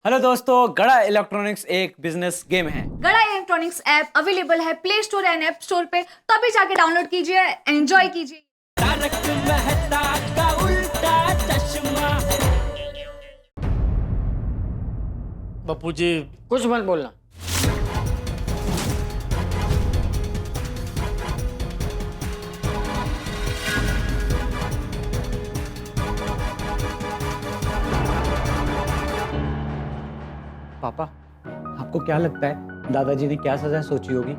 Hello दोस्तों, गड़ा electronics एक बिजनेस गेम है। गड़ा इलेक्ट्रॉनिक्स ऐप अवेलेबल है play store and app store पे, तो अभी जाके डाउनलोड कीजिए, एंजॉय कीजिए। तारक मेहता का उल्टा चश्मा। बापू जी कुछ मत बोलना। पापा, आपको क्या लगता है दादाजी ने क्या सजा सोची होगी?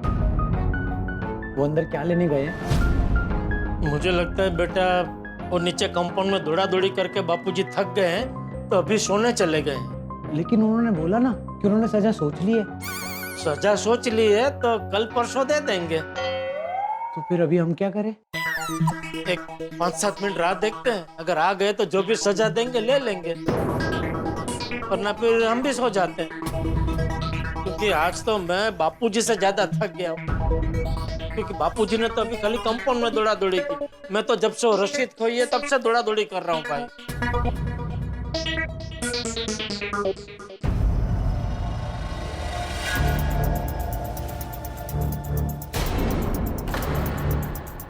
वो अंदर क्या लेने गए हैं? मुझे लगता है बेटा वो नीचे कंपाउंड में दौड़ा दौड़ी करके बापूजी थक गए हैं तो अभी सोने चले गए हैं। लेकिन उन्होंने बोला ना कि उन्होंने सजा सोच ली है। सजा सोच ली है तो कल परसों दे देंगे। तो फिर अभी हम क्या करें? एक 5-7 मिनट रात देखते हैं, अगर आ गए तो जो भी सजा देंगे ले लेंगे, वरना फिर हम भी सो जाते हैं। क्योंकि आज तो मैं बापूजी से ज्यादा थक गया हूँ, क्योंकि बापूजी ने तो अभी खाली कंपाउंड में दौड़ा दौड़ी की। मैं तो जब से वो रशीद खोई है तब से दौड़ा दौड़ी कर रहा हूँ भाई।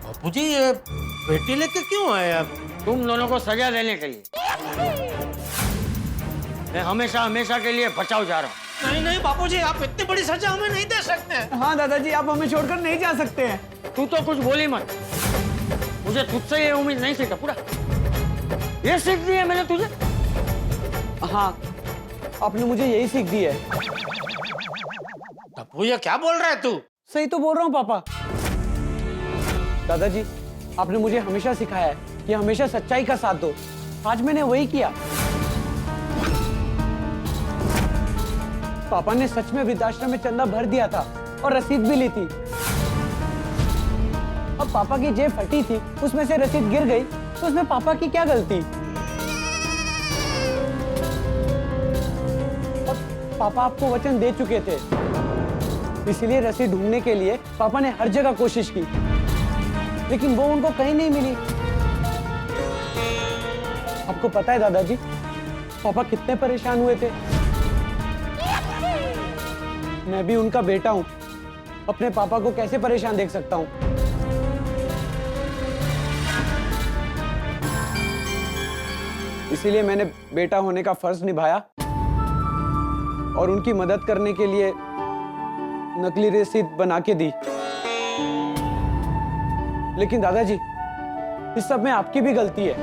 बापूजी ये बेटी लेके क्यों आए आप? तुम दोनों को सजा देने के लिए। मैं हमेशा हमेशा के लिए बचाओ जा रहा हूँ। नहीं नहीं बापूजी, आप इतनी बड़ी सजा हमें नहीं दे सकते। हाँ दादाजी, आप हमें छोड़कर नहीं जा सकते हैं। तू तो कुछ बोली मत। मुझे तुझसे ये उम्मीद नहीं थी पूरा। ये सीख दी है मैंने तुझे। हाँ, आपने मुझे यही सीख दी है। टप्पू ये क्या बोल रहा है तू? सही तो बोल रहा हूँ पापा। दादाजी, आपने मुझे हमेशा सिखाया है कि हमेशा सच्चाई का साथ दो। आज मैंने वही किया। पापा ने सच में वृद्धाश्रम में चंदा भर दिया था और रसीद भी ली थी। अब पापा की जेब फटी थी, उसमें से रसीद गिर गई, तो उसमें पापा की क्या गलती? अब पापा आपको वचन दे चुके थे, इसीलिए रसीद ढूंढने के लिए पापा ने हर जगह कोशिश की, लेकिन वो उनको कहीं नहीं मिली। आपको पता है दादाजी, पापा कितने परेशान हुए थे। मैं भी उनका बेटा हूं, अपने पापा को कैसे परेशान देख सकता हूं? इसीलिए मैंने बेटा होने का फर्ज निभाया और उनकी मदद करने के लिए नकली रसीद बना के दी। लेकिन दादाजी, इस सब में आपकी भी गलती है।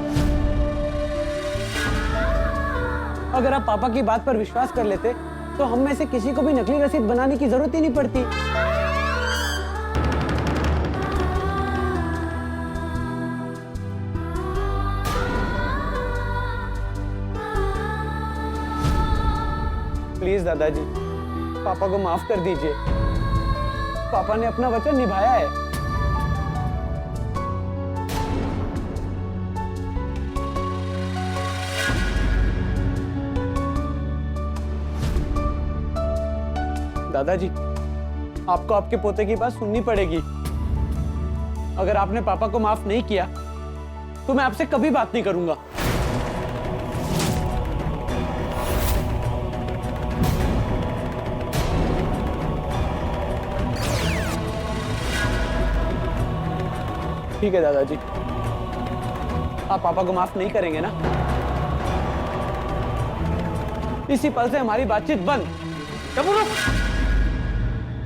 अगर आप पापा की बात पर विश्वास कर लेते तो हम में से किसी को भी नकली रसीद बनाने की जरूरत ही नहीं पड़ती। प्लीज दादाजी, पापा को माफ कर दीजिए। पापा ने अपना वचन निभाया है। दादाजी, आपको आपके पोते की बात सुननी पड़ेगी। अगर आपने पापा को माफ नहीं किया तो मैं आपसे कभी बात नहीं करूंगा। ठीक है दादाजी, आप पापा को माफ नहीं करेंगे ना? इसी पल से हमारी बातचीत बंद।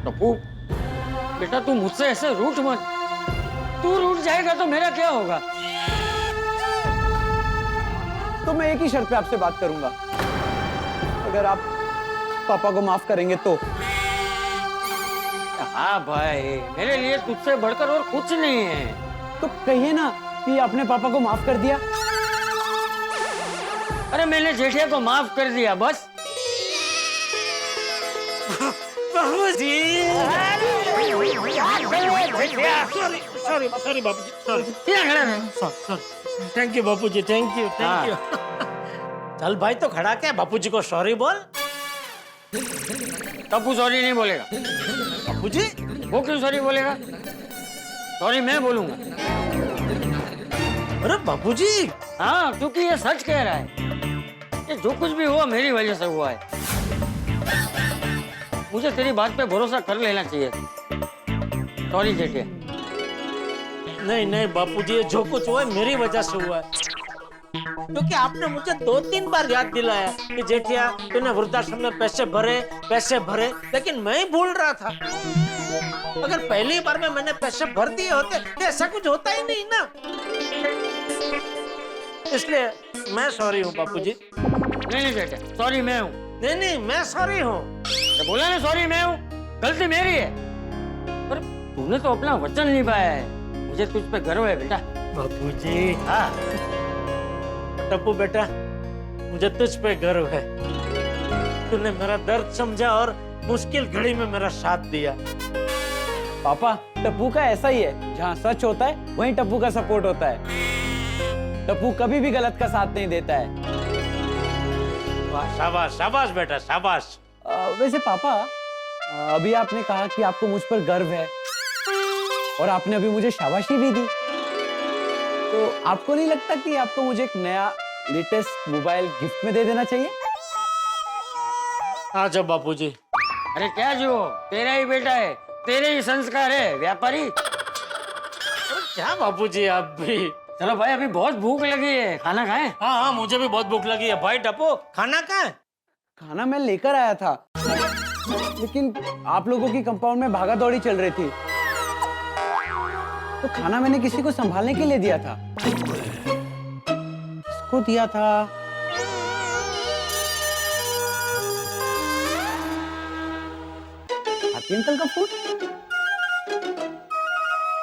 टप्पू, बेटा तू मुझसे ऐसे रूठ मत। तू रूठ जाएगा तो मेरा क्या होगा? तो मैं एक ही शर्त पे आपसे बात करूंगा, अगर आप पापा को माफ करेंगे तो। हाँ भाई, मेरे लिए तुझसे बढ़कर और कुछ नहीं है। तो कहिए ना कि आपने पापा को माफ कर दिया। अरे मैंने जेठिया को माफ कर दिया बस। बाबूजी sorry Bapuji, sorry. Thank you Bapuji, thank you. चल भाई, तो खड़ा क्या, बापूजी को सॉरी बोल। टप्पू सॉरी नहीं बोलेगा। बापूजी वो क्यों सॉरी बोलेगा? सॉरी मैं बोलूंगा। अरे बापूजी, हाँ, क्योंकि ये सच कह रहा है। ये जो कुछ भी हुआ मेरी वजह से हुआ है। मुझे तेरी बात पे भरोसा कर लेना चाहिए। सॉरी जेठिया। नहीं नहीं बापूजी, ये जो कुछ हुआ है मेरी वजह से हुआ है, क्योंकि आपने मुझे 2-3 बार याद दिलाया कि जेठिया तूने वृद्धाश्रम में पैसे भरे, लेकिन मैं ही भूल रहा था। अगर पहली बार में मैंने पैसे भर दिए होते तो ऐसा कुछ होता ही नहीं ना। इसलिए मैं सॉरी हूँ बापूजी। नहीं जेठिया, सॉरी मैं हूँ। नहीं मैं सॉरी हूँ। तो बोला ना सॉरी मैं हूँ, गलती मेरी है। पर तूने तो अपना वचन निभाया है, मुझे तुझ पे गर्व है बेटा। बापूजी। हाँ टप्पू बेटा, मुझे तुझ पे गर्व है। तूने मेरा दर्द समझा और मुश्किल घड़ी में मेरा साथ दिया। पापा, टप्पू का ऐसा ही है, जहाँ सच होता है वहीं टप्पू का सपोर्ट होता है। टप्पू कभी भी गलत का साथ नहीं देता है। वाह, शाबाश शाबाश बेटा शाबाश। वैसे पापा, अभी आपने कहा कि आपको मुझ पर गर्व है और आपने अभी मुझे शाबाशी भी दी, तो आपको नहीं लगता कि आपको मुझे एक नया लेटेस्ट मोबाइल गिफ्ट में दे देना चाहिए? हाँ जब बापूजी। अरे क्या जो तेरा ही बेटा है, तेरे ही संस्कार है व्यापारी। क्या बापूजी आप भी। चलो भाई, अभी बहुत भूख लगी है, खाना खाएं? हाँ मुझे भी बहुत भूख लगी है। भाई टप्पू, खाना कहाँ है? खाना मैं लेकर आया था, लेकिन आप लोगों की कंपाउंड में भागा दौड़ी चल रही थी, तो खाना मैंने किसी को संभालने के लिए दिया था। किसको दिया था? हाथी अंकल का फोन।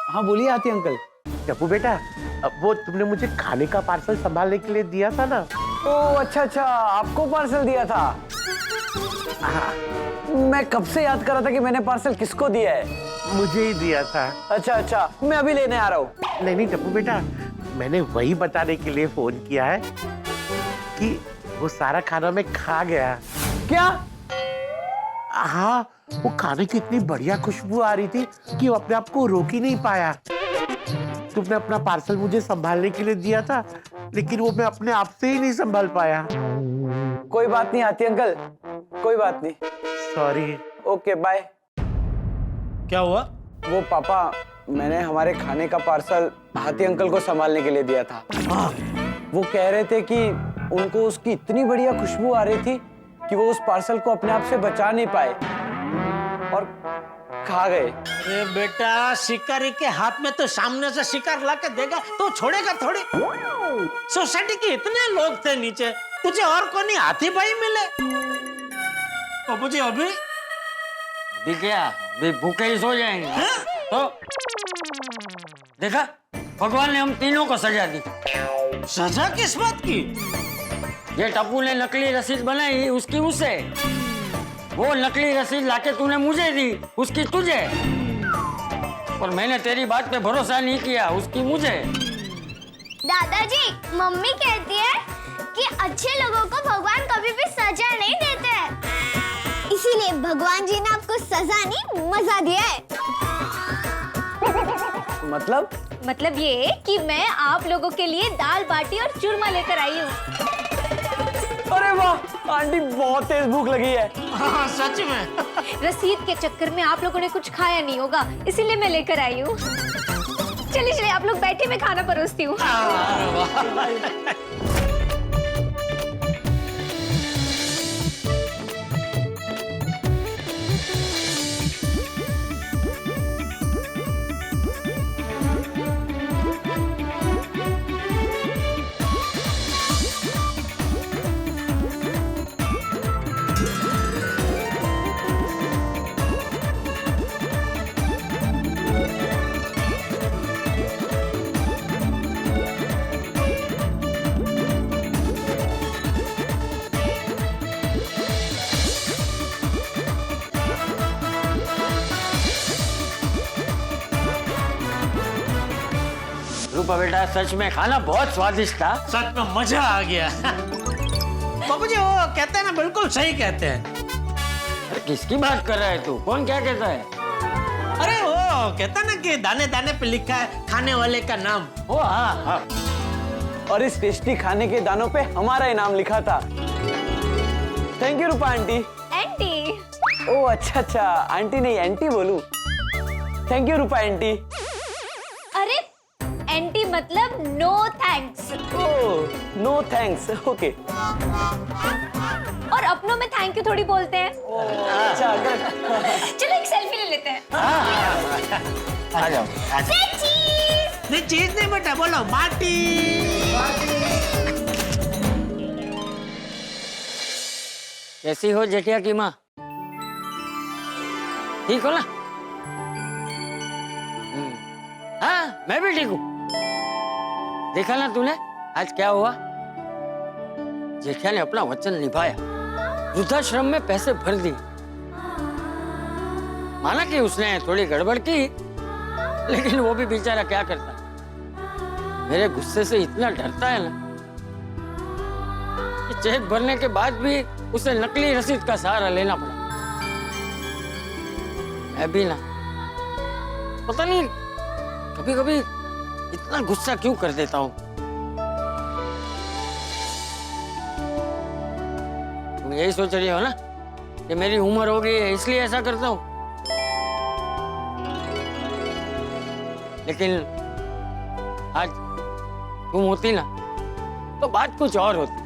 हाँ बोलिए हाथी अंकल। टप्पू बेटा, वो तुमने मुझे खाने का पार्सल संभालने के लिए दिया था ना? ओ अच्छा, आपको पार्सल दिया था। मैं कब से याद कर रहा था कि मैंने पार्सल किसको दिया है। मुझे ही दिया था। अच्छा, मैं अभी लेने आ रहा हूँ। नहीं टप्पू बेटा, मैंने वही बताने के लिए फोन किया है कि वो सारा खाना मैं खा गया। क्या? हाँ, वो खाने की इतनी बढ़िया खुशबू आ रही थी कि वो अपने आप को रोक ही नहीं पाया। तुमने अपना पार्सल मुझे संभालने के लिए दिया था, लेकिन वो मैं अपने आप से ही नहीं संभाल पाया। कोई बात नहीं हाथी अंकल, कोई बात नहीं। सॉरी। Okay bye. क्या हुआ? वो पापा, मैंने हमारे खाने का पार्सल हाथी अंकल को संभालने के लिए दिया था। वो कह रहे थे कि उनको उसकी इतनी बढ़िया खुशबू आ रही थी कि वो उस पार्सल को अपने आप से बचा नहीं पाए और खा गए। अरे बेटा, शिकारी के हाथ में तो सामने से शिकार लाके देगा तो छोड़ेगा थोड़ी। सोसाइटी के इतने लोग थे नीचे, तुझे और कौन हाथी भाई मिले? बाबूजी अभी क्या, अभी भूखे ही सो जाएंगे? तो देखा, भगवान ने हम तीनों को सजा दी। सजा किस बात की? ये टप्पू ने नकली रसीद बनाई, उसकी उसे, वो नकली रसीद लाके तूने मुझे दी, उसकी तुझे, और मैंने तेरी बात पे भरोसा नहीं किया, उसकी मुझे। दादाजी, मम्मी कहती है कि अच्छे लोगों को भगवान कभी भी सजा नहीं देते, इसीलिए भगवान जी ने आपको सजा नहीं मजा दिया है। मतलब ये कि मैं आप लोगों के लिए दाल बाटी और चूरमा लेकर आई हूँ। अरे वाह, आंटी बहुत तेज भूख लगी है। हाँ सच में। रसीद के चक्कर में आप लोगों ने कुछ खाया नहीं होगा, इसीलिए मैं लेकर आई हूँ। चलिए आप लोग बैठे, मैं खाना परोसती हूँ। रूपा बेटा, सच में खाना बहुत स्वादिष्ट था। सच में मजा आ गया। बाबूजी वो कहते हैं ना, बिल्कुल सही कहते हैं। अरे किसकी बात कर रहा है तू? कौन क्या कहता है? अरे वो कहता ना कि दाने दाने पे लिखा है खाने वाले का नाम। ओ हाँ, और इस टेस्टी खाने के दानों पे हमारा इनाम लिखा था। Thank you Rupa aunty. Aunty oh अच्छा अच्छा, आंटी नहीं एंटी बोलूं। Thank you Rupa aunty. अरे एंटी मतलब no thanks. Oh no thanks, okay. और अपनों में थैंक यू थोड़ी बोलते हैं। अच्छा अगर चलो एक सेल्फी ले लेते हैं। आ जाओ। नहीं चीज नहीं बेटा, बोलो माटी। कैसी हो जेठिया की माँ? ठीक हो ना? हाँ मैं भी ठीक हूँ। देखा ना तूने आज क्या हुआ? जेठिया ने अपना वचन निभाया, वृद्धाश्रम में पैसे भर दिए। माना कि उसने थोड़ी गड़बड़ की, लेकिन वो भी बेचारा क्या करता, मेरे गुस्से से इतना डरता है ना कि चेक भरने के बाद भी उसे नकली रसीद का सहारा लेना पड़ा। मैं भी ना पता नहीं कभी कभी इतना गुस्सा क्यों कर देता हूँ। तुम यही सोच रही हो ना कि मेरी उम्र हो गई है इसलिए ऐसा करता हूँ, लेकिन आज तुम होती ना तो बात कुछ और होती,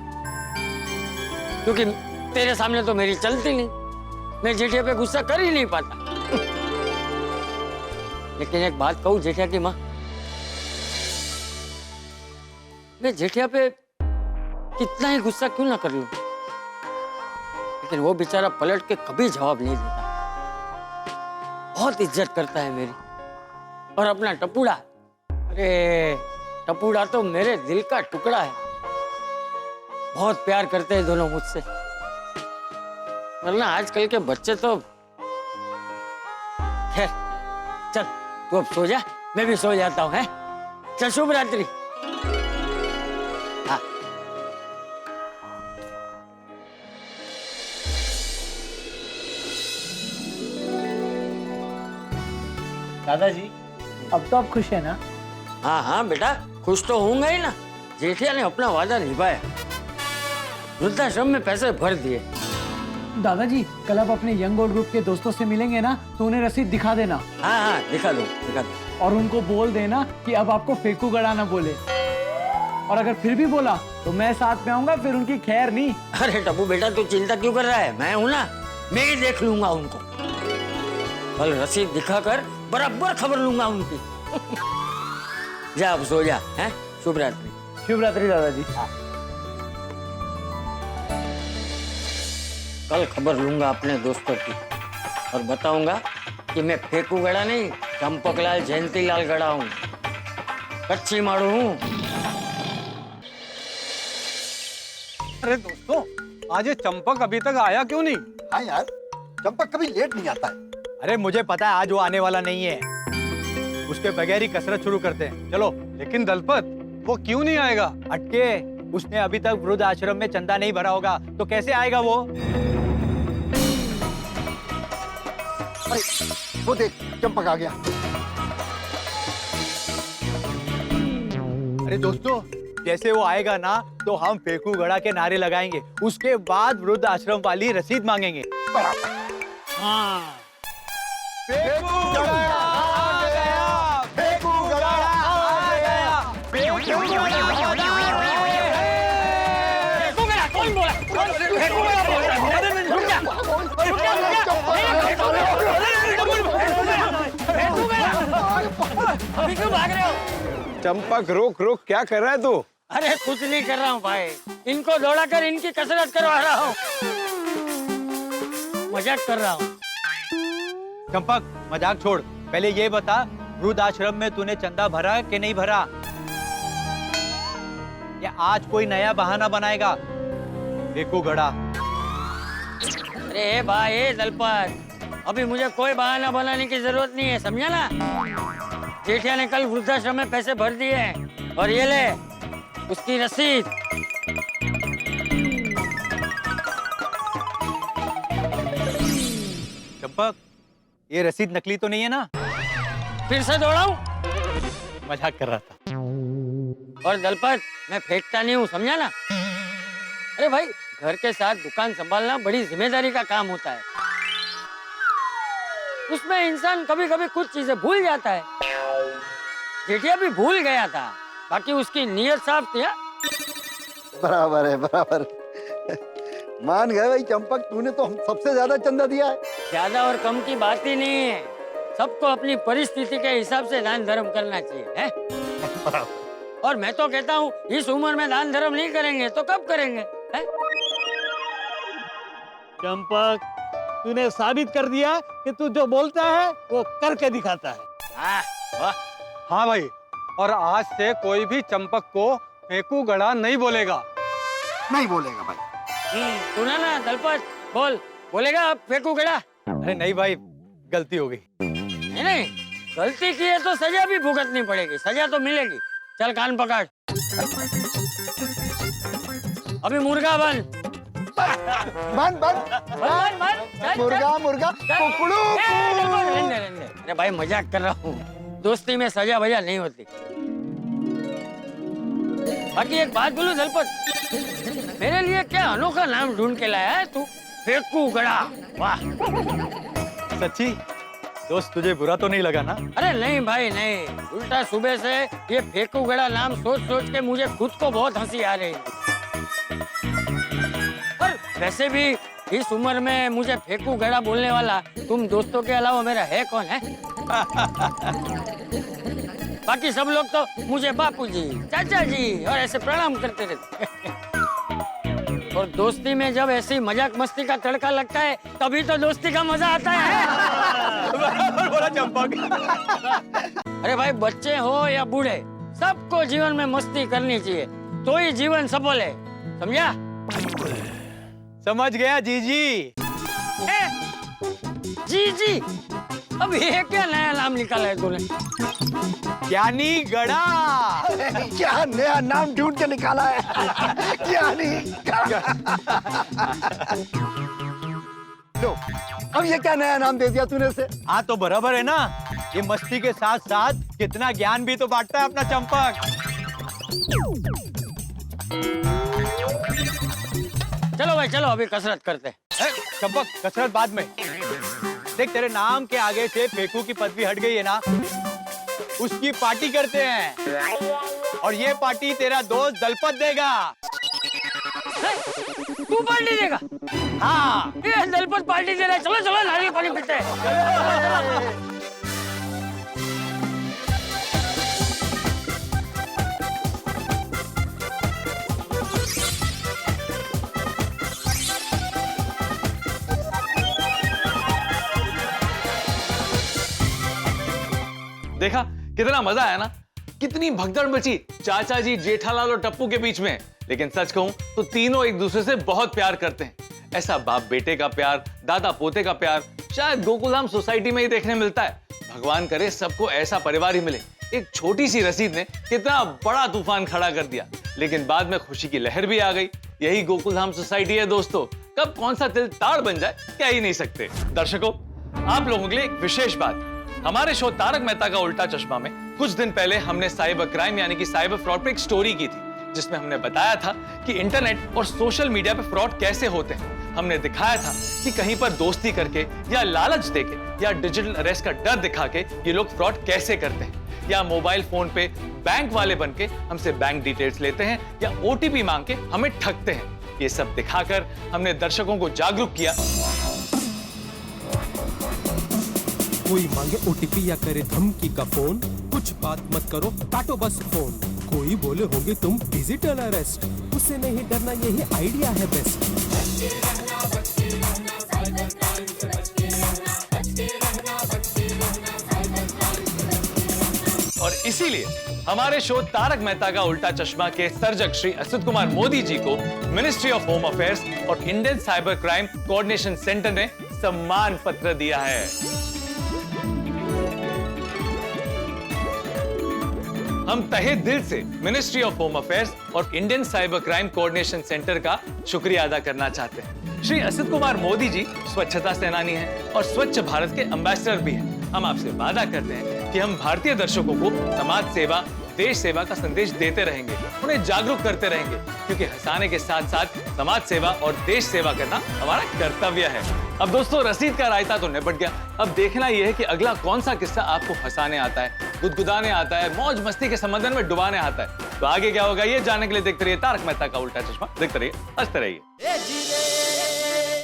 क्योंकि तेरे सामने तो मेरी चलती नहीं, मैं जेठिया पे गुस्सा कर ही नहीं पाता। लेकिन एक बात कहूं जेठिया की माँ, मैं जेठिया पे कितना ही गुस्सा क्यों ना कर लूं, लेकिन वो बेचारा पलट के कभी जवाब नहीं देता। बहुत इज्जत करता है मेरी। और अपना टपूड़ा, अरे टपूड़ा तो मेरे दिल का टुकड़ा है। बहुत प्यार करते हैं दोनों मुझसे, वरना आजकल के बच्चे तो खैर। चल तू अब सो जा, मैं भी सो जाता हूँ। है चल, शुभ रात्रि। हाँ दादाजी अब तो आप खुश है ना? हाँ हाँ बेटा, खुश तो होऊंगा ही ना। जेठिया ने अपना वादा निभाया, वृद्धाश्रम में पैसे भर दिए। दादाजी कल आप अपने यंग ओल्ड ग्रुप के दोस्तों से मिलेंगे ना, तो उन्हें रसीद दिखा देना। हाँ हाँ दिखा दो दिखा दो। और उनको बोल देना कि अब आपको फेंकू गड़ा ना बोले, और अगर फिर भी बोला तो मैं साथ में आऊंगा, फिर उनकी खैर नहीं। अरे टप्पू बेटा तू चिंता क्यों कर रहा है, मैं हूं ना, मैं ही देख लूंगा उनको। कल रसीद दिखाकर बराबर खबर लूंगा उनकी। जा अब सो जा। हैं शुभ रात्रि। शुभ रात्रि दादाजी। कल खबर लूंगा अपने दोस्तों की और बताऊंगा कि मैं फेंकू गड़ा नहीं, चंपकलाल जयंतीलाल गड़ा हूँ, कच्ची मारू हूँ। अरे दोस्तों, आज ये चंपक अभी तक आया क्यों नहीं? हाँ यार, चंपक कभी लेट नहीं आता है। अरे मुझे पता है आज वो आने वाला नहीं है, उसके बगैर ही कसरत शुरू करते हैं। चलो। लेकिन दलपत वो क्यों नहीं आएगा? अटके, उसने अभी तक वृद्ध आश्रम में चंदा नहीं भरा होगा, तो कैसे आएगा वो? अरे वो देख, चंपक आ गया। अरे दोस्तों, जैसे वो आएगा ना तो हम फेंकू गड़ा के नारे लगाएंगे, उसके बाद वृद्ध आश्रम वाली रसीद मांगेंगे। हाँ फेंकू गड़ा आ गया, फेंकू गड़ा आ गया, फेंकू गड़ा आ गया। फेंकू गड़ा कौन बोला? फेंकू गड़ा बोल रहा है। रुक जा, रुक जा, रुक जा। अभी क्यों भाग रहे हो? चंपक रुक रुक, क्या कर रहा है तू? अरे कुछ नहीं कर रहा हूँ भाई, इनको दौड़ा कर इनकी कसरत करवा रहा हूँ। मजाक कर रहा हूँ। चंपक मजाक छोड़, पहले ये बता वृद्ध आश्रम में तूने चंदा भरा कि नहीं भरा, या आज कोई नया बहाना बनाएगा? देखो गड़ा। अरे भाई दलपत, अभी मुझे कोई बहाना बनाने की जरूरत नहीं है, समझा ना? जेठिया ने कल वृद्धाश्रम में पैसे भर दिए हैं, और ये ले उसकी रसीद। चंपक, ये रसीद नकली तो नहीं है ना? फिर से दौड़ाऊं? मजाक कर रहा था। और दलपत, मैं फेंकता नहीं हूँ, समझा ना? अरे भाई, घर के साथ दुकान संभालना बड़ी जिम्मेदारी का काम होता है। उसमें इंसान कभी कभी कुछ चीजें भूल जाता है। जेठिया भी भूल गया था, बाकी उसकी नीयत साफ थी। हाँ? बराबर है, बराबर। मान गए भाई चंपक, तूने तो हम सबसे ज्यादा चंदा दिया है। ज्यादा और कम की बात ही नहीं है, सबको अपनी परिस्थिति के हिसाब से दान धर्म करना चाहिए है? और मैं तो कहता हूँ इस उम्र में दान धर्म नहीं करेंगे तो कब करेंगे है? चंपक, तूने साबित कर दिया कि तू जो बोलता है वो करके दिखाता है। वाह। हाँ भाई, और आज से कोई भी चंपक को फेंकू गड़ा नहीं बोलेगा। नहीं बोलेगा भाई। सुना ना दलपत, बोलेगा अब फेंकू गड़ा। अरे नहीं भाई, गलती हो गई। नहीं, गलती की है तो सजा भी भुगतनी पड़ेगी, सजा तो मिलेगी। चल कान पकड़, अभी मुर्गा बन। बन बन बन बन, चल, मुर्गा चल। मुर्गा कुकड़ू। रहने। अरे भाई मजाक कर रहा हूँ, दोस्ती में सजा वजा नहीं होती। बाकी एक बात बोलूं दलपत, मेरे लिए क्या अनोखा नाम ढूंढ के लाया है तू, फेंकू गड़ा। वाह। सच्ची दोस्त, तुझे बुरा तो नहीं लगा ना? अरे नहीं भाई नहीं, उल्टा सुबह से ये फेंकू गड़ा नाम सोच सोच के मुझे खुद को बहुत हंसी आ रही है। पर वैसे भी इस उम्र में मुझे फेंकू गड़ा बोलने वाला तुम दोस्तों के अलावा मेरा है कौन है? बाकी सब लोग तो मुझे बापूजी, चाचा जी और ऐसे प्रणाम करते रहते। और दोस्ती में जब ऐसी मजाक मस्ती का तड़का लगता है तभी तो दोस्ती का मजा आता है। बोला चंपक। अरे भाई, बच्चे हो या बूढ़े, सबको जीवन में मस्ती करनी चाहिए, तो ही जीवन सफल है, समझा? समझ गया जीजी। जी, अब ये क्या नया नाम निकाला है तूने? ज्ञानी गड़ा। क्या नया नाम ढूंढ के निकाला है? ज्ञानी गड़ा। लो, अब ये क्या नया नाम दे दिया तूने इसे? हाँ तो बराबर है ना, ये मस्ती के साथ साथ कितना ज्ञान भी तो बांटता है अपना चंपक। चलो भाई चलो, अभी कसरत करते हैं। चंपक, कसरत बाद में। देख, तेरे नाम के आगे से फेंकू की पदवी हट गई है ना, उसकी पार्टी करते हैं। और ये पार्टी तेरा दोस्त दलपत देगा। तू पार्टी देगा? हाँ। ये दलपत पार्टी दे रहा है, चलो चलो नारियल पानी पीते हैं। देखा कितना मजा आया ना, कितनी भगदड़ मची चाचा जी, जेठालाल और टप्पू के बीच में। लेकिन सच कहूं तो तीनों एक दूसरे से बहुत प्यार करते हैं। ऐसा बाप बेटे का प्यार, दादा पोते का प्यार शायद गोकुलधाम सोसाइटी में ही देखने मिलता है। भगवान करे सबको ऐसा परिवार ही मिले। एक छोटी सी रसीद ने कितना बड़ा तूफान खड़ा कर दिया, लेकिन बाद में खुशी की लहर भी आ गई। यही गोकुलधाम सोसाइटी है दोस्तों, कब कौन सा तिल ताड़ बन जाए क्या ही नहीं सकते। दर्शकों, आप लोगों के लिए एक विशेष बात, हमारे शो तारक मेहता का उल्टा चश्मा में कुछ दिन पहले हमने साइबर क्राइम यानी कि साइबर फ्रॉड पर एक स्टोरी की थी, जिसमें हमने बताया था कि इंटरनेट और सोशल मीडिया पे फ्रॉड कैसे होते हैं। हमने दिखाया था कि कहीं पर दोस्ती करके या लालच देके या डिजिटल अरेस्ट का डर दिखा के ये लोग फ्रॉड कैसे करते हैं, या मोबाइल फोन पे बैंक वाले बनके हमसे बैंक डिटेल्स लेते हैं या ओटीपी मांग के हमें ठगते हैं। ये सब दिखाकर हमने दर्शकों को जागरूक किया। कोई मांगे ओटीपी या करे धमकी का फोन, कुछ बात मत करो, काटो बस फोन। कोई बोले होगे तुम डिजिटल अरेस्ट, उससे नहीं डरना, यही आइडिया है बेस्ट। और इसीलिए हमारे शो तारक मेहता का उल्टा चश्मा के सर्जक श्री असित कुमार मोदी जी को मिनिस्ट्री ऑफ होम अफेयर्स और Indian cyber crime coordination centre ने सम्मान पत्र दिया है। हम तहे दिल से मिनिस्ट्री ऑफ होम अफेयर्स और Indian cyber crime coordination centre का शुक्रिया अदा करना चाहते हैं। श्री असित कुमार मोदी जी स्वच्छता सेनानी हैं और स्वच्छ भारत के एम्बेसडर भी हैं। हम आपसे वादा करते हैं कि हम भारतीय दर्शकों को समाज सेवा, देश सेवा का संदेश देते रहेंगे, उन्हें जागरूक करते रहेंगे, क्योंकि हंसाने के साथ साथ समाज सेवा और देश सेवा करना हमारा कर्तव्य है। अब दोस्तों रसीद का रायता तो निपट गया। अब देखना यह है कि अगला कौन सा किस्सा आपको हंसाने आता है, गुदगुदाने आता है, मौज मस्ती के समंदर में डुबाने आता है। तो आगे क्या होगा ये जानने के लिए देखते रहिए तारक मेहता का उल्टा चश्मा। देखते रहिए, हंसते रहिए।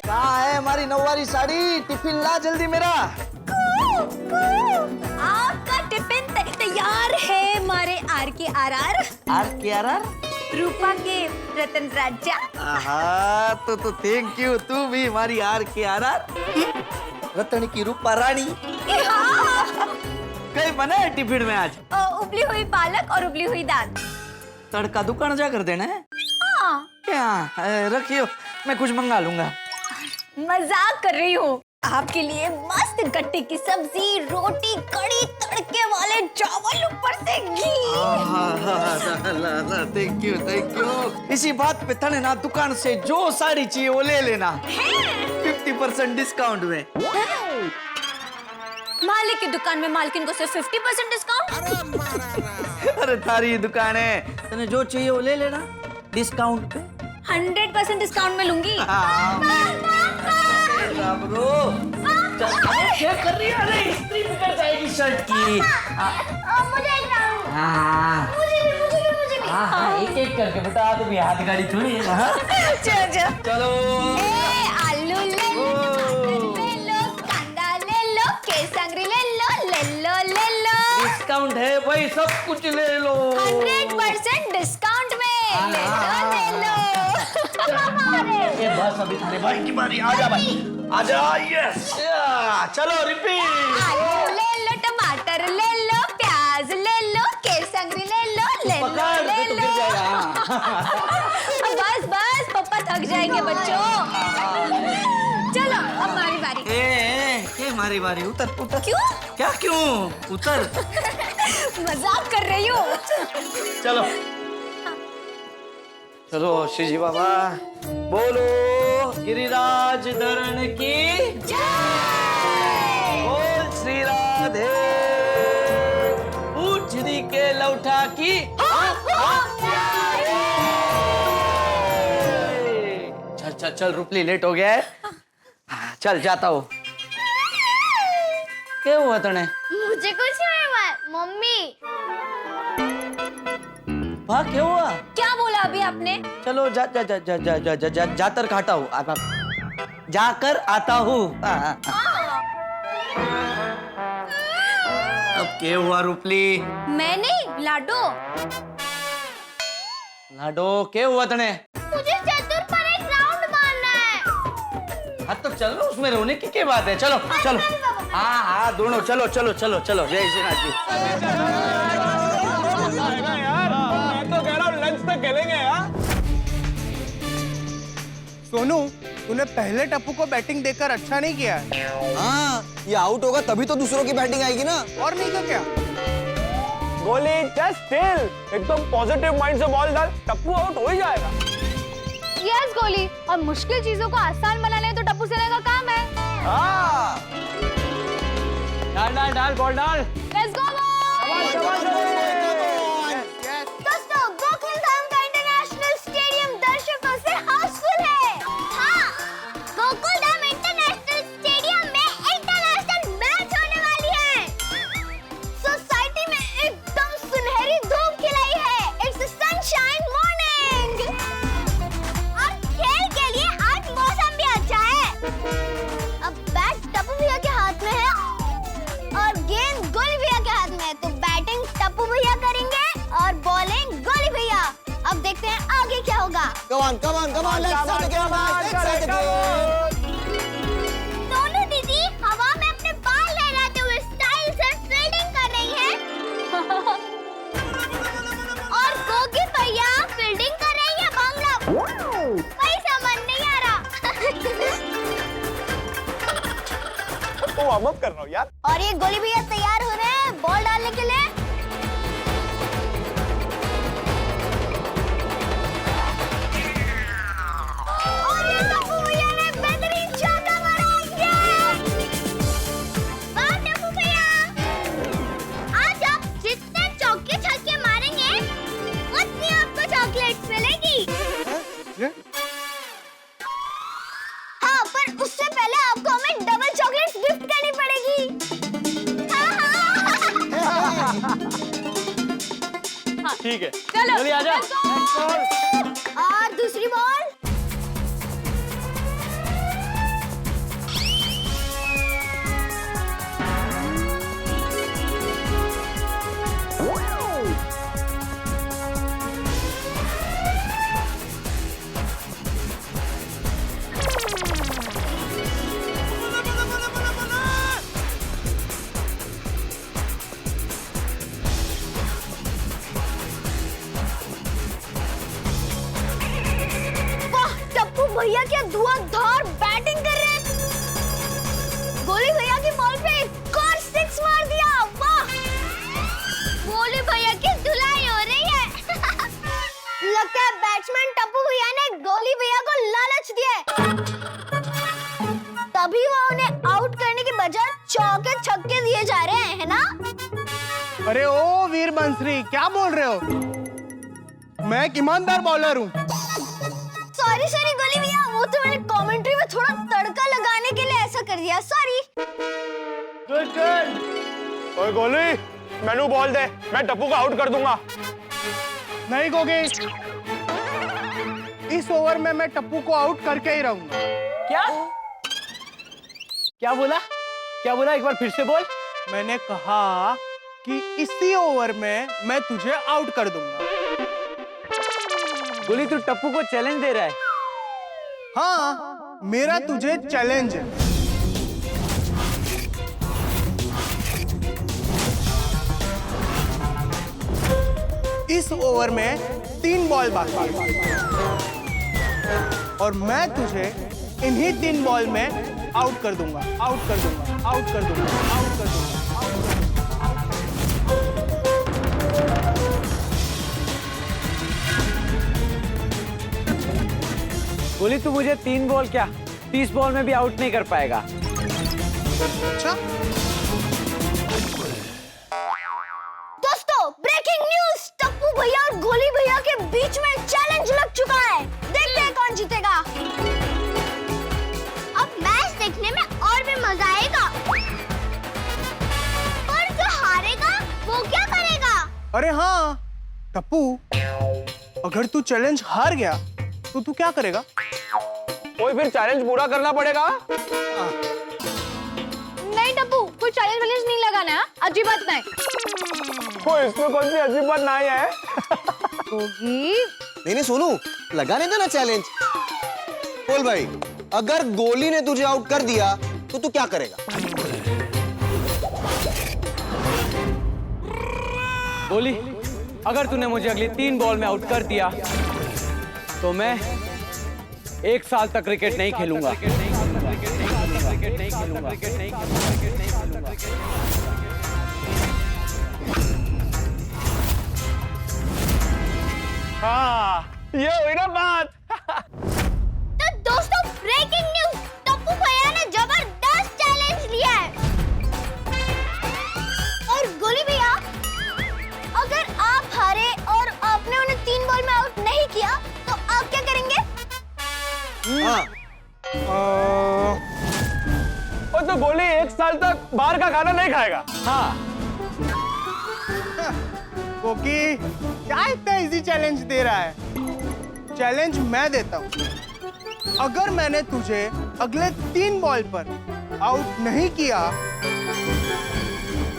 कहाँ है हमारी नौवारी साड़ी? टिफिन ला जल्दी मेरा। आपका टिफिन तैयार है हमारे आर के आर आर रूपा के रतन राजा। तो थैंक यू। तू भी हमारी आर के आर रतन की रूपा रानी। कहीं बना है टिफिन में आज? उबली हुई पालक और उबली हुई दाल। तड़का दुकान जा कर देना है। हाँ। क्या रखियो, मैं कुछ मंगा लूंगा। मजाक कर रही हूँ। आपके लिए मस्त गट्टे की सब्जी, रोटी, कड़ी, तड़के वाले चावल, ऊपर से घी। Thank you thank you. इसी बात पे तने ना दुकान से जो साड़ी चाहिए वो ले लेना 50% डिस्काउंट में। मालिक की दुकान में मालकिन को सिर्फ 50% डिस्काउंट। अरे तारी दुकान है, तने जो चाहिए वो ले लेना डिस्काउंट पे। 100% डिस्काउंट में लूंगी। क्या कर रही है? अरे इस्त्री बिगड़ जाएगी शर्ट की। मुझे एक राउंड। मुझे भी। एक करके बेटा, तुम्हें हाथ गाड़ी थोड़ी है। चलो। आलू ले लो, ले लो, कांदा ले लो, केसंगरी ले लो, ले लो, ले लो। डिस्काउंट है भाई, सब कुछ ले लो। 100% डिस्काउंट में ले लो, ले लो। ये बस अभी तुम्हारे भाई की बारी। आजा भाई, आजा। यस, चलो रिपीट। आलू ले लो, टमाटर ले लो, प्याज ले लो, केसंगरी ले लो, ले लो, ले लो। बस बस, पापा थक जाएंगे बच्चों। चलो अब हमारी बारी। ये हमारी बारी। उतर उतर। क्यों? क्या क्यों? उतर। मजाक कर रही हूँ। चलो चलो शिवजी बाबा बोलो गिरिराज धरण की जय। बोल श्री राधे पूछनी के लौटा की। चल चल चल रुपली, लेट हो गया है। चल जाता हूँ। क्या हुआ तने? मुझे कुछ नहीं हुआ है, मम्मी। वाह क्या हुआ? क्या बोला अभी आपने? चलो जा जा जा जा जा जा जा जा जाकर खाता हूँ। जाकर आता हूँ। अब क्या हुआ रूपली? मैंने लाडो। लाडो क्या हुआ तने? मुझे चतुर पर एक राउंड मारना है। हाँ तो चलो, उसमें रोने की क्या बात है? चलो चलो। हाँ हाँ दोनों चलो चलो चलो चलो। जय श्रीनाथ जी। सोनू, तूने पहले टप्पू को बैटिंग देकर अच्छा नहीं किया है। हाँ, ये आउट होगा तभी तो दूसरों की बैटिंग आएगी ना। और नहीं तो क्या? गोली जस्ट स्टिल, एकदम पॉजिटिव माइंड से बॉल डाल, टप्पू आउट हो ही जाएगा। यस गोली, और मुश्किल चीजों को आसान बनाने तो टप्पू सेना का काम है। हाँ, डाल डाल डाल बॉल डाल। लेट्स गो दोस्तों, गोकुलधाम का इंटरनेशनल स्टेडियम दर्शकों से हाउसफुल है। हाँ, गोकुलधाम इंटरनेशनल स्टेडियम में इंटरनेशनल मैच होने वाली है। सोसाइटी में एकदम सुनहरी धूप खिलाई है। It's sunshine morning. और खेल के लिए आज मौसम भी अच्छा है। अब बैट टप्पू भैया के हाथ में है और गेंद गोली भैया के हाथ में है। तो बैटिंग टप्पू भैया करेंगे और बॉलिंग गोली भैया। अब देखते हैं आगे क्या होगा। Come on, come on, come on, let's start the game, let's start the game. Sonu दीदी हवा में अपने बाल लहराते हुए स्टाइल से फील्डिंग कर रही हैं। और गोगी भैया फील्डिंग कर रही है बांग्ला। वही समझ नहीं आ रहा। तो वार्म अप कर रहा हूँ यार। और ये गोली भैया तैयार हो रहे हैं बॉल डालने के लिए। और ये टप्पू भैया ने बेहतरीन छक्का मारा। वाह टप्पू भैया, आज आप जितने चौके छक्के मारेंगे उतनी आपको चॉकलेट्स मिलेगी। हाँ, पर उससे पहले आपको हमें डबल चॉकलेट्स गिफ्ट करनी पड़ेगी। ठीक है, चलो जल्दी आ जा। और दूसरी बॉल। भैया क्या धुआंधार बैटिंग कर रहे हैं। गोली भैया की बॉल पे एक और सिक्स मार दिया। वाह, गोली भैया की धुलाई हो रही है। लगता है बैट्समैन टप्पू भैया ने गोली भैया को लालच दिया है, तभी वो उन्हें आउट करने की बजाय चौके छक्के दिए जा रहे हैं, है ना? अरे ओ वीर बंसरी, क्या बोल रहे हो? मैं एक ईमानदार बॉलर हूँ। सॉरी गोली भैया, वो तो मैंने कमेंट्री में थोड़ा तड़का लगाने के लिए ऐसा कर दिया, सॉरी। गुड। ओए गोली, मैनू बॉल दे, मैं टप्पू को आउट कर दूंगा। नहीं गोगी, इस ओवर में मैं टप्पू को आउट करके ही रहूंगा। क्या क्या बोला? क्या बोला? एक बार फिर से बोल। मैंने कहा कि इसी ओवर में मैं तुझे आउट कर दूंगा। गोली, तू टप्पू को चैलेंज दे रहा है? हाँ, मेरा तुझे चैलेंज है। इस ओवर में 3 बॉल बाकी है और मैं तुझे इन्हीं 3 बॉल में आउट कर दूंगा, आउट कर दूंगा, आउट कर दूंगा, आउट कर दूंगा। गोली, तू मुझे 3 बॉल क्या 30 बॉल में भी आउट नहीं कर पाएगा। अच्छा, दोस्तों, ब्रेकिंग न्यूज, टप्पू भैया और गोली भैया के बीच में चैलेंज लग चुका है। देखते हैं कौन जीतेगा। अब मैच देखने में और भी मजा आएगा। और जो हारेगा वो क्या करेगा? अरे हाँ टप्पू, अगर तू चैलेंज हार गया तो तू क्या करेगा? ओए, फिर चैलेंज पूरा करना पड़ेगा। नहीं टप्पू, कोई चैलेंज वैलेंज नहीं लगाना है, अजीब बात नहीं। ओए, इसमें कौन सी अजीब बात नहीं है? नहीं सोनू, लगाने देना चैलेंज। बोल भाई, अगर गोली ने तुझे आउट कर दिया तो तू क्या करेगा? गोली, अगर तूने मुझे अगली 3 बॉल में आउट कर दिया तो मैं 1 साल तक क्रिकेट नहीं खेलूंगा। हाँ, ये हुई ना बात। तो दोस्तों, ब्रेकिंग न्यूज, टप्पू भैया ने जबरदस्त चैलेंज लिया है। और गोली भैया, अगर आप हारे और आपने उन्हें 3 बॉल में आउट नहीं किया तो आप क्या करेंगे? हाँ। और तो गोली 1 साल तक बाहर का खाना नहीं खाएगा। हाँ, क्योंकि क्या इतना इजी चैलेंज दे रहा है? चैलेंज मैं देता हूँ। अगर मैंने तुझे अगले 3 बॉल पर आउट नहीं किया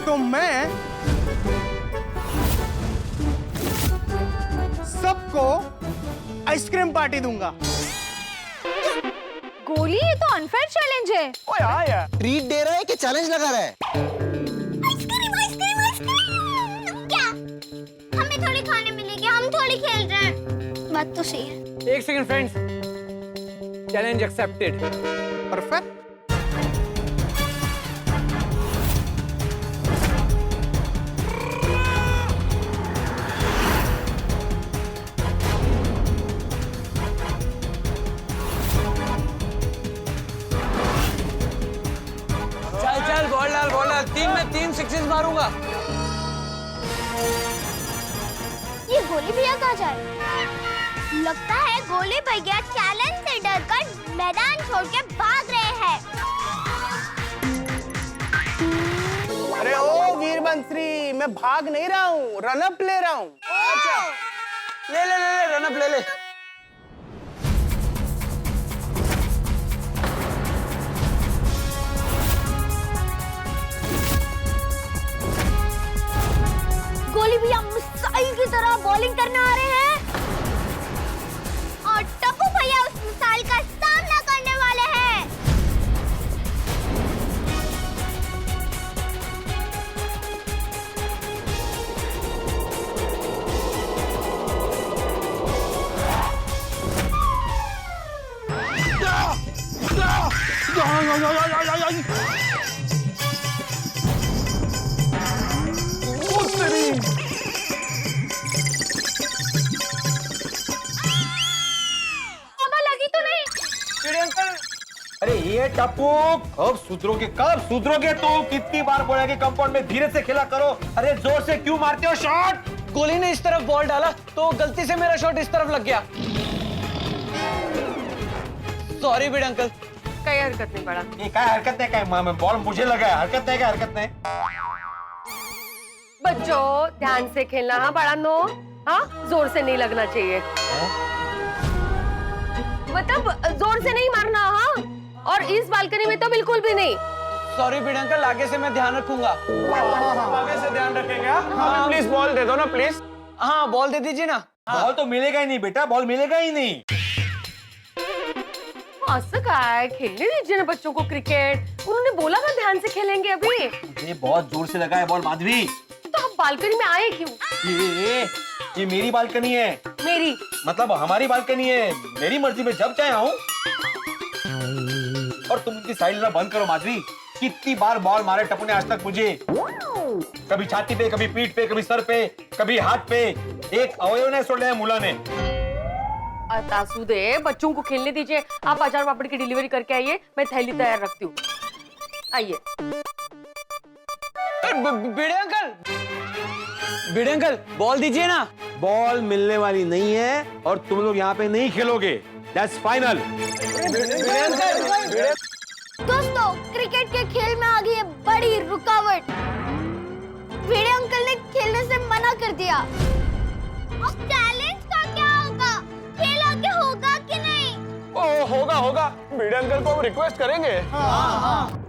तो मैं सबको आइसक्रीम पार्टी दूंगा। गोली, ये तो अनफेयर चैलेंज है। ओए हाँ यार, ट्रीट दे रहा है कि चैलेंज लगा रहा है? Ice cream, ice cream, ice cream. क्या हमें थोड़ी खाने मिलेगी? हम थोड़ी खेल रहे हैं। बात तो सही है। 1 second friends, challenge accepted. Perfect. चल बॉल डाल 3 में 3 सिक्सेस मारूंगा। ये गोली भैया कहाँ जा रहे? लगता है गोली भैया चैलेंज से डरकर मैदान छोड़ के भाग रहे हैं। मैं भाग नहीं रहा हूँ, रनअप ले रहा हूँ। ले ले ले ले रनअप ले ले। गोली भैया मिसाइल की तरह बॉलिंग करने आ रहे हैं और टप्पू भैया उस मिसाइल का सामना करने वाले हैं। लगी तो नहीं? अरे ये टप्पू, अब सुधरोगे कब? सुधरोगे तो कितनी बार बोलेंगे कंपाउंड में धीरे से खेला करो। अरे जोर से क्यों मारते हो शॉट? गोली ने इस तरफ बॉल डाला तो गलती से मेरा शॉट इस तरफ लग गया। Sorry bid uncle. कई हरकत नहीं पड़ा। ये क्या हरकत है? क्या बॉल मुझे लगा है? हरकत है क्या? हरकत नहीं। बच्चों ध्यान से खेलना। हाँ बड़ा नो, हाँ जोर से नहीं लगना चाहिए। मतलब जोर से नहीं मारना। हाँ और इस बालकनी में तो बिल्कुल भी नहीं। सॉरी बिड अंकल, आगे से मैं ध्यान रखूंगा। आगे से ध्यान रखेंगे। हाँ प्लीज बॉल दे दो ना प्लीज। हाँ बॉल दे दीजिए ना। बॉल तो मिलेगा ही नहीं बेटा, बॉल मिलेगा ही नहीं। असं काय, खेलने दीजिए ना बच्चों को क्रिकेट। उन्होंने बोला ना ध्यान से खेलेंगे अभी। ये बहुत जोर से लगा है बॉल माधवी। तो आप बालकनी में आए क्यों? ये मेरी बालकनी है। मेरी मतलब हमारी बालकनी है। मेरी मर्जी में जब चाहे आऊं। और तुम उनकी साइड लेना बंद करो माधवी। कितनी बार बॉल मारे टप्पू ने आज तक मुझे? कभी छाती पे, कभी पीठ पे, कभी सर पे, कभी हाथ पे। एक अवयव ने छोड़ लिया मुला ने। तासुदे, बच्चों को खेलने दीजिए। आप अचार पापड़ की डिलीवरी करके आइए, मैं थैली तैयार रखती हूँ। आइए। भिड़े अंकल, भिड़े अंकल बॉल दीजिए ना। बॉल मिलने वाली नहीं है और तुम लोग यहाँ पे नहीं खेलोगे। That's final. दोस्तों क्रिकेट के खेल में आ गई है बड़ी रुकावट। भिड़े अंकल ने खेलने से मना कर दिया। अब चैलेंज का क्या होगा? खेल आगे होगा कि नहीं? ओ होगा होगा। भिड़े अंकल को हम रिक्वेस्ट करेंगे। हाँ।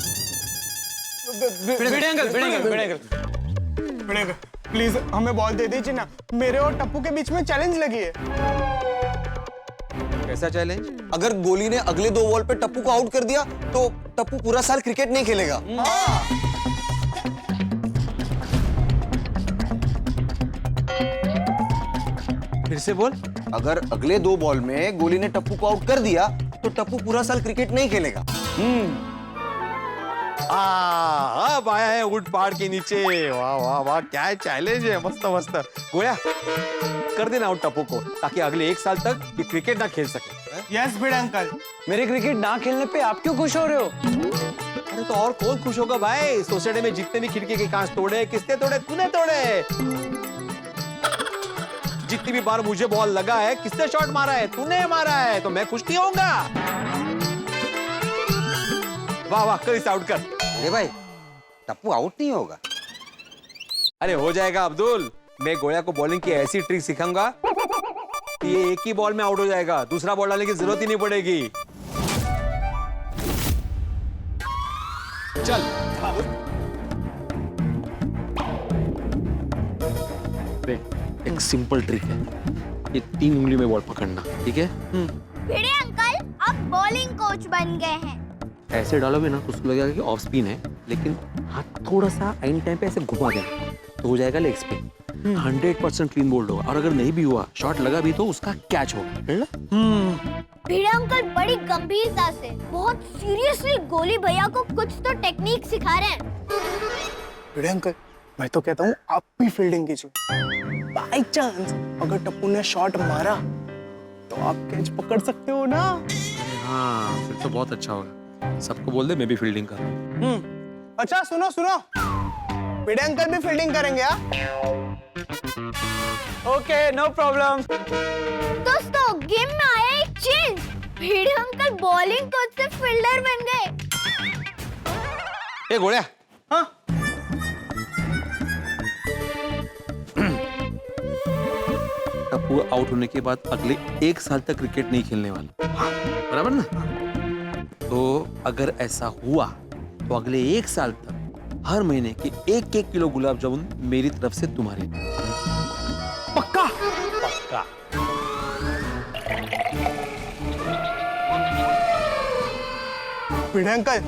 Bhide uncle, Bhide uncle, Bhide uncle, Bhide uncle please हमें बॉल दे दीजिए ना। मेरे और टप्पू के बीच में चैलेंज लगी है। कैसा चैलेंज? अगर गोली ने अगले 2 बॉल पे टप्पू को आउट कर दिया तो टप्पू पूरा साल क्रिकेट नहीं खेलेगा। फिर से बोल। अगर अगले 2 बॉल में गोली ने टप्पू को आउट कर दिया तो टप्पू पूरा साल क्रिकेट नहीं खेलेगा। अब आया है ऊंट पहाड़ के नीचे। वाह वाह वाह, क्या चैलेंज है। मस्त मस्त। गोया कर देना आउट टप्पू को, ताकि अगले 1 साल तक ये क्रिकेट ना खेल सके। यस भिड़े अंकल। मेरे क्रिकेट ना खेलने पे आप क्यों खुश हो रहे हो? अरे तो और कौन खुश होगा भाई? सोसाइटी में जितने भी खिड़की के कांच तोड़े, किसने तोड़े? तूने तोड़े। जितनी भी बार मुझे बॉल लगा है, किसने शॉट मारा है? तूने मारा है। तो मैं खुश नहीं होऊंगा। वाह वाह, कर इसे आउट कर। अरे भाई टप्पू आउट नहीं होगा। अरे हो जाएगा अब्दुल। मैं गोया को बॉलिंग की ऐसी ट्रिक सिखाऊंगा कि ये एक ही बॉल में आउट हो जाएगा। दूसरा बॉल डालने की जरूरत ही नहीं पड़ेगी। चल। देख, एक सिंपल ट्रिक है। ये 3 उंगली में बॉल पकड़ना, ठीक है? भिड़े अंकल आप बॉलिंग कोच बन गए हैं। ऐसे डालोगे ना तो उसको लगेगा कि ऑफ स्पिन है, लेकिन हाथ थोड़ा सा एंड टाइम पे ऐसे घुमा देना तो हो जाएगा लेग स्पिन। 100% क्लीन बोल्ड होगा। और अगर नहीं भी हुआ, शॉट लगा भी, तो उसका कैच होगा। भिड़े अंकल बड़ी गंभीरता से, बहुत सीरियसली गोली भैया को कुछ तो टेक्निक सिखा रहे हैं। भिड़े अंकल मैं तो कहता हूँ आप भी फील्डिंग कीजिए। बाई चांस अगर टप्पू ने शॉट मारा तो आप कैच पकड़ सकते हो ना। हाँ, फिर तो बहुत अच्छा होगा। सबको बोल दे मैं भी फील्डिंग कर रहा हूँ। अच्छा सुनो सुनो, भिड़े अंकल भी फील्डिंग करेंगे। Okay no problem. दोस्तों गेम में आया एक change. Bhide uncle bowling coach से फील्डर बन गए। ए गोड़िया। हाँ टप्पू आउट होने के बाद अगले 1 साल तक क्रिकेट नहीं खेलने वाला, बराबर ना? तो अगर ऐसा हुआ तो अगले 1 साल तक हर महीने के 1-1 किलो गुलाब जामुन मेरी तरफ से तुम्हारे लिए। पक्का? पक्का। भिड़े अंकल,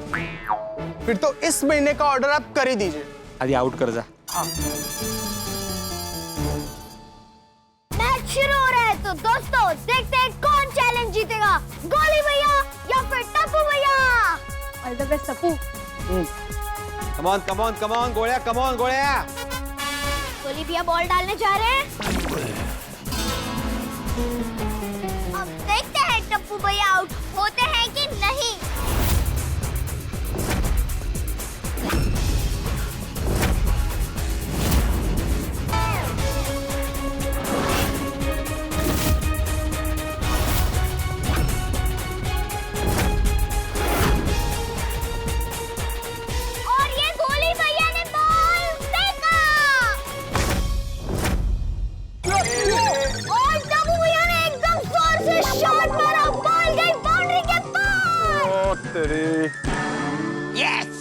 फिर तो इस महीने का ऑर्डर आप कर ही दीजिए। अरे आउट कर जा। मैच शुरू हो रहा है तो दोस्तों देखते हैं कौन चैलेंज जीतेगा, गोली भैया या फिर टप्पू भैया। All the best Tappu. Come on come on come on गोलिया, कमॉन गोलिया। गोली भैया बॉल डालने जा रहे हैं। अब देखते हैं टप्पू भैया आउट होते हैं कि नहीं। और ये गोली भैया ने बॉल फेंका और टप्पू भैया ने एकदम जोर से शॉट मारा, बॉल गई बाउंड्री के पार। ओ तेरी। यस!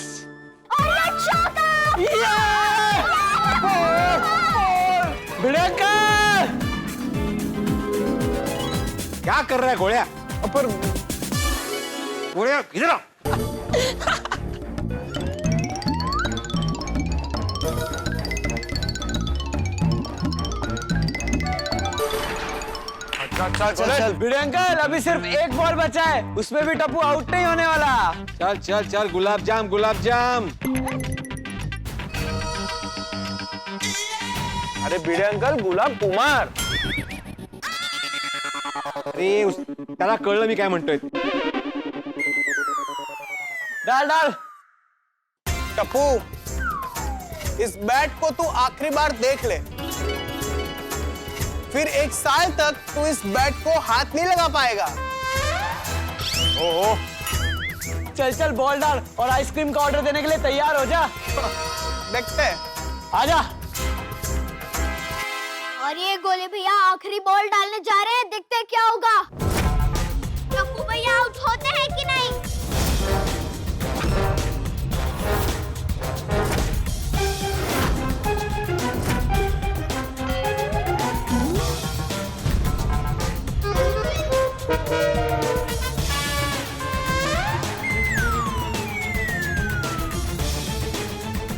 और ये चौका! क्या कर रहा है गोलिया? पर गोलिया इधर आ। चल भिड़े अंकल, अभी सिर्फ 1 बॉल बचा है, उसमें भी टप्पू आउट नहीं होने वाला। चल चल चल, गुलाब जाम गुलाब जाम। अरे भिड़े अंकल, गुलाब कुमार। अरे त्याला कळलं मी काय म्हणतोय। डाल डाल। टप्पू, इस बैट को तू आखिरी बार देख ले, फिर 1 साल तक तू इस बैट को हाथ नहीं लगा पाएगा। ओहो, चल चल बॉल डाल और आइसक्रीम का ऑर्डर देने के लिए तैयार हो जा। देखते हैं। आजा। और ये गोली भैया आखिरी बॉल डालने जा रहे हैं, देखते हैं क्या होगा। टप्पू भैया आउट होते हैं कि नहीं।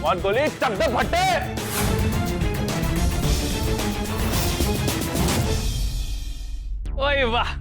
और गोली चक दे फटे। ओए वाह,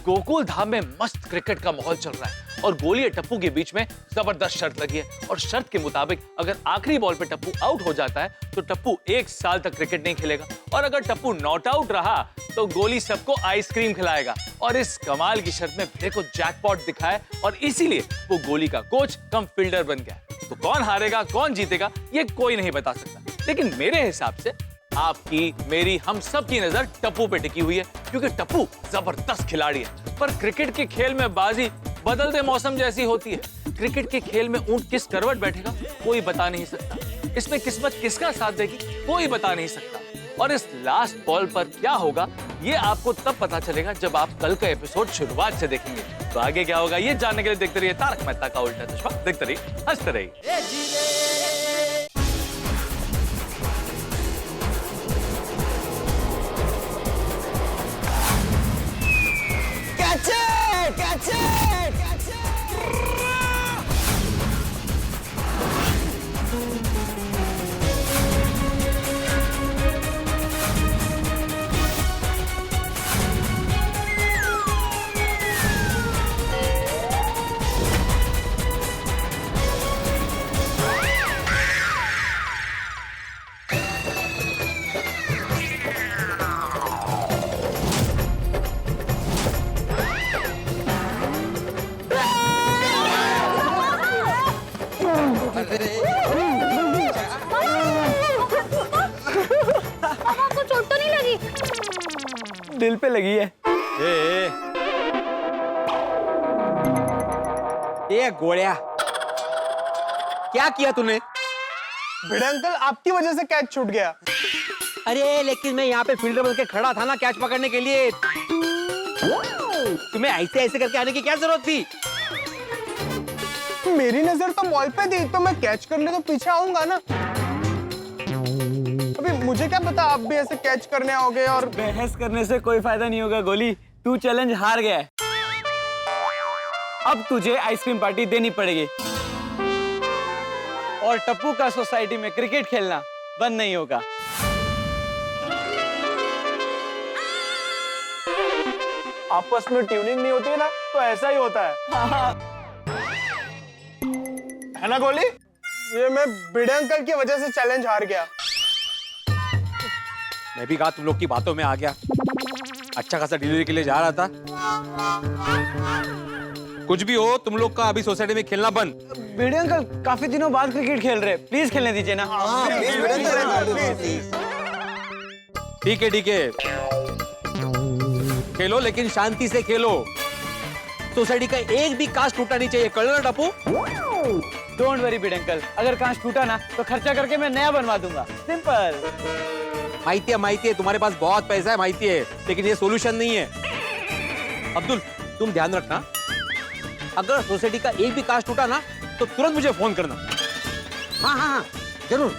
गोकुल धाम में मस्त क्रिकेट का माहौल चल रहा है और गोली और टप्पू के बीच में जबरदस्त शर्त लगी है और शर्त के मुताबिक अगर आखिरी बॉल पे टप्पू आउट हो जाता है तो टप्पू 1 साल तक क्रिकेट नहीं खेलेगा और अगर टप्पू नॉट आउट रहा तो गोली सबको आइसक्रीम खिलाएगा। और इस कमाल की शर्त में भिड़े को जैकपॉट दिखा है और इसीलिए वो गोली का कोच कम फील्डर बन गया। तो कौन हारेगा कौन जीतेगा ये कोई नहीं बता सकता, लेकिन मेरे हिसाब से आपकी मेरी हम सब की नजर टप्पू पे टिकी हुई है क्योंकि टप्पू जबरदस्त खिलाड़ी है। पर क्रिकेट के खेल में बाजी बदलते मौसम जैसी होती है। क्रिकेट के खेल में ऊंट किस करवट बैठेगा कोई बता नहीं सकता, इसमें किस्मत किसका साथ देगी कोई बता नहीं सकता। और इस लास्ट बॉल पर क्या होगा ये आपको तब पता चलेगा जब आप कल का एपिसोड शुरुआत से देखेंगे। तो आगे क्या होगा ये जानने के लिए देखते रहिए तारक मेहता का उल्टा चश्मा। देखते रहिए, हंसते रहिए। आपको चोट तो नहीं लगी? दिल पे लगी है। ए गोलिया, क्या किया तूने? भिड़े अंकल, आपकी वजह से कैच छूट गया। अरे लेकिन मैं यहाँ पे फील्डर बन के खड़ा था ना कैच पकड़ने के लिए। तुम्हें ऐसे ऐसे करके आने की क्या जरूरत थी? मेरी नजर तो बॉल पे थी, तो मैं कैच कर ले तो पीछे आऊंगा ना। अभी मुझे क्या पता आप भी ऐसे कैच करने आओगे। और बहस करने से कोई फायदा नहीं होगा गोली, तू चैलेंज हार गया है। अब तुझे आइसक्रीम पार्टी देनी पड़ेगी और टप्पू का सोसाइटी में क्रिकेट खेलना बंद नहीं होगा। आपस में ट्यूनिंग नहीं होती है ना, तो ऐसा ही होता है। है ना गोली? ये मैं बिडे अंकल की वजह से चैलेंज हार गया। मैं भी कहा तुम लोग की बातों में आ गया। अच्छा खासा डिलीवरी के लिए जा रहा था। कुछ भी हो, तुम लोग का अभी सोसाइटी में खेलना बंद। भिड़े अंकल काफी दिनों बाद क्रिकेट खेल रहे, प्लीज खेलने दीजिए ना। ठीक है ठीक है, खेलो लेकिन शांति से खेलो। सोसाइटी का एक भी कांच टूटा नहीं चाहिए, कल ना Tappu? Don't worry Bhide uncle, अगर कांच टूटा ना तो खर्चा करके मैं नया बनवा दूंगा। सिंपल। माहिती है तुम्हारे पास बहुत पैसा है, माहिती है, लेकिन ये सॉल्यूशन नहीं है। अब्दुल तुम ध्यान रखना, अगर सोसाइटी का एक भी कांच टूटा ना तो तुरंत मुझे फोन करना। हाँ हाँ हाँ जरूर।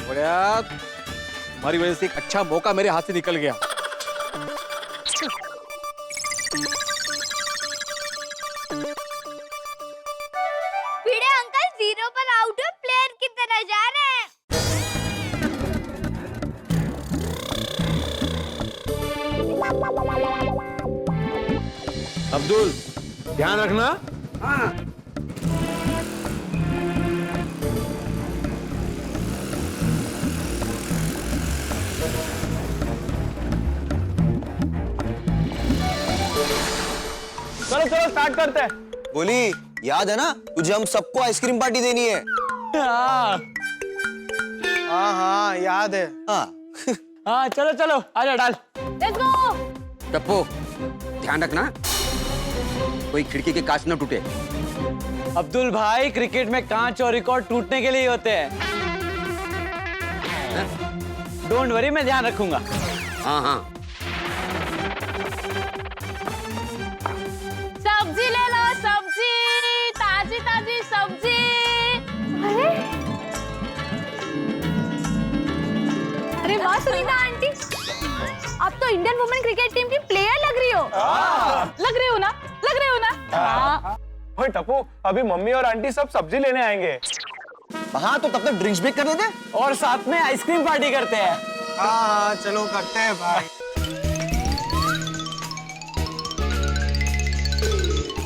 बढ़िया, तुम्हारी वजह से एक अच्छा मौका मेरे हाथ से निकल गया। भिड़े अंकल 0 पर आउट हुए प्लेयर की तरह जा रहे हैं। अब्दुल ध्यान रखना। हाँ। चलो चलो स्टार्ट करते हैं। बोली याद है ना तुझे, हम सबको आइसक्रीम पार्टी देनी है। हाँ हाँ याद है। हाँ हाँ चलो चलो आजा डाल। Let's go. टप्पू ध्यान रखना, कोई खिड़की के कांच न टूटे। अब्दुल भाई क्रिकेट में कांच और रिकॉर्ड टूटने के लिए होते हैं। डोंट वरी, मैं ध्यान रखूंगा। हाँ हाँ। सब्जी ले लो, सब्जी, ताजी ताजी सब्जी। अरे वाह सुनीता आंटी, आप तो इंडियन वुमेन क्रिकेट टीम की प्लेयर लग रही हो। लग रही हो ना? लग रही हो ना? हाँ। ओए टप्पू, अभी मम्मी और आंटी सब सब्जी लेने आएंगे। हाँ तो तब तक ड्रिंक्स ब्रेक कर लेते, और साथ में आइसक्रीम पार्टी करते हैं। हाँ हाँ चलो करते हैं भाई।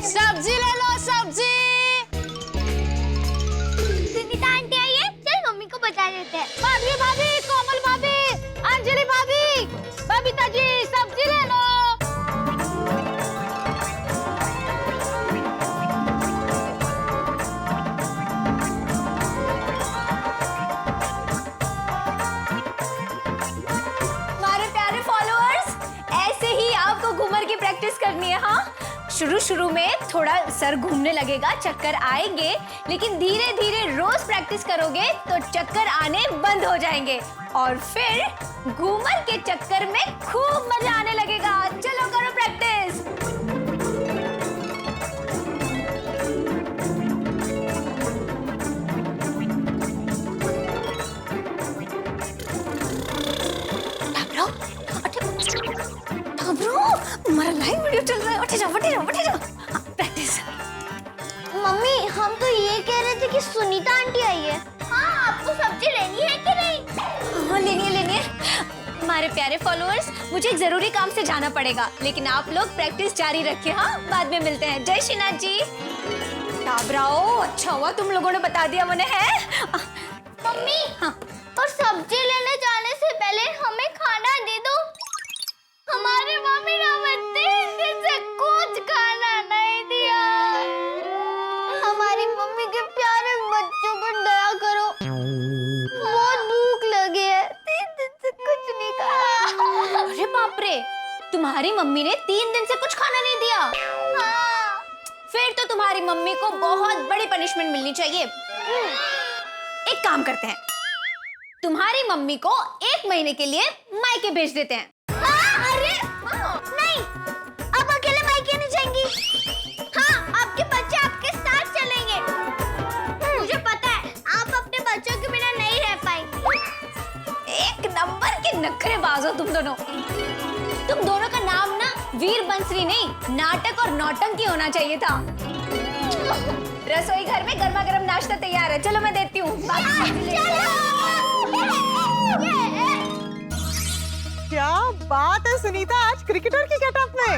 सब्जी ले लो, सब्जी। सुनीता आंटी आई है, चल मम्मी को बता देते हैं। भाभी भाभी, कोमल भाभी, अंजलि भाभी, बबीता जी सब्जी ले लो। हमारे प्यारे फॉलोअर्स, ऐसे ही आपको घूमर की प्रैक्टिस करनी है। हाँ, शुरू में थोड़ा सर घूमने लगेगा, चक्कर आएंगे, लेकिन धीरे धीरे रोज प्रैक्टिस करोगे तो चक्कर आने बंद हो जाएंगे और फिर घूमर के चक्कर में खूब मजा आने लगेगा। चलो करो प्रैक्टिस। हमारा लाइव वीडियो चल रहा है। उठ जाओ, उठ जाओ, उठ जाओ। प्रैक्टिस। मम्मी हम तो ये कह रहे थे कि सुनीता आंटी आई है। हाँ आपको सब्जी लेनी है कि नहीं? हाँ लेनी है, लेनी है। हमारे प्यारे फॉलोअर्स, मुझे एक जरूरी काम से जाना पड़ेगा, लेकिन आप लोग प्रैक्टिस जारी रखिए। हाँ, बाद में मिलते हैं। जय श्रीनाथ जी। टाबराओ, अच्छा हुआ तुम लोगों ने बता दिया मुझे। है मम्मी हाँ, और सब्जी लेने जाने से पहले हमें खाना दे दो। हमारे मम्मी ने हमें 3 दिन से कुछ खाना नहीं दिया। हमारी मम्मी के प्यारे बच्चों पर दया करो, बहुत भूख लगी है, 3 दिन से कुछ नहीं खाया। अरे बाप रे, तुम्हारी मम्मी ने 3 दिन से कुछ खाना नहीं दिया? हाँ। फिर तो तुम्हारी मम्मी को बहुत बड़ी पनिशमेंट मिलनी चाहिए। एक काम करते हैं, तुम्हारी मम्मी को 1 महीने के लिए मायके भेज देते हैं। अरे नहीं, अब अकेले मायके नहीं जाएंगी। हाँ, आपके बच्चे आपके साथ चलेंगे। मुझे पता है आप अपने बच्चों के बिना नहीं रह पाएंगे। 1 नंबर के नखरेबाज हो तुम दोनों। तुम दोनों का नाम ना वीर बंसरी नहीं, नाटक और नौटंकी होना चाहिए था। रसोई घर में गर्मा गर्म नाश्ता तैयार है, चलो मैं देती हूँ। क्या बात है सुनीता, आज क्रिकेटर की गेटअप में।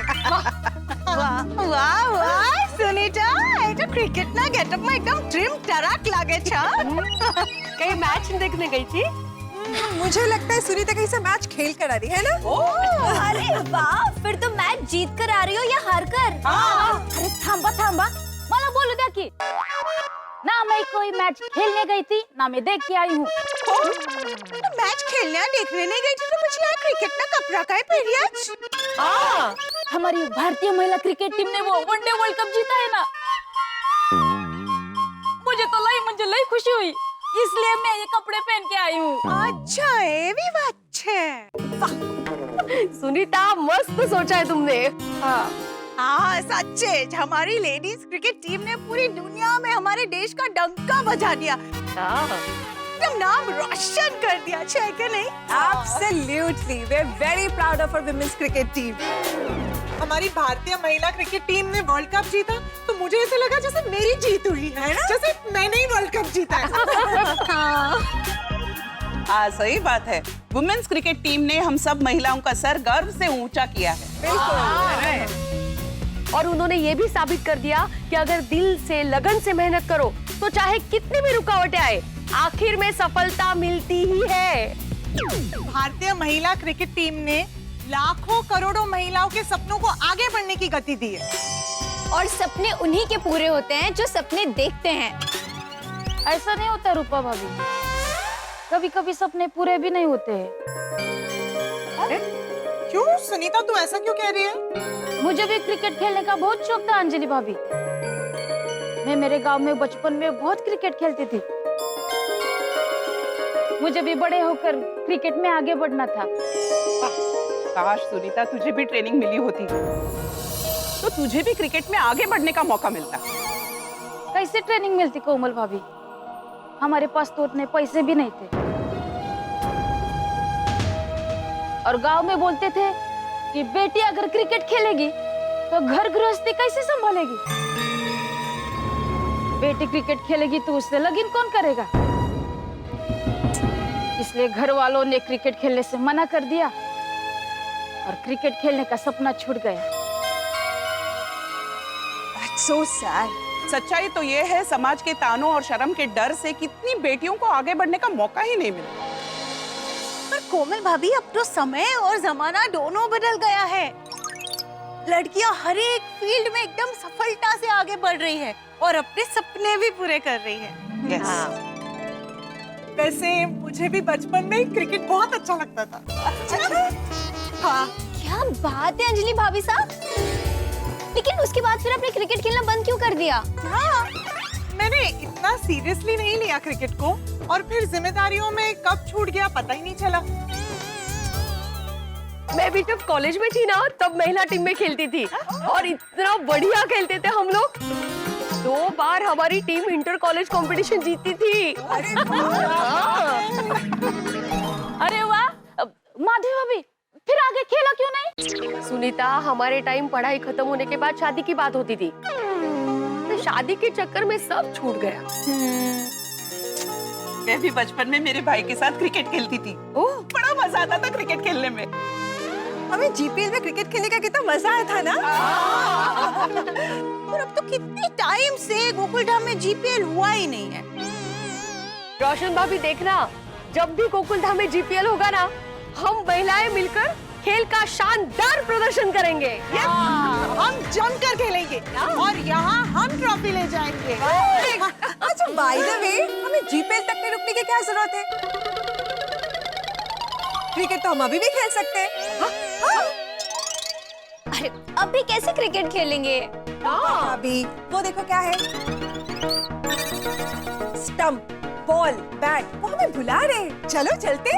वाह वाह वाह सुनीता, ये क्रिकेट ना गेटअप में एकदम ट्रिम टराक लागे छा। कहीं मैच देखने गई थी? मुझे लगता है सुनीता कहीं से मैच खेल कर आ रही है ना। अरे वाह, फिर तो मैच जीत कर आ रही हो या हार कर? अरे थांबा थांबा, मला बोलू द्या की। ना मैं कोई मैच खेलने गई थी, ना मैं देख के आई हूँ। मैच खेलने देखने नहीं गई थी तो मुझे लगा क्रिकेट ना कपड़ा का है पीरियड। हमारी भारतीय महिला क्रिकेट टीम ने वो वनडे वर्ल्ड कप जीता है ना। मुझे तो लई खुशी हुई, इसलिए मैं ये कपड़े पहन के आई हूँ। अच्छा, ये भी बात है। सुनीता, मस्त सोचा है तुमने। हाँ सच्चे, हमारी लेडीज क्रिकेट टीम ने पूरी दुनिया में हमारे देश का डंका बजा दिया। एकदम नाम रोशन कर दिया, है क्या नहीं? Absolutely, we're very proud of our women's cricket team. हमारी भारतीय महिला क्रिकेट टीम ने वर्ल्ड कप जीता तो मुझे ऐसा लगा जैसे मेरी जीत हुई है ना, जैसे मैंने ही वर्ल्ड कप जीता है। हाँ सही बात है, वुमेन्स क्रिकेट टीम ने हम सब महिलाओं का सर गर्व से ऊंचा किया है। बिल्कुल। और उन्होंने ये भी साबित कर दिया कि अगर दिल से लगन से मेहनत करो तो चाहे कितनी भी रुकावटें आए, आखिर में सफलता मिलती ही है। भारतीय महिला क्रिकेट टीम ने लाखों करोड़ों महिलाओं के सपनों को आगे बढ़ने की गति दी है। और सपने उन्हीं के पूरे होते हैं जो सपने देखते हैं। ऐसा नहीं होता रूपा भाभी, कभी कभी सपने पूरे भी नहीं होते हैं। अरे क्यों सुनीता, तू ऐसा क्यों कह रही है? मुझे भी क्रिकेट खेलने का बहुत शौक था अंजलि भाभी। मैं मेरे गांव में बचपन में बहुत क्रिकेट खेलती थी। मुझे भी बड़े होकर क्रिकेट में आगे बढ़ना था। काश सुनीता तुझे भी ट्रेनिंग मिली होती तो तुझे भी क्रिकेट में आगे बढ़ने का मौका मिलता। कैसे ट्रेनिंग मिलती कोमल भाभी, हमारे पास तो उतने पैसे भी नहीं थे। और गांव में बोलते थे कि बेटी अगर क्रिकेट खेलेगी तो घर गृहस्थी कैसे संभालेगी। बेटी क्रिकेट खेलेगी तो उससे लगन कौन करेगा। इसलिए घर वालों ने क्रिकेट खेलने से मना कर दिया और क्रिकेट खेलने का सपना छूट गया। That's so sad. सच्चाई तो ये है, समाज के तानों और शर्म के डर से कितनी बेटियों को आगे बढ़ने का मौका ही नहीं मिलता। पर कोमल भाभी, अब तो समय और जमाना दोनों बदल गया है। लड़कियां हर एक फील्ड में एकदम सफलता से आगे बढ़ रही है और अपने सपने भी पूरे कर रही है। Yes. वैसे मुझे भी बचपन में क्रिकेट बहुत अच्छा लगता था। हाँ, क्या बात है अंजलि भाभी साहब, लेकिन उसके बाद फिर आपने क्रिकेट खेलना बंद क्यों कर दिया? हाँ, मैंने इतना सीरियसली नहीं लिया क्रिकेट को और फिर जिम्मेदारियों में कब छूट गया पता ही नहीं चला। मैं भी जब कॉलेज में थी ना तब महिला टीम में खेलती थी और इतना बढ़िया खेलते थे हम लोग। 2 बार हमारी टीम इंटर कॉलेज कंपटीशन जीती थी। अरे वाह, माधवी भाभी फिर आगे खेला क्यों नहीं? सुनीता, हमारे टाइम पढ़ाई खत्म होने के बाद शादी की बात होती थी, तो शादी के चक्कर में सब छूट गया। मैं भी बचपन में मेरे भाई के साथ क्रिकेट खेलती थी। ओह, बड़ा मजा आता था क्रिकेट खेलने में। हमें जीपीएल में क्रिकेट खेलने का कितना मजा आया था ना। और अब तो कितने टाइम से गोकुलधाम में जीपीएल हुआ ही नहीं है। रोशन भाभी देखना, जब भी गोकुलधाम में जीपीएल होगा ना, हम महिलाएं मिलकर खेल का शानदार प्रदर्शन करेंगे। हम जमकर खेलेंगे और यहाँ हम ट्रॉफी ले जाएंगे। अच्छा, बाय द वे, हमें जीपीएल तक में रुकने की क्या जरूरत है? क्रिकेट तो हम अभी भी खेल सकते हैं। अरे अभी कैसे क्रिकेट खेलेंगे? अभी वो देखो क्या है, स्टंप। बॉल बैट वो हमें बुला रहे। चलो चलते।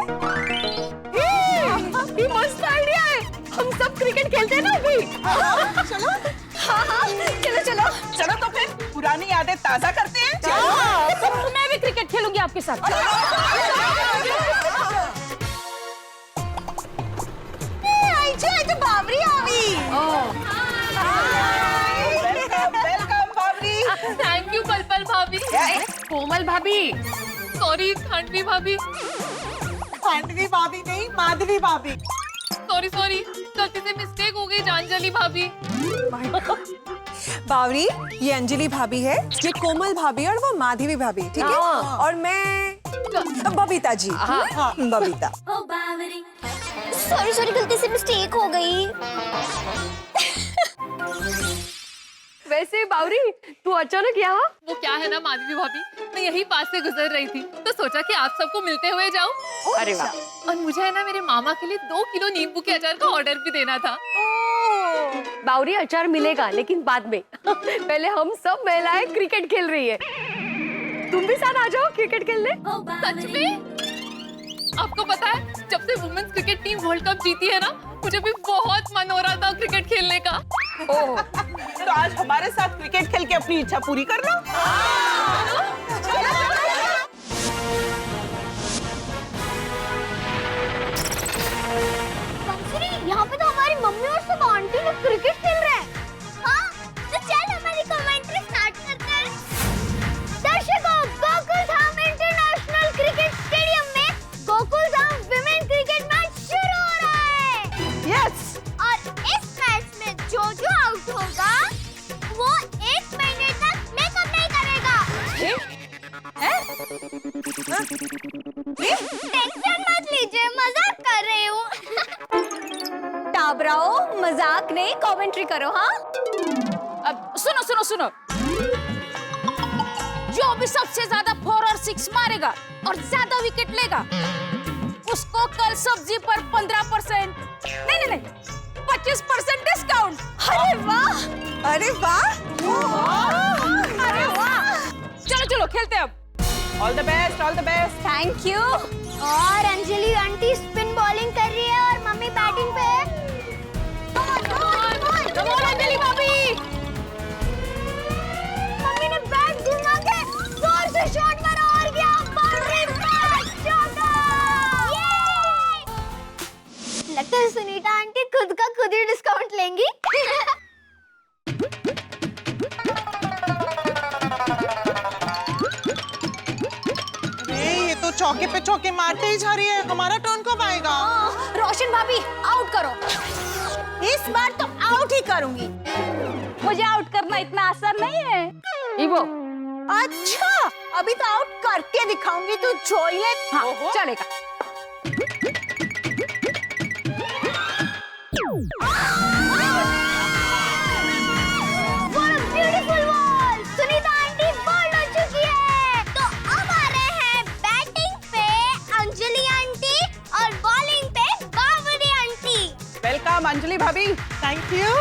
ये मस्त आइडिया है। हम सब क्रिकेट खेलते हैं ना अभी। चलो। हाँ चलो चलो चलो तो फिर पुरानी यादें ताजा करते हैं। तो मैं भी क्रिकेट खेलूंगी आपके साथ। बाबरी आवी। वेलकम बाबरी। थैंक यू पल पल भाभी। कोमल भाभी। सॉरी खांडवी भाभी। खांडवी भाभी नहीं, माधवी भाभी। सॉरी सॉरी, गलती से मिस्टेक हो गई जानजली भाभी। बावरी, ये अंजलि भाभी है, ये कोमल भाभी और वो माधवी भाभी, ठीक है? और मैं बबीता जी। हाँ, बबीता। सॉरी सॉरी, गलती से मिस्टेक हो गई। वैसे बावरी, तू अचानक यहाँ? वो क्या है ना माधवी भाभी, मैं यही पास से गुजर रही थी तो सोचा कि आप सबको मिलते हुए जाऊं। अरे वाह। और मुझे है ना मेरे मामा के लिए 2 किलो नींबू के अचार का ऑर्डर भी देना था। बावरी, अचार मिलेगा लेकिन बाद में। पहले हम सब महिलाएं क्रिकेट खेल रही है। तुम भी साथ आ जाओ क्रिकेट खेलने। सच में? आपको पता है जब से women's cricket team world cup जीती है ना, मुझे भी बहुत मन हो रहा था क्रिकेट खेलने का। ओह, तो आज हमारे साथ क्रिकेट खेल के अपनी इच्छा पूरी कर लो। यहाँ पे तो हमारी मम्मी और सब आंटी लोग क्रिकेट खेल रहे हैं। हाँ, तो चल हमारी कमेंट्री स्टार्ट करते हैं। दर्शकों, गोकुलधाम इंटरनेशनल क्रिकेट स्टेडियम में गोकुलधाम विमेन क्रिकेट मैच शुरू हो रहा है। यस। और इस मैच में जो आउट होगा वो 1 महीने तक मेकअप नहीं करेगा। टेंशन मत लीजिए, मजाक कर रही हूँ। टाबराओ, मजाक नहीं, कमेंट्री करो। हाँ अब सुनो सुनो सुनो, जो भी सबसे ज्यादा 4 और 6 मारेगा और ज्यादा विकेट लेगा उसको कल सब्जी पर 15% नहीं 25% डिस्काउंट। अरे वाह, अरे वाह, अरे वाह। चलो चलो खेलते हैं अब। All the best, all the best. Thank you. और अंजलि आंटी स्पिन बॉलिंग कर रही है और मम्मी बैटिंग पे है। कम ऑन अंजलि भाभी। मम्मी ने बैट घुमा के जोर से शॉट मारा और गया बाउंड्री पर। लगता है सुनीता आंटी खुद का खुद ही डिस्काउंट लेंगी। ये तो चौके पे चौके मारते ही जा रही है। हमारा टर्न कब आएगा? रोशन भाभी, आउट करो। इस बार तो आउट ही करूंगी। मुझे आउट करना इतना आसान नहीं है। इवो। अच्छा, अभी तो आउट करके दिखाऊंगी, तू जोई ले। हाँ, चलेगा। What a beautiful ball! Sunita aunty ball हो चुकी है। तो अब आ रहे हैं बैटिंग पे अंजलि आंटी और बॉलिंग पे बावरी आंटी। वेलकम अंजलि भाभी। Thank you.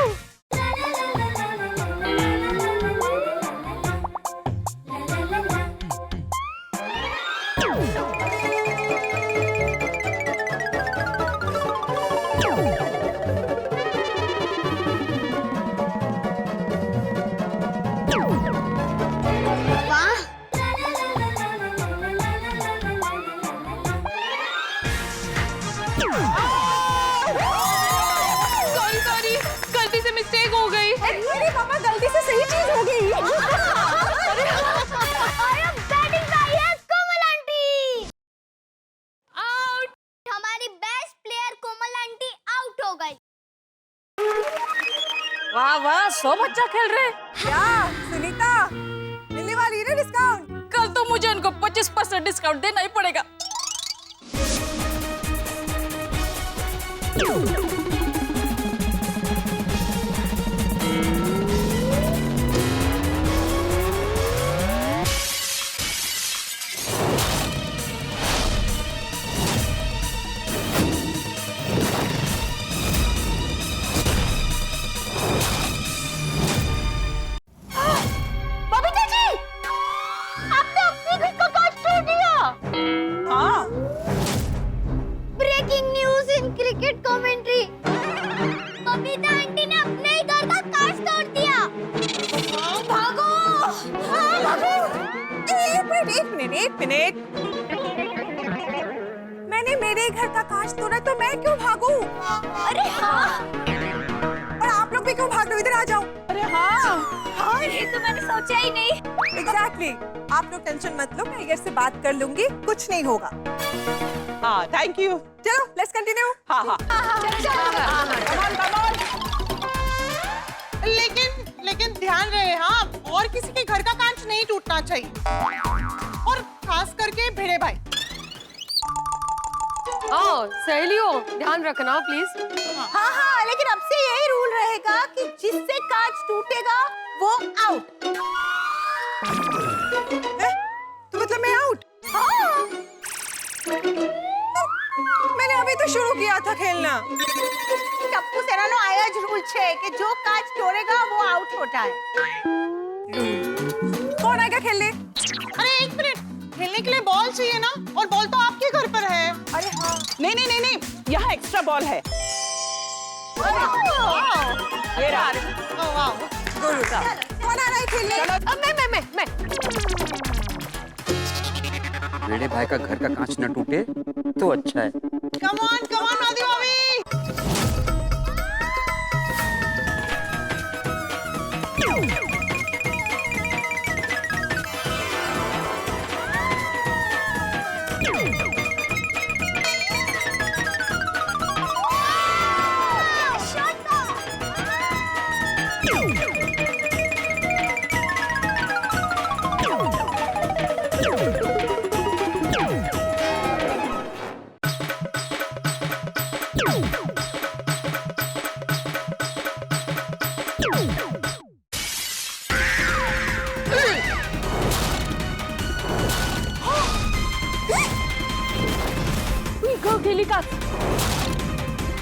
सॉरी गलती से मिस्टेक हो गई। अरे पापा, गलती से सही चीज हो गई। बैटिंग आई है कोमल आंटी। आउट। हमारी बेस्ट प्लेयर कोमल आंटी आउट हो गई। वाह वाह, सब अच्छा खेल रहे। क्या सुनीता, मिलने वाली है डिस्काउंट? कल तो मुझे उनको 25% डिस्काउंट देना ही पड़ेगा। बबीता जी, आपने अपनी खुद का कांच तोड़ दिया। एक मिनट। मैंने मेरे घर का कांच तोड़ा तो मैं क्यों भागूं? अरे हाँ, और आप लोग भी क्यों भाग रहे हो? इधर आ जाओ। अरे हाँ हाँ ये तो मैंने सोचा ही नहीं। एग्जैक्टली। आप लोग टेंशन मत लो, मैं अय्यर से बात कर लूंगी, कुछ नहीं होगा। हाँ, थैंक यू। चलो लेट्स कंटिन्यू। हाँ हाँ लेकिन ध्यान रहे, हाँ, और किसी के घर का कांच नहीं टूटना चाहिए, और खास करके भिड़े भाई। हाँ सहेलियों, ध्यान रखना प्लीज। हाँ हाँ, लेकिन अब से यही रूल रहेगा कि जिससे कांच टूटेगा वो आउट। तो मतलब मैं आउट? हाँ। मैंने अभी तो शुरू किया था खेलना। टप्पू सेरानो आया જ रूल છે कि जो कांच तोड़ेगा वो आउट होता है। कौन आएगा खेलने? अरे एक मिनट, खेलने के लिए बॉल चाहिए ना, और बॉल तो आपके घर पर है। अरे हाँ। नहीं, यहाँ एक्स्ट्रा बॉल है। ये रहा। कौन आ रहा है खेलने? मैं। मेरे भाई का घर का कांच न टूटे तो अच्छा है। कम ऑन आदि भाभी।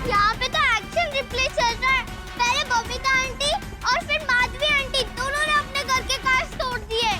यहाँ पे तो एक्शन रिप्ले चल रहा है। पहले बबीता आंटी और फिर माधवी आंटी दोनों ने अपने घर के कांच तोड़ दिए।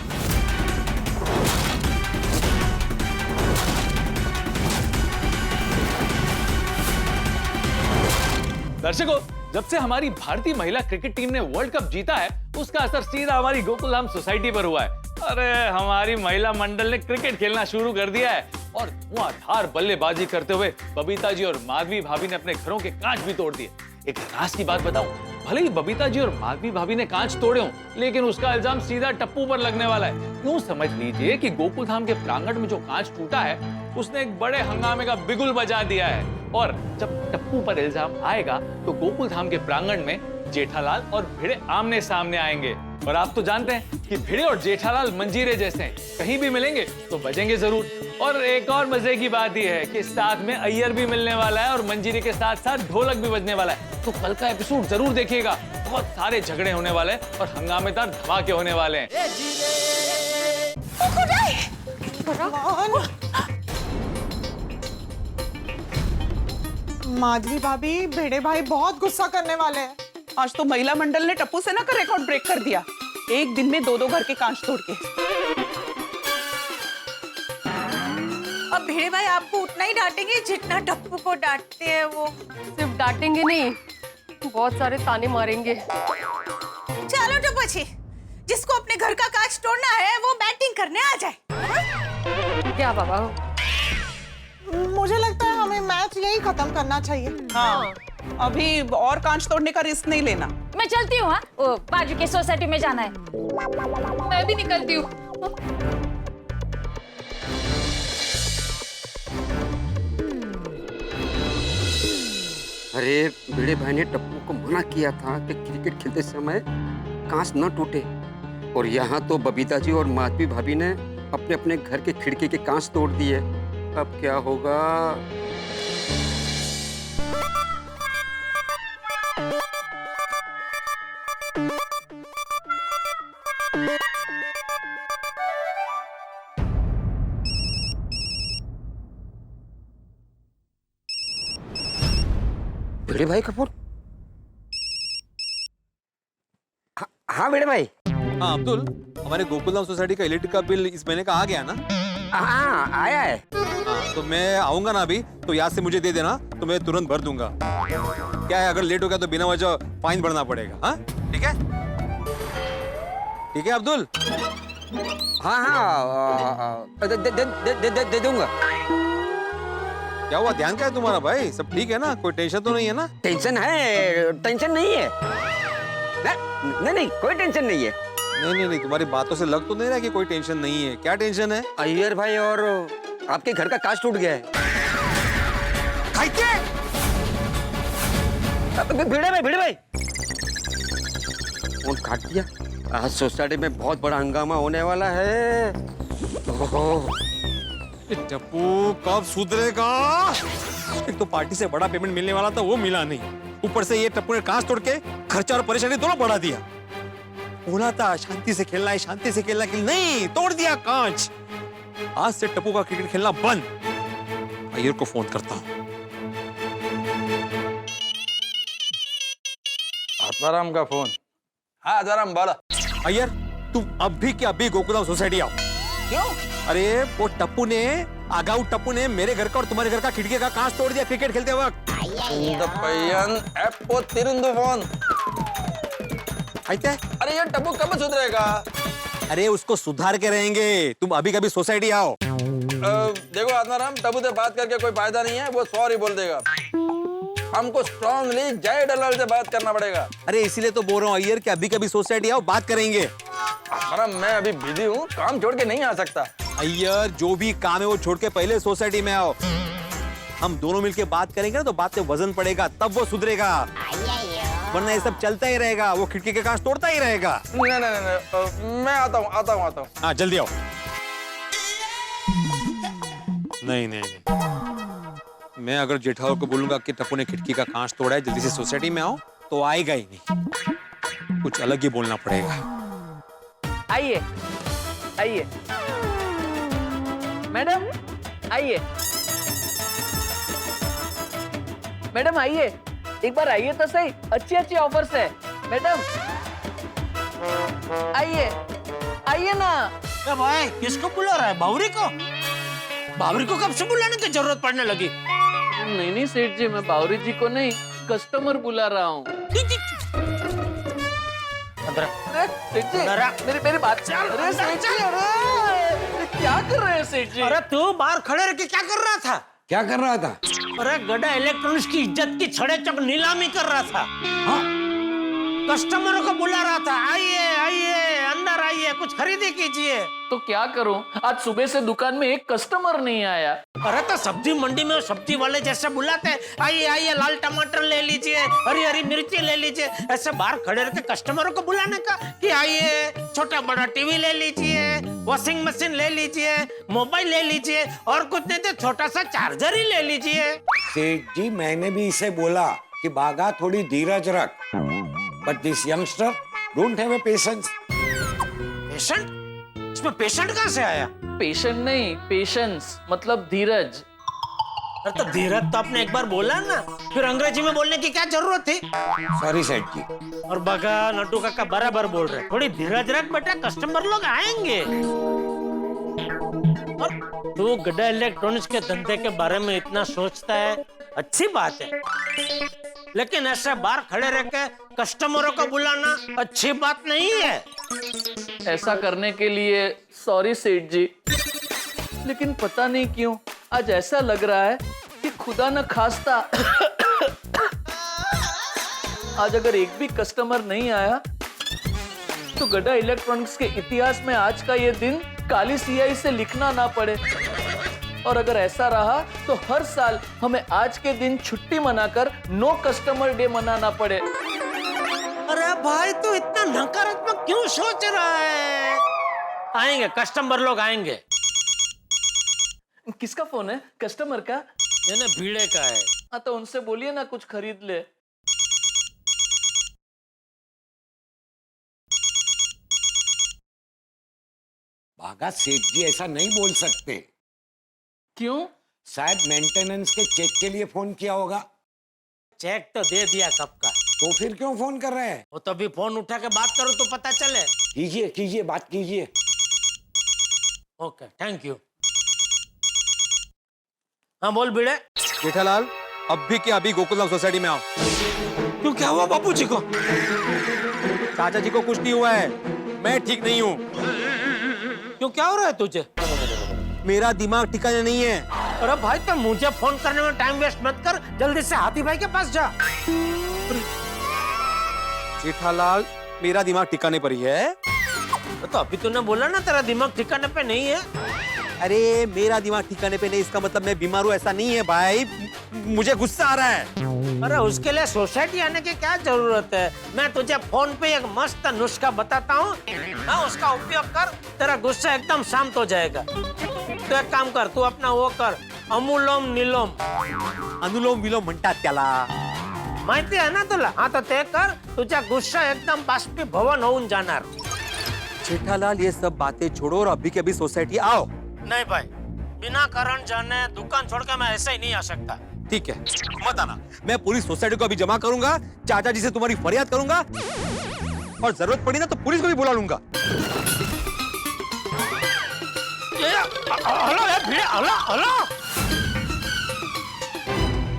दर्शकों, जब से हमारी भारतीय महिला क्रिकेट टीम ने वर्ल्ड कप जीता है, उसका असर सीधा हमारी गोकुलधाम सोसाइटी पर हुआ है। अरे हमारी महिला मंडल ने क्रिकेट खेलना शुरू कर दिया है और धुआंधार बल्लेबाजी करते हुए बबीता जी और माधवी भाभी ने अपने घरों के कांच भी तोड़ दिए। एक राज की बात बताऊं, भले ही बबीता जी और माधवी भाभी ने कांच तोड़े हों, लेकिन उसका इल्जाम सीधा टप्पू पर लगने वाला है। यूं समझ लीजिए कि गोकुलधाम के प्रांगण में जो कांच टूटा है, उसने एक बड़े हंगामे का बिगुल बजा दिया है। और जब टप्पू पर इल्जाम आएगा तो गोकुलधाम के प्रांगण में जेठालाल और भिड़े आमने सामने आएंगे। और आप तो जानते हैं कि भिड़े और जेठालाल मंजीरे जैसे हैं, कहीं भी मिलेंगे तो बजेंगे जरूर। और एक और मजे की बात यह है कि साथ में अय्यर भी मिलने वाला है और मंजीरे के साथ साथ ढोलक भी बजने वाला है। तो कल का एपिसोड जरूर देखिएगा, बहुत सारे झगड़े होने वाले हैं और हंगामेदार धमाके होने वाले हैं। माधवी भाभी, भिड़े भाई बहुत गुस्सा करने वाले हैं। आज तो महिला मंडल ने टप्पू सेना का रिकॉर्ड ब्रेक कर दिया, एक दिन में 2 घर के कांच तोड़ के। अब भिड़े भाई आपको उतना ही डांटेंगे जितना टप्पू को डांटते हैं वो। सिर्फ डांटेंगे नहीं, बहुत सारे ताने मारेंगे। चलो टप्पू, जिसको अपने घर का कांच तोड़ना है वो बैटिंग करने आ जाए। क्या बाबा? मुझे लगता है हमें मैच यही खत्म करना चाहिए। हाँ, अभी और कांच तोड़ने का रिस्क नहीं लेना। मैं चलती हूँ। हाँ, बाजू के सोसाइटी में जाना है। मैं भी निकलती हूँ। अरे भिड़े भाई ने टप्पू को मना किया था कि क्रिकेट खेलते समय कांच न टूटे, और यहाँ तो बबीता जी और माधवी भाभी ने अपने अपने घर के खिड़की के कांच तोड़ दिए। अब क्या होगा? भिड़े भाई कपूर। हाँ भिड़े भाई। हाँ अब्दुल, हमारे गोकुलधाम सोसाइटी का इलेक्ट्रिक का बिल इस महीने का आ गया ना? हाँ आया है। हाँ तो मैं आऊंगा ना अभी, तो याद से मुझे दे देना, तो मैं तुरंत भर दूंगा। क्या है, अगर लेट हो गया तो बिना वजह फाइन भरना पड़ेगा। हाँ ठीक है, ठीक है अब्दुल। हाँ हाँ दे दूंगा। क्या हुआ, ध्यान क्या है तुम्हारा भाई? सब ठीक है ना? कोई टेंशन तो नहीं है ना? टेंशन है, टेंशन नहीं है। नहीं कोई टेंशन नहीं है। नहीं, तुम्हारी बातों से लग तो नहीं रहा कि कोई टेंशन नहीं है। क्या टेंशन है? अय्यर भाई और आपके घर का कांच टूट गया है। भिड़े भाई फोन काट दिया। आज सोसाइटी में बहुत बड़ा हंगामा होने वाला है। टप्पू कब सुधरेगा? एक तो पार्टी से बड़ा पेमेंट मिलने वाला था, वो मिला नहीं। ऊपर से ये टप्पू ने कांच तोड़ के खर्चा और परेशानी दोनों बढ़ा दिया। बोला था शांति से खेलना है, शांति से खेलना है, नहीं, तोड़ दिया कांच। आज से टप्पू का क्रिकेट खेलना बंद। अय्यर को फोन करता हूँ। आत्माराम का फोन। हाँ आत्माराम बोलो। अय्यर तुम अभी के अभी गोकुलम सोसाइटी आओ। क्यों? अरे वो टप्पू ने, आगाऊ टप्पू ने मेरे घर का और तुम्हारे घर का खिड़की का कांच तोड़ दिया क्रिकेट खेलते वक्त। अरे ये टप्पू कब सुधरेगा? अरे उसको सुधार के रहेंगे, तुम अभी कभी सोसाइटी आओ। देखो आत्माराम, टप्पू से बात करके कोई फायदा नहीं है, वो सॉरी बोल देगा। हमको स्ट्रांगली जय दलाल से बात करना पड़ेगा। अरे इसीलिए तो बोल रहा हूँ अय्यर कि अभी कभी सोसाइटी आओ, बात करेंगे। मैं अभी बिजी हूँ, काम छोड़ के नहीं आ सकता। अय्यर जो भी काम है वो छोड़ के पहले सोसाइटी में आओ। हम दोनों मिलके बात करेंगे ना तो बात में वजन पड़ेगा, तब वो सुधरेगा। वरना ये सब चलता ही रहेगा, वो खिड़की के कांच तोड़ता ही रहेगा। नहीं, मैं आता हूँ। हाँ जल्दी आओ। नहीं, मैं अगर जेठालाल को बोलूंगा कि टप्पू ने खिड़की का कांच तोड़ा है, जल्दी से सोसाइटी में आओ, तो आएगा ही नहीं। कुछ अलग ही बोलना पड़ेगा। आइए मैडम, आइए मैडम, आइए एक बार आइए तो सही। अच्छी ऑफर्स है मैडम, आइए ना। भाई किसको बुला रहा है? बावरी को? बावरी को कब से बुलाने की जरूरत पड़ने लगी? नहीं सेठ जी, मैं बावरी जी को नहीं, कस्टमर बुला रहा हूँ। मेरी बात चाल। अरे सेठ जी, अरे क्या कर रहे हैं सेठ जी? अरे तू बाहर खड़े रह के क्या कर रहा था? क्या कर रहा था? अरे गड्ढा इलेक्ट्रॉनिक्स की इज्जत की छड़े चक नीलामी कर रहा था। हाँ? कस्टमरों को बुला रहा था, आइए अंदर आइए, कुछ खरीदी कीजिए। तो क्या करूं, आज सुबह से दुकान में एक कस्टमर नहीं आया। अरे तो सब्जी मंडी में सब्जी वाले जैसे बुलाते हैं, आइए लाल टमाटर ले लीजिए, हरी मिर्ची ले लीजिए। ऐसे बाहर खड़े रहकर कस्टमरों को बुलाने का कि आइए छोटा बड़ा टीवी ले लीजिए, वॉशिंग मशीन ले लीजिए, मोबाइल ले लीजिए, और कुछ नहीं तो छोटा सा चार्जर ही ले लीजिए। सेठ जी, मैंने भी इसे बोला कि बागा थोड़ी धीरज रख, but this youngster don't have a patience. Patient? इसमें पेशेंट कहाँ से आया? पेशेंट नहीं, पेशेंस मतलब धीरज। अरे तो धीरज तो आपने एक बार बोला ना, फिर अंग्रेजी में बोलने की क्या जरूरत थी? सॉरी सेठ जी। और बगा नटू काका बराबर बोल रहे, थोड़ी धीरज रख बेटा, कस्टमर लोग आएंगे। और तू गड्ढा इलेक्ट्रॉनिक्स के धंधे के बारे में इतना सोचता है, अच्छी बात है, लेकिन ऐसे बाहर खड़े रह के कस्टमरों को बुलाना अच्छी बात नहीं है। ऐसा करने के लिए सॉरी सेठ जी, लेकिन पता नहीं क्यों आज ऐसा लग रहा है कि खुदा न खास्ता आज अगर एक भी कस्टमर नहीं आया तो गड्ढा इलेक्ट्रॉनिक्स के इतिहास में आज का ये दिन काली स्याही से लिखना ना पड़े। और अगर ऐसा रहा तो हर साल हमें आज के दिन छुट्टी मनाकर नो कस्टमर डे मनाना पड़े। अरे भाई तू इतना नकारात्मक क्यों सोच रहा है? आएंगे कस्टमर लोग आएंगे। किसका फोन है? कस्टमर का? मैंने भीड़े का है। हाँ तो उनसे बोलिए ना कुछ खरीद ले। बागा सेठ जी ऐसा नहीं बोल सकते। क्यों? शायद मेंटेनेंस के चेक के लिए फोन किया होगा। चेक तो दे दिया कब का। तो फिर क्यों फोन कर रहे हैं? वो तो अभी फोन उठा के बात करो तो पता चले। कीजिए बात कीजिए। Okay thank you. हाँ बोल भिड़े। जेठालाल अभी के अभी गोकुलम सोसाइटी में आओ। क्यों, क्या हुआ बापूजी को? चाचा जी को कुछ नहीं हुआ है, मैं ठीक नहीं हूँ। क्यों, क्या हो रहा है तुझे? मेरा दिमाग ठिकाने नहीं है। अरे भाई तो मुझे फोन करने में टाइम वेस्ट मत कर, जल्दी से हाथी भाई के पास जा। जेठालाल, मेरा दिमाग ठिकाने पर ही है। तो अभी तूने बोला ना तेरा दिमाग ठिकाने पे नहीं है। अरे मेरा दिमाग ठिकाने पे नहीं, इसका मतलब मैं बीमार हूँ ऐसा नहीं है भाई, मुझे गुस्सा आ रहा है। अरे उसके लिए सोसाइटी आने की क्या जरूरत है? मैं तुझे फोन पे एक मस्त नुस्खा बताता हूँ, उसका उपयोग कर, तेरा गुस्सा एकदम शांत हो जाएगा। तो एक काम कर, तू अपना वो कर, अनुलोम निलोम। अनुलोम विलोम म्हणतात त्याला, माहिती आहे ना तुला? हाँ तो ते कर, तुझा गुस्सा एकदम बाष्पीभवन होऊन जाणार। जेठालाल ये सब बातें छोड़ो और अभी के अभी सोसाइटी आओ। नहीं भाई, बिना कारण जाने दुकान छोड़कर मैं ऐसे ही नहीं आ सकता। ठीक है, मत आना, मैं पूरी सोसाइटी को अभी जमा करूंगा, चाचा जी से तुम्हारी फरियाद करूंगा और जरूरत पड़ी ना तो पुलिस को भी बुला लूंगा।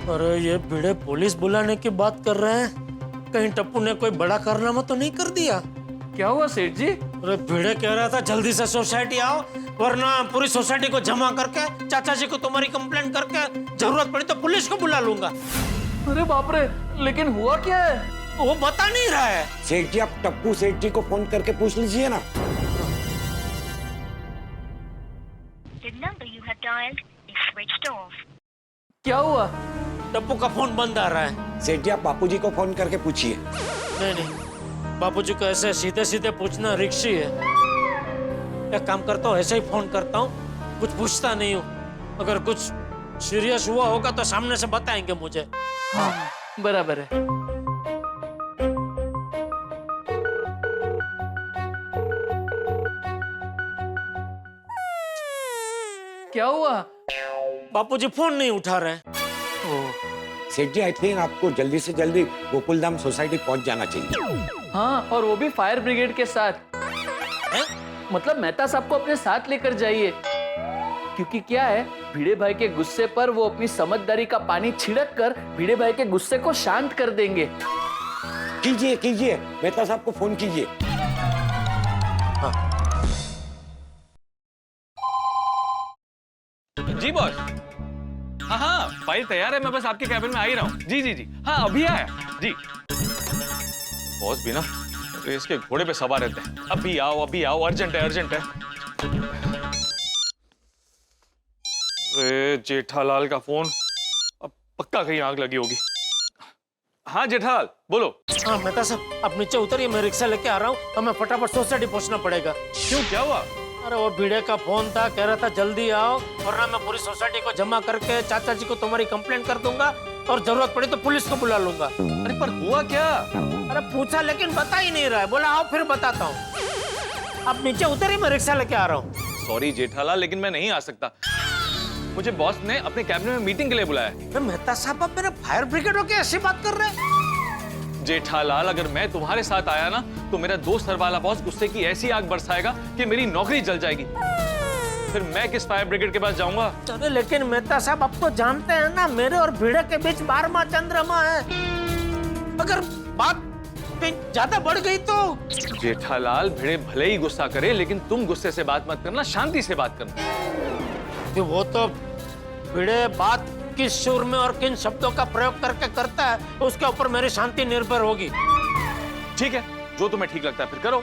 अरे ये भिड़े पुलिस बुलाने की बात कर रहे हैं, कहीं टप्पू ने कोई बड़ा कारनामा तो नहीं कर दिया? क्या हुआ सेठ जी? अरे भिड़े कह रहा था जल्दी से सोसाइटी आओ, वरना पूरी सोसाइटी को जमा करके चाचा जी को तुम्हारी कंप्लेंट करके जरूरत पड़ी तो पुलिस को बुला लूंगा। अरे बाप रे, लेकिन हुआ क्या है? वो बता नहीं रहा है। सेठ जी, आप टप्पू सेठ जी को फोन करके पूछ लीजिए ना। क्या हुआ? टप्पू का फोन बंद आ रहा है। सेठ जी, आप बापूजी को फोन करके पूछिए। नहीं, बापूजी को ऐसे सीधे सीधे पूछना रिक्शी है। एक काम करता हूँ, ऐसे ही फोन करता हूँ, कुछ पूछता नहीं हूँ। अगर कुछ सीरियस हुआ होगा तो सामने से बताएंगे मुझे। हाँ, बराबर है। क्या हुआ? बापूजी फोन नहीं उठा रहे। सेठ जी, आई थिंक आपको जल्दी से जल्दी गोकुलधाम सोसाइटी पहुंच जाना चाहिए। हाँ, और वो भी फायर ब्रिगेड के साथ। मतलब मेहता साहब को अपने साथ लेकर जाइए, क्योंकि क्या है, भिड़े भाई के गुस्से पर वो अपनी समझदारी का पानी छिड़क कर भिड़े भाई के गुस्से को शांत कर देंगे। कीजिए कीजिए, मेहता साहब को फोन कीजिए। जी बॉस। हाँ हाँ, फाइल तैयार है, मैं बस आपके कैबिन में आ ही रहा हूँ। जी जी जी, हाँ अभी आया जी। बॉस भी ना रेस के घोड़े पे सवार रहते हैं, अभी आओ, अर्जेंट है अर्जेंट है। अरे जेठालाल का फोन, अब पक्का कहीं आग लगी होगी। हाँ जेठालाल बोलो। हाँ मेहता साहब, आप नीचे उतरिए, मैं रिक्शा लेके आ रहा हूँ, हमें फटाफट सोसाइटी पहुँचना पड़ेगा। क्यों, क्या हुआ? अरे वो भिड़े का फोन था, कह रहा था जल्दी आओ, वरना मैं पूरी सोसाइटी को जमा करके चाचा जी को तुम्हारी कंप्लेंट कर दूंगा और जरूरत पड़ी तो पुलिस को बुला लूंगा। अरे पर हुआ क्या? अरे पूछा लेकिन बता ही नहीं रहा है, बोला आओ फिर बताता हूँ। आप नीचे उतरिए, मैं रिक्शा लेके आ रहा हूँ। सॉरी जेठालाल, लेकिन मैं नहीं आ सकता, मुझे बॉस ने अपने कैबिन में मीटिंग के लिए बुलाया है। मेहता साहब, आप मेरे फायर ब्रिगेड होके ऐसी बात कर रहे हैं? जेठालाल, अगर मैं तुम्हारे साथ आया ना तो मेरा दोस्त सरवाला बॉस गुस्से की ऐसी आग बरसाएगा कि मेरी नौकरी जल जाएगी। फिर मैं किस फायर ब्रिगेड के पास जाऊंगा? अरे लेकिन मेहता साहब, आप तो जानते हैं ना, मेरे और भिड़े के बीच 12वां चंद्रमा है। अगर बात ज्यादा बढ़ गई तो? जेठालाल, भिड़े भले ही गुस्सा करे, लेकिन तुम गुस्से से बात मत करना, शांति से बात करना। वो तो भिड़े बात किस सुर में और किन शब्दों का प्रयोग करके करता है, उसके ऊपर मेरी शांति निर्भर होगी। ठीक है, जो तुम्हें ठीक लगता है फिर करो।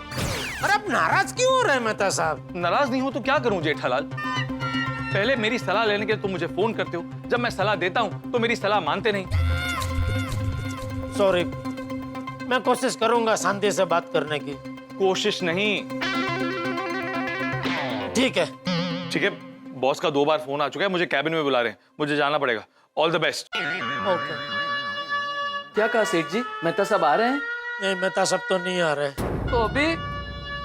अरे आप नाराज क्यों हो रहे हैं मेहता साहब? नाराज नहीं हो तो क्या करूं जेठालाल? पहले मेरी सलाह लेने के लिए तुम मुझे फोन करते हो, जब मैं सलाह देता हूं तो मेरी सलाह मानते नहीं। सॉरी, मैं कोशिश करूंगा शांति से बात करने की। कोशिश नहीं। ठीक है ठीक है, बॉस का 2 बार फोन आ चुका है, मुझे कैबिन में बुला रहे हैं, मुझे जाना पड़ेगा। All the best. ओके। क्या कहा सेठ जी, मेहता साहब आ रहे हैं? नहीं, मेहता साहब तो नहीं आ रहे। तो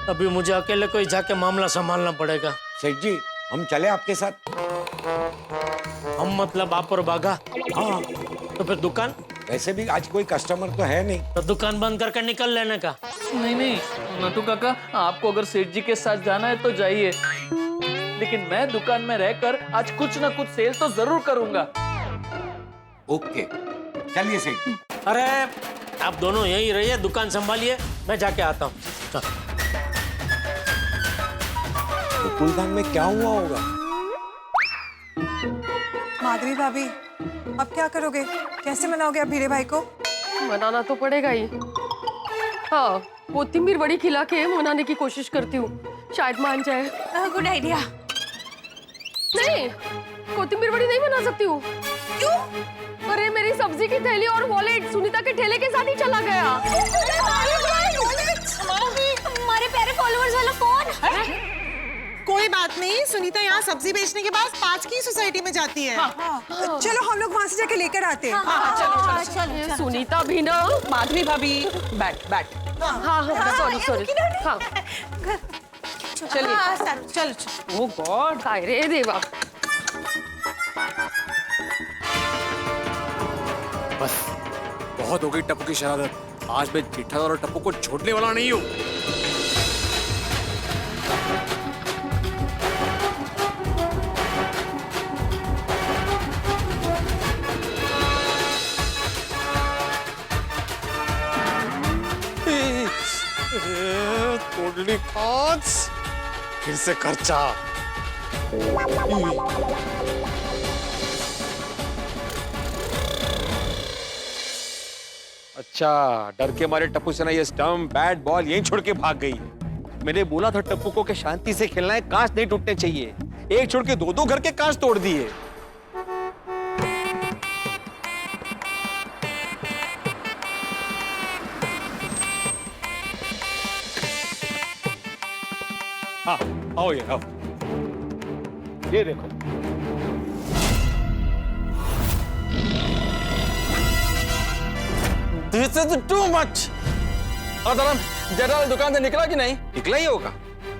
अभी मुझे अकेले कोई जाके मामला संभालना पड़ेगा। सेठ जी, हम चले आपके साथ? हम मतलब आप और बाघा? हाँ। तो फिर दुकान? वैसे भी आज कोई कस्टमर तो है नहीं, तो दुकान बंद करके निकल लेने का। नहीं, नटू काका, आपको अगर सेठ जी के साथ जाना है तो जाइए, लेकिन मैं दुकान में रहकर आज कुछ ना कुछ सेल तो जरूर करूंगा। ओके, चलिए सेठ जी। अरे आप दोनों यही रहिए, दुकान संभालिए, मैं जाके आता हूँ। कुलधाम में क्या हुआ होगा? माधवी भाभी, अब क्या करोगे? कैसे मनाओगे अब भीड़े भाई को? मनाना तो पड़ेगा ही। हाँ, कोथिंबीर बड़ी खिला के मनाने की कोशिश करती हूँ, शायद मान जाए। Good idea. नहीं, कोथिंबीर बड़ी नहीं बना सकती हूँ। क्यों? अरे मेरी सब्जी की थैली और वॉलेट सुनीता के ठेले के साथ ही चला गया। हमारे प्यारे फॉलोअर्स वाला फोन। कोई बात नहीं, सुनीता यहाँ सब्जी बेचने के बाद 5 की सोसाइटी में जाती है। चलो हम लोग वहाँ से जाके लेकर आते हैं। चलो। सुनीता भी ना। माधवी भाभी, बैठ। हाँ, सॉरी। हाँ, चलिए। चल। ओह गॉड, काय रे देवा। बस बहुत हो गई टप्पू की शरारत। आज मैं जेठालाल और टप्पू को छोड़ने वाला नहीं हूँ। तोड़नी कांच, फिर से खर्चा। अच्छा, डर के मारे टप्पू से ना ये स्टंप, बैट, बॉल यहीं छोड़ के भाग गई। मैंने बोला था टप्पू को कि शांति से खेलना है, कांच नहीं टूटने चाहिए। एक छोड़ के दो घर के कांच तोड़ दिए। हाँ, आओ ये आओ, ये देखो। This is too much. Jethalal दुकान से निकला कि नहीं? निकला ही होगा।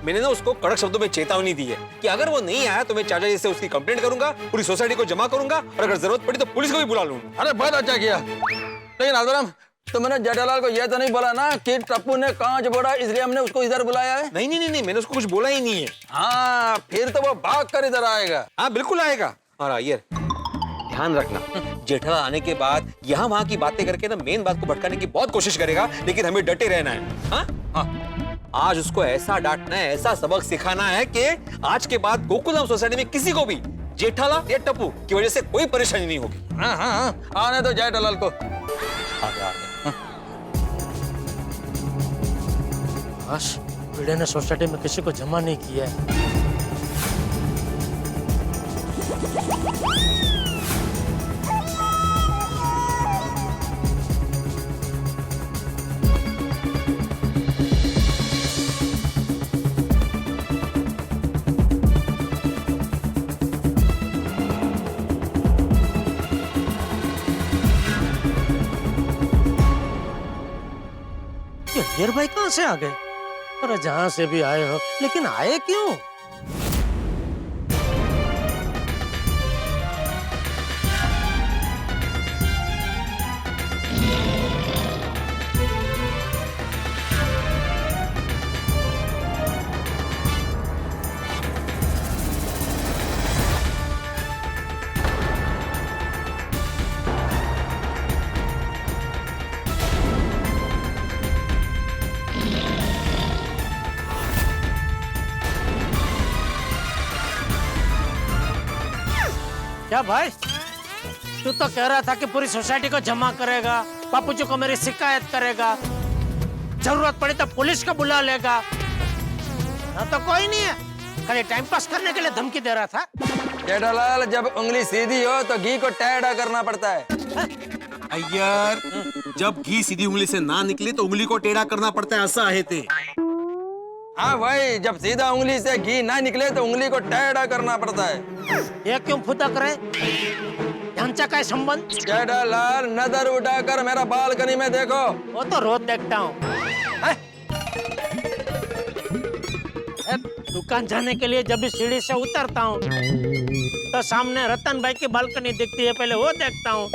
मैंने ना उसको कड़क शब्दों में चेतावनी दी है कि अगर वो नहीं आया तो मैं चाचा जी से उसकी कंप्लेंट करूंगा, पूरी सोसाइटी को जमा करूंगा और अगर जरूरत पड़ी तो पुलिस को भी बुला लूंगा। अरे बहुत अच्छा किया। लेकिन आदरम, तो मैंने जेठालाल को यह तो नहीं बोला ना कि टप्पू ने कांच बोड़ा इसलिए हमने उसको इधर बुलाया है? नहीं, मैंने उसको कुछ बोला ही नहीं है। हाँ, फिर तो वो भाग कर इधर आएगा। हाँ, बिल्कुल आएगा। और आइए, ध्यान रखना, जेठालाल आने के बाद यहाँ वहाँ की बातें करके ना मेन बात को भटकाने की बहुत कोशिश करेगा, लेकिन हमें डटे रहना है। हाँ? हाँ। आज उसको ऐसा डांटना है, ऐसा सबक सिखाना है कि आज के बाद गोकुलधाम सोसाइटी में किसी को भी जेठालाल या टप्पू की वजह से कोई परेशानी नहीं होगी। हाँ, आने दो जेठालाल को। बस भिड़े ने सोसाइटी में किसी को जमा नहीं किया है। हीर भाई कहाँ से आ गए? अरे जहां से भी आए हो, लेकिन आए क्यों? क्या भाई, तू तो कह रहा था कि पूरी सोसाइटी को जमा करेगा, बापूजी को मेरी शिकायत करेगा, जरूरत पड़ी तो पुलिस को बुला लेगा। ना तो कोई नहीं है, खाली टाइम पास करने के लिए धमकी दे रहा था। जेठालाल, जब उंगली सीधी हो तो घी को टेढ़ा करना पड़ता है। अय्यर, जब घी सीधी उंगली से ना निकले तो उंगली को टेढ़ा करना पड़ता है, ऐसा है ते। हाँ भाई, जब सीधा उंगली से घी ना निकले तो उंगली को टेढ़ा करना पड़ता है। ये क्यों फुदक रहे? यांचा काय संबंध? जेठालाल, नजर उठाकर मेरा बालकनी में देखो। वो तो रोज देखता हूँ। दुकान जाने के लिए जब भी सीढ़ी से उतरता हूँ तो सामने रतन भाई की बालकनी दिखती है, पहले वो देखता हूँ,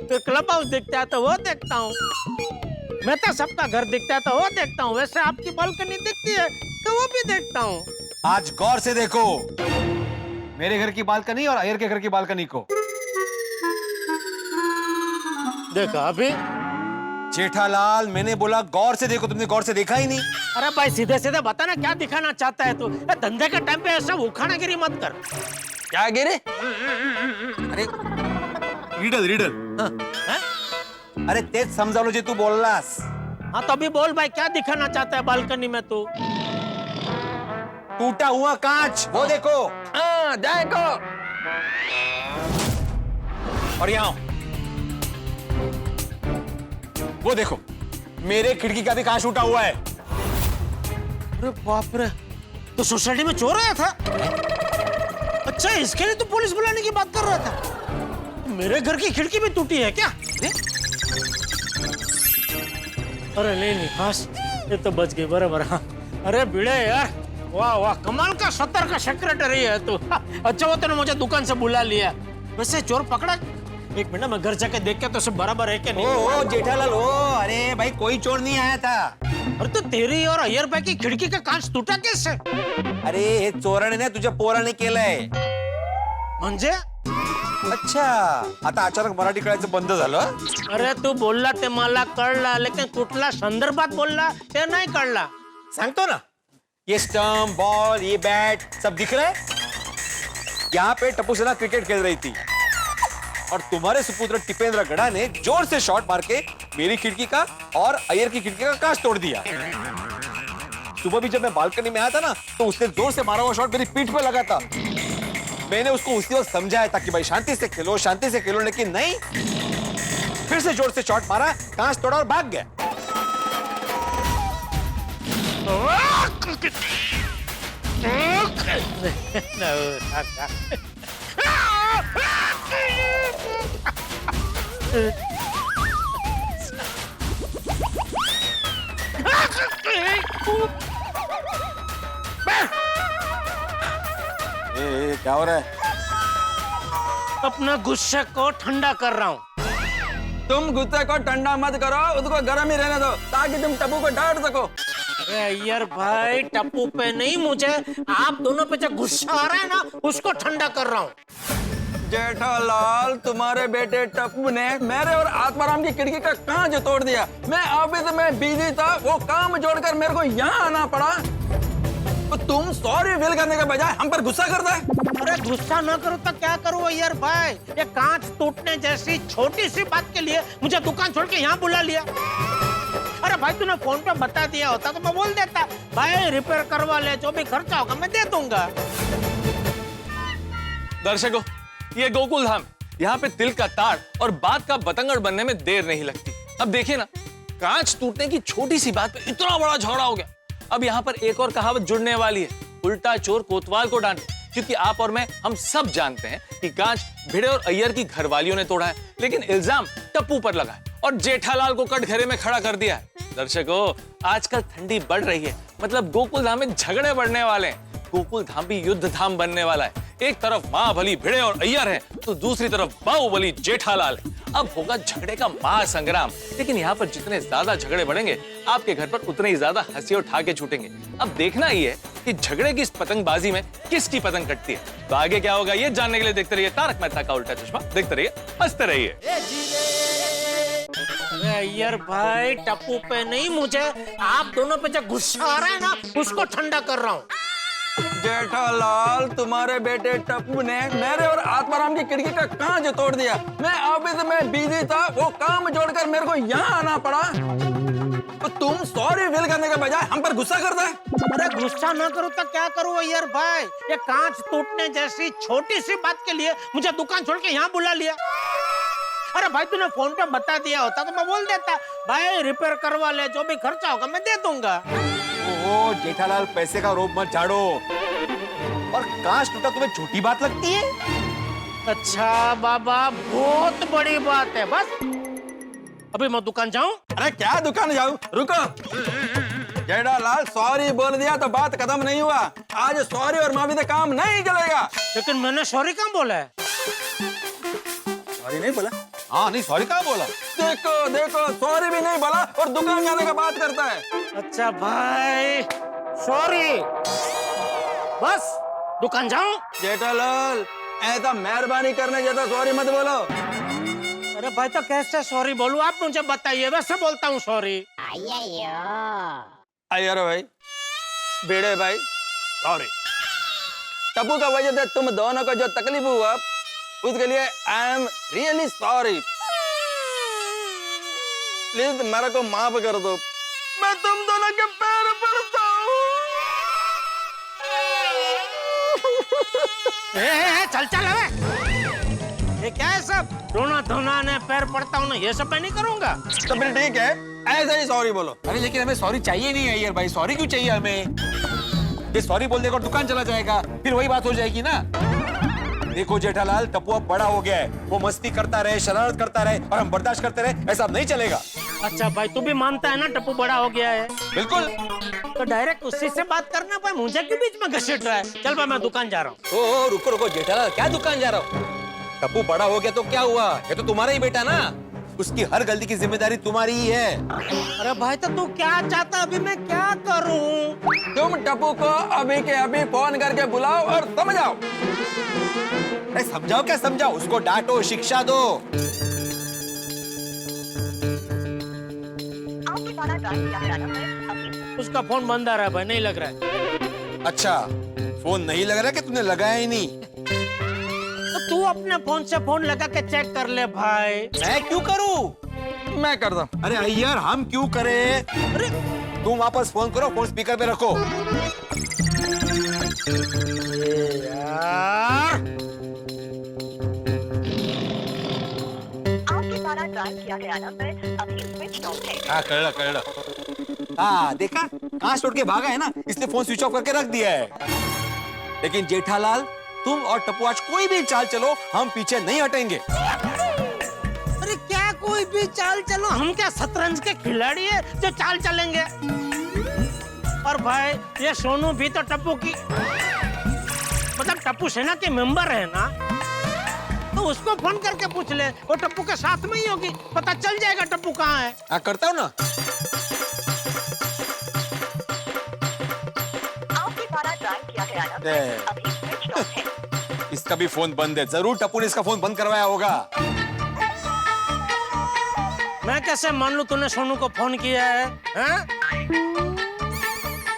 फिर क्लब हाउस दिखता है तो वो देखता हूँ, मेहता सबका घर दिखता है तो वो देखता हूँ, वैसे आपकी बालकनी दिखती है तो वो भी देखता हूँ। आज गौर से देखो मेरे घर की बालकनी और अय्यर के घर की बालकनी को। देखा अभी जेठालाल, मैंने बोला गौर से देखो, तुमने गौर से देखा ही नहीं। अरे भाई सीधे सीधे बता ना क्या दिखाना चाहता है तू? धंधे के टाइम पे ऐसा उखानागिरी मत कर। क्या गिरे? अरे रिडल अरे तेज समजावलं जे तू बोललास। हाँ तो अभी बोल भाई, क्या दिखाना चाहता है बालकनी में तू? टूटा हुआ कांच, वो देखो। हाँ देखो। और यहाँ वो देखो, मेरे खिड़की का भी कांच टूटा हुआ है। अरे बाप रे, तो सोसाइटी में चोर आया था? अच्छा, इसके लिए तो पुलिस बुलाने की बात कर रहा था। मेरे घर की खिड़की भी टूटी है क्या? अरे नहीं खास, ये तो बच गई बराबर। हाँ अरे भिड़े यार, वाह वाह, कमाल का सत्तर का सेक्रेटरी है तू। अच्छा वो तूने मुझे दुकान से बुला लिया। वैसे चोर पकड़ा? एक मिनट मैं घर जाके देख के तो सब बराबर है क्या नहीं? ओ जेठालाल, ओ अरे भाई कोई चोर नहीं आया था। अरे तो तेरी और अय्यर भाई की खिड़की का कांच टूटा कैसे? अरे हे चोराने नाही, तुझ्या पोराने केलंय। म्हणजे? अच्छा, आता अचानक मराठी कळायचं बंद झालं? अरे तू बोलला ते मला कळला, लेकिन कुठला संदर्भात बोलला ते नाही कळला। सांगतो ना, ये स्टंप, बॉल, ये बैट सब दिख रहा है। यहाँ पे टप्पू सेना क्रिकेट खेल रही थी और तुम्हारे सुपुत्र टिपेंद्र गढ़ा ने जोर से शॉट मार के मेरी खिड़की का और अय्यर की खिड़की का कांच तोड़ दिया। सुबह भी जब मैं बालकनी में आया था ना, तो उसने जोर से मारा हुआ शॉट मेरी पीठ पे लगा था। मैंने उसको उसी वक्त समझाया था कि भाई शांति से खेलो, शांति से खेलो, लेकिन नहीं, फिर से जोर से शॉट मारा, कांच तोड़ा और भाग गया। क्या हो रहा है? अपना गुस्से को ठंडा कर रहा हूँ। तुम गुस्से को ठंडा मत करो, उसको गर्म ही रहने दो ताकि तुम टप्पू को डांट सको। अरे अय्यर भाई, टप्पू पे नहीं, मुझे आप दोनों पे जो गुस्सा आ रहा है ना, उसको ठंडा कर रहा हूँ। जेठालाल, तुम्हारे बेटे टप्पू ने मेरे और आत्माराम की खिड़की का कांच तोड़ दिया। मैं ऑफिस में बिजी था, वो काम जोड़कर मेरे को यहाँ आना पड़ा। तो तुम सॉरी फील करने के बजाय हम पर गुस्सा करता है। अरे गुस्सा ना करो तो क्या करूँ अय्यर भाई? ये कांच टूटने जैसी छोटी सी बात के लिए मुझे दुकान छोड़ के यहाँ बुला लिया। अरे भाई तूने फोन पे बता दिया होता तो मैं बोल देता, भाई रिपेयर करवा ले, जो भी खर्चा होगा मैं दे दूंगा। दर्शकों, ये गोकुल धाम, यहाँ पे तिल का ताड़ और बात का बतंगड़ बनने में देर नहीं लगती। अब देखिए ना, कांच टूटने की छोटी सी बात पे इतना बड़ा झगड़ा हो गया। अब यहाँ पर एक और कहावत जुड़ने वाली है, उल्टा चोर कोतवाल को डांटे। क्योंकि आप और मैं, हम सब जानते हैं कि कांच भिड़े और अय्यर की घरवालियों ने तोड़ा है, लेकिन इल्जाम टप्पू पर लगा है और जेठालाल को कटघरे में खड़ा कर दिया है। दर्शकों, आजकल ठंडी बढ़ रही है, मतलब गोकुल धाम में झगड़े बढ़ने वाले हैं। गोकुल धाम भी युद्ध धाम बनने वाला है। एक तरफ महाबली भिड़े और अय्यर है, तो दूसरी तरफ बाहुबली जेठालाल है। अब होगा झगड़े का महासंग्राम। लेकिन यहाँ पर जितने ज्यादा झगड़े बढ़ेंगे, आपके घर पर उतने ही ज्यादा हंसी और ठाके छूटेंगे। अब देखना ही है कि झगड़े की इस पतंगबाजी में किसकी पतंग कटती है। तो आगे क्या होगा ये जानने के लिए देखते रहिए तारक मेहता का उल्टा चश्मा। देखते रहिए, हंसते रहिए। अरे अय्यर भाई, टप्पू पे नहीं, मुझे आप दोनों पे जो गुस्सा आ रहा है ना, उसको ठंडा कर रहा हूँ। जेठालाल, तुम्हारे बेटे टप्पू ने मेरे और आत्माराम की खिड़की का कांच तोड़ दिया। मैं ऑफिस में बिजी था, वो काम जोड़कर मेरे को यहाँ आना पड़ा। तो तुम सॉरी फील करने के बजाय हम पर गुस्सा करता है। अरे गुस्सा ना करो तो क्या करूँ अय्यर भाई? ये कांच टूटने जैसी छोटी सी बात के लिए मुझे दुकान छोड़ के यहाँ बुला लिया। अरे भाई तूने फोन पे बता दिया होता तो मैं बोल देता, भाई रिपेयर करवा ले, जो भी खर्चा होगा मैं दे दूंगा। ओहो जेठालाल, पैसे का रोब मत झाड़ो। और कांच टूटा तुम्हें छोटी बात लगती है? अच्छा बाबा, बहुत बड़ी बात है। बस अभी मैं दुकान जाऊं? अरे क्या दुकान जाऊं? रुको। जेठालाल, सॉरी बोल दिया तो बात खत्म नहीं हुआ। आज सॉरी और माफी से काम नहीं चलेगा। लेकिन मैंने सॉरी कहाँ बोला है? सॉरी नहीं बोला? हाँ नहीं, सॉरी कहाँ बोला? देखो देखो, सॉरी भी नहीं बोला और दुकान जाने का बात करता है। अच्छा भाई, सॉरी। बस दुकान जाऊं? जेठालाल, ऐसा मेहरबानी करने जैसा सॉरी मत बोलो। अरे भाई तो कैसे सॉरी बोलूं, आप मुझे बताइए, वैसे बोलता हूँ सॉरी। अरे भाई बेड़े भाई सॉरी। टप्पू का वजह से तुम दोनों को जो तकलीफ हुआ उसके लिए I am really sorry. Please मेरे को माफ कर दो, मैं तुम दोनों के पैर पड़ता हूँ। चल चल ये क्या है सब, रोना धोना ने पैर पड़ता हूँ ना, ये सब मैं नहीं करूँगा। तो फिर ठीक है, ऐसे ही सॉरी बोलो। अरे लेकिन हमें सॉरी चाहिए नहीं है यार भाई, सॉरी क्यों चाहिए हमें? ये सॉरी बोल देगा और दुकान चला जाएगा, फिर वही बात हो जाएगी ना। देखो जेठालाल, टप्पू अब बड़ा हो गया है, वो मस्ती करता रहे, शरारत करता रहे और हम बर्दाश्त करते रहे, ऐसा अब नहीं चलेगा। अच्छा भाई तू भी मानता है ना टप्पू बड़ा हो गया है? बिल्कुल। तो डायरेक्ट उसी से बात करना भाई, मुझे क्यों बीच में घसीट रहा है? चल भाई मैं दुकान जा रहा हूँ। ओ रुको रुको जेठालाल, क्या दुकान जा रहा हो? टप्पू बड़ा हो गया तो क्या हुआ, ये तो तुम्हारा ही बेटा ना, उसकी हर गलती की जिम्मेदारी तुम्हारी ही है। अरे भाई तो तू क्या चाहता, अभी मैं क्या करूँ? तुम टप्पू को अभी के अभी फोन करके बुलाओ और समझाओ। अरे समझाओ क्या समझाओ, उसको डांटो, शिक्षा दो। उसका फोन बंद आ रहा है भाई, नहीं लग रहा है। अच्छा फोन नहीं लग रहा कि तूने लगाया ही नहीं? तो तू अपने फोन से फोन लगा के चेक कर ले भाई। मैं क्यों करूं? मैं करता हूं। अरे यार हम क्यों करें? अरे तुम वापस फोन करो, फोन स्पीकर पे रखो। यार आपके द्वारा डायल किया गया नंबर अभी स्विच ऑफ है। हाँ कर लो। हाँ देखा, कांच तोड़ के भागा है ना, इसलिए फोन स्विच ऑफ करके रख दिया है। लेकिन जेठालाल, तुम और टप्पू आज कोई भी चाल चलो, हम पीछे नहीं हटेंगे। अरे क्या कोई भी चाल चलो, हम क्या शतरंज के खिलाड़ी है जो चाल चलेंगे? और भाई ये सोनू भी तो टप्पू की मतलब टप्पू सेना के मेंबर है ना, तो उसको फोन करके पूछ ले, वो टप्पू के साथ में ही होगी, पता चल जाएगा टप्पू कहाँ है। हाँ करता हूँ ना। आपके द्वारा डायल किया गया नंबर अभी स्विच ऑफ है। इसका भी फोन बंद है, जरूर टप्पू ने इसका फोन बंद करवाया होगा। मैं कैसे मान लूं तूने सोनू को फोन किया है, हैं?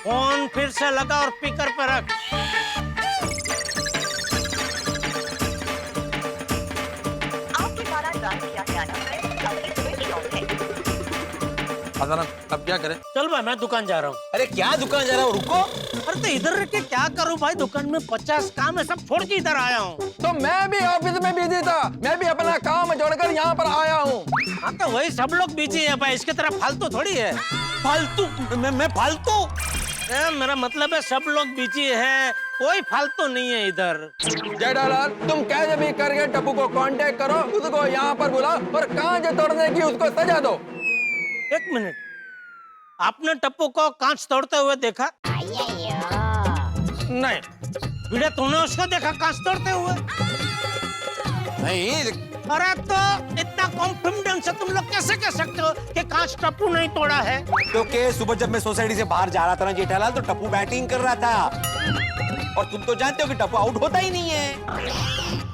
फोन फिर से लगा और स्पीकर पे रख। आपके द्वारा डायल किया गया नंबर अभी स्विच ऑफ है। अब क्या करें? चल भाई मैं दुकान जा रहा हूँ। अरे क्या दुकान जा रहा हूँ, रुको। अरे तो इधर रह के क्या करूँ भाई, दुकान में 50 काम है, सब छोड़ के इधर आया हूँ। तो मैं भी ऑफिस में बिजी था, मैं भी अपना काम छोड़कर यहाँ पर आया हूँ। हाँ तो वही सब लोग बिजी है भाई, इसकी तरह फालतू थोड़ी है। फालतू? मैं फालतू? मेरा मतलब है सब लोग बिजी है, कोई फालतू नहीं है इधर। जेठालाल, तुम कैसे भी करके टप्पू को कांटेक्ट करो, उसको यहाँ पर बुलाओ और कांच तोड़ने की उसको सजा दो। एक मिनट, आपने टप्पू को कांच तोड़ते हुए देखा? नहीं। वीडियो तूने उसको देखा कांच तोड़ते हुए? नहीं। अरे तो इतना कॉन्फिडेंस से तुम लोग कैसे कह सकते हो कि कांच टप्पू नहीं तोड़ा है? क्योंकि सुबह जब मैं सोसाइटी से बाहर जा रहा था ना जेठालाल, तो टप्पू बैटिंग कर रहा था और तुम तो जानते हो कि टप्पू आउट होता ही नहीं है।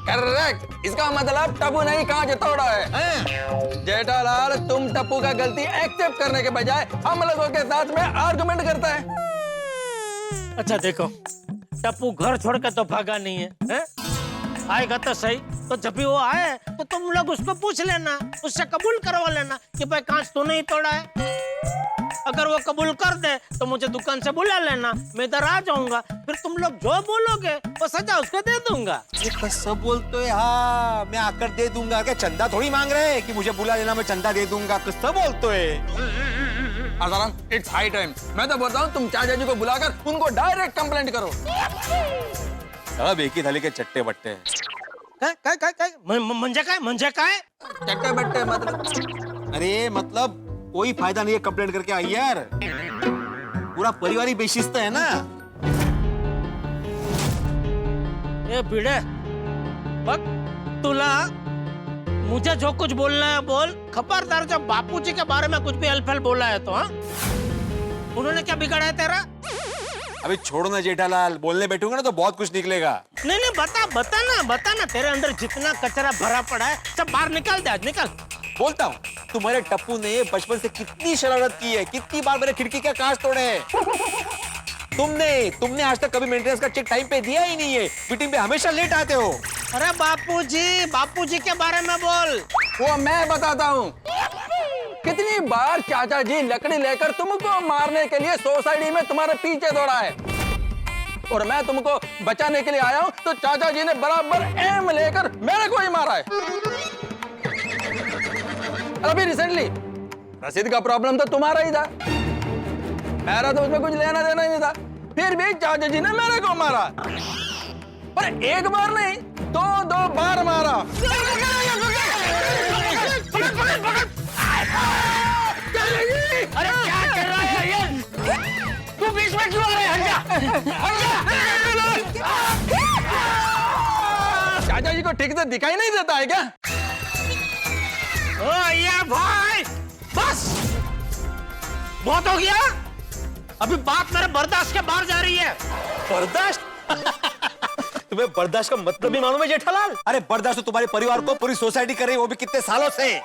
करेक्ट, इसका मतलब टप्पू नहीं कांच तोड़ा है। जेठालाल, तुम टप्पू का गलती एक्सेप्ट करने के बजाय हम लोगों के साथ में आर्गुमेंट करता है। अच्छा देखो, टप्पू घर छोड़ के तो भागा नहीं है, हैं? आएगा तो सही, तो जब भी वो आए तो तुम लोग उसको पूछ लेना, उससे कबूल करवा लेना कि भाई कांच तूने ही तोड़ा है। अगर वो कबूल कर दे तो मुझे दुकान से बुला लेना, मैं इधर आ जाऊंगा, फिर तुम लोग जो बोलोगे वो सजा उसको दे दूंगा। ये सब बोलते है? हाँ मैं आकर दे दूंगा। क्या चंदा थोड़ी मांग रहे हैं कि मुझे बुला लेना, मैं चंदा दे दूंगा, कुछ सब बोलते है। It's high time. मैं तो बोलता हूँ तुम चाचा जी को बुलाकर उनको डायरेक्ट कंप्लेंट करो। सब एक ही थाली के चट्टे बट्टे। मंजे काय? चट्टे बट्टे मतलब? अरे मतलब कोई फायदा नहीं है कंप्लेंट करके आई यार, पूरा परिवार ही बेशिस्त है ना। ये भिड़े, बक तुला मुझे जो कुछ बोलना है बोल, खबरदार जब बापूजी के बारे में कुछ भी अल्फल बोला है तो। हाँ, उन्होंने क्या बिगाड़ा है तेरा? अभी छोड़ो ना जेठालाल, बोलने बैठूंगा ना तो बहुत कुछ निकलेगा। नहीं नहीं, बता ना तेरे अंदर जितना कचरा भरा पड़ा है सब बाहर निकाल दे, आज निकाल। बोलता हूँ, तुम्हारे टप्पू ने बचपन से कितनी शरारत की है, कितनी बार मेरे खिड़की का कांच तोड़े हैं। तुमने आज तक कभी मेंटेनेंस का चेक टाइम पे दिया ही नहीं है, मीटिंग पे हमेशा लेट आते हो। अरे बापूजी के बारे में बोल। वो मैं बताता हूँ, कितनी बार चाचा जी लकड़ी लेकर तुमको मारने के लिए सोसाइटी में तुम्हारे पीछे दौड़ा है, और मैं तुमको बचाने के लिए आया हूँ तो चाचा जी ने बराबर एम लेकर मेरे को ही मारा है। अभी रिसेंटली रसीद का प्रॉब्लम तो तुम्हारा ही था, मेरा तो उसमें कुछ लेना देना ही नहीं था, फिर भी चाचा जी ने मेरे को मारा। पर एक बार नहीं, दो बार मारा। अरे क्या कर रहा है ये? तू बीच में क्यों आ रहा है? हट जा! चाचा जी को ठीक से दिखाई नहीं देता है क्या? ओ ये भाई, बस बहुत हो गया। अभी बात मेरे बर्दाश्त के बाहर जा रही है। बर्दाश्त? तुम्हें बर्दाश्त का मतलब भी मालूम है जेठालाल? अरे बर्दाश्त तो तुम्हारे परिवार को पूरी सोसाइटी कर रही है, वो भी कितने सालों से।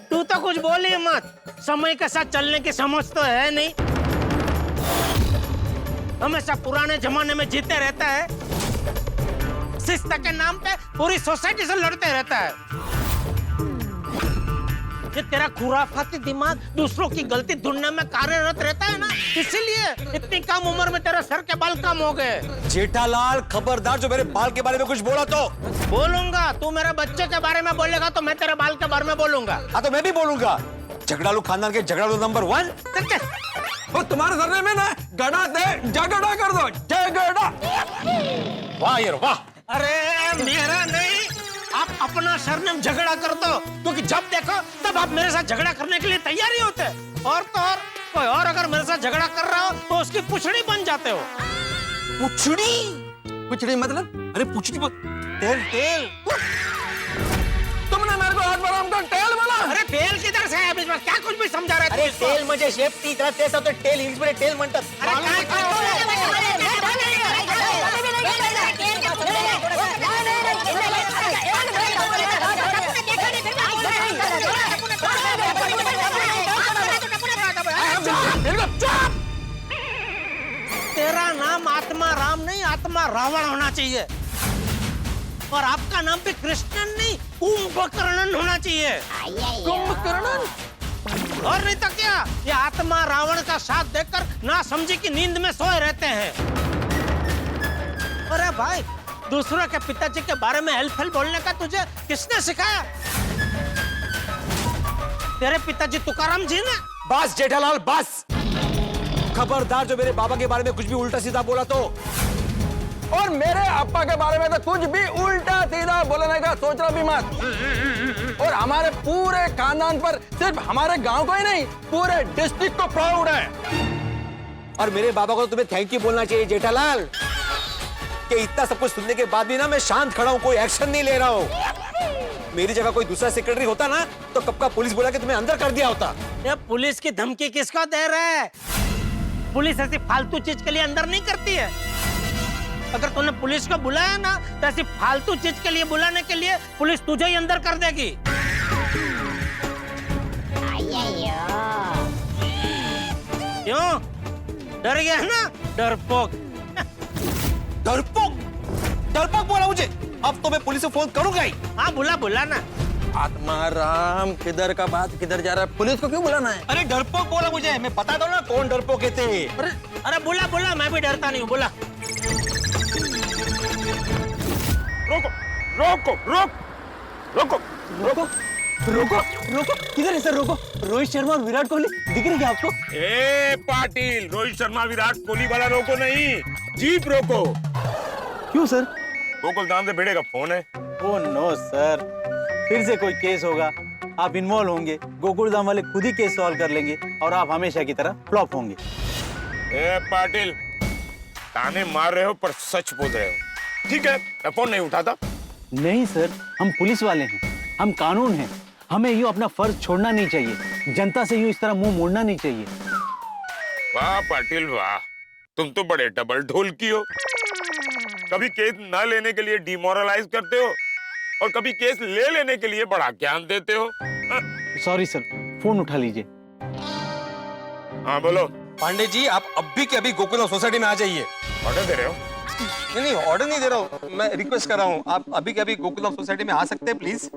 तू तो कुछ बोल ही मत, समय के साथ चलने की समझ तो है नहीं, हमेशा पुराने जमाने में जीते रहता है, शिस्त के नाम पे पूरी सोसाइटी से लड़ते रहता है। ये तेरा खुराफाती दिमाग दूसरों की गलती ढूंढने में कार्यरत रहता है ना, इसीलिए इतनी कम उम्र में तेरे सर के बाल कम हो गए। जेठालाल खबरदार, जो मेरे बाल के बारे में कुछ बोला तो बोलूंगा। तू मेरे बच्चे के बारे में बोलेगा तो मैं तेरे बाल के बारे में बोलूंगा। हाँ तो मैं भी बोलूंगा। झगड़ालू खानदान के झगड़ालू नंबर 1। वो तुम्हारे सरने में ना गड़ा दे, झगड़ा कर दो, झगड़ा। वाह यार वाह। अरे मेरा नहीं, आप अपना सरनेम झगड़ा कर दो, क्योंकि जब देखो तब आप मेरे साथ झगड़ा करने के लिए तैयार ही होते हैं। और तो और कोई और अगर मेरे साथ झगड़ा कर रहा हो तो उसकी पुछड़ी बन जाते हो। पुछड़ी मतलब? अरे पुछड़ी तेल। तुमने मेरे को हाथ बराम का टेल बोला? अरे तेल किधर से है बीच में? क्या कुछ भी समझा रहे? अरे तेल म्हणजे शेफ्टी, त्याला तेच होतं टेल, इंग्लिशमध्ये टेल म्हणतात। तेरा नाम आत्मा राम नहीं, आत्मा रावण होना चाहिए, और आपका नाम भी कृष्णन नहीं, कुंभकर्णन होना चाहिए। कुंभकर्णन? और नहीं तो क्या, ये आत्मा रावण का साथ देकर ना समझी की नींद में सोए रहते हैं। अरे भाई, दूसरों के पिताजी के बारे में हेल्प बोलने का तुझे किसने सिखाया? तेरे पिताजी तुकाराम जी ने? बस जेठालाल बस। खबरदार, जो मेरे बाबा के बारे में कुछ भी उल्टा सीधा बोला तो। और मेरे अप्पा के बारे में तो कुछ भी उल्टा सीधा बोलने का सोचना भी मत। और हमारे पूरे खानदान पर, सिर्फ हमारे गांव को ही नहीं, पूरे डिस्ट्रिक्ट को प्राउड है। और मेरे बाबा को तो तुम्हें थैंक यू बोलना चाहिए जेठालाल, कि इतना सब कुछ सुनने के बाद भी ना मैं शांत खड़ा हूँ, कोई एक्शन नहीं ले रहा हूँ। मेरी जगह कोई दूसरा सेक्रेटरी होता ना तो कब का पुलिस बुला के तुम्हें अंदर कर दिया होता। ये पुलिस की धमकी किसको दे रहा है? पुलिस ऐसी फालतू चीज के लिए अंदर नहीं करती है। अगर तूने पुलिस को बुलाया ना तो ऐसी फालतू चीज के लिए बुलाने के लिए पुलिस तुझे ही अंदर कर देगी। क्यों डर गया ना? डरपोक। डरपोक बोला मुझे? अब तो मैं पुलिस को फोन करूंगा ही। हाँ बुला ना। आत्मा राम, किधर का बात किधर जा रहा है? पुलिस को क्यों बुलाना है? अरे डरपोक बोला मुझे, मैं बता दो ना कौन डरपोक थे। अरे बुला, मैं भी डरता नहीं हूँ, बुला। रोको, किधर है सर? रोको, रोहित शर्मा और विराट कोहली दिख रही है आपको? ए पाटिल, रोहित शर्मा विराट कोहली वाला रोको नहीं, जीप रोको। क्यों सर? गोकुल धाम से भिड़े का फोन है। ओ नो सर, फिर से कोई केस होगा, आप इन्वॉल्व होंगे, गोकुलधाम वाले खुद ही केस सॉल्व कर लेंगे और आप हमेशा की तरह फ्लॉप होंगे। ए पाटिल, ताने मार रहे हो पर सच बोल रहे हो। ठीक है, मैं फोन नहीं उठाता। नहीं सर, हम पुलिस वाले हैं, हम कानून हैं, हमें यूं अपना फर्ज छोड़ना नहीं चाहिए, जनता से यूं इस तरह मुंह मोड़ना नहीं चाहिए। वाह पाटिल वाह, तुम तो बड़े डबल ढोलकी हो। कभी केस न लेने के लिए डिमोरलाइज करते हो और कभी केस ले लेने के लिए बड़ा ज्ञान देते हो। सॉरी सर, फोन उठा लीजिए। हाँ बोलो। पांडे जी, आप अभी के अभी गोकुलम सोसाइटी में आ जाइए। ऑर्डर दे रहे हो? नहीं, ऑर्डर नहीं दे रहा हूँ, मैं रिक्वेस्ट कर रहा हूँ। आप अभी के अभी गोकुलम सोसाइटी में आ सकते हैं प्लीज?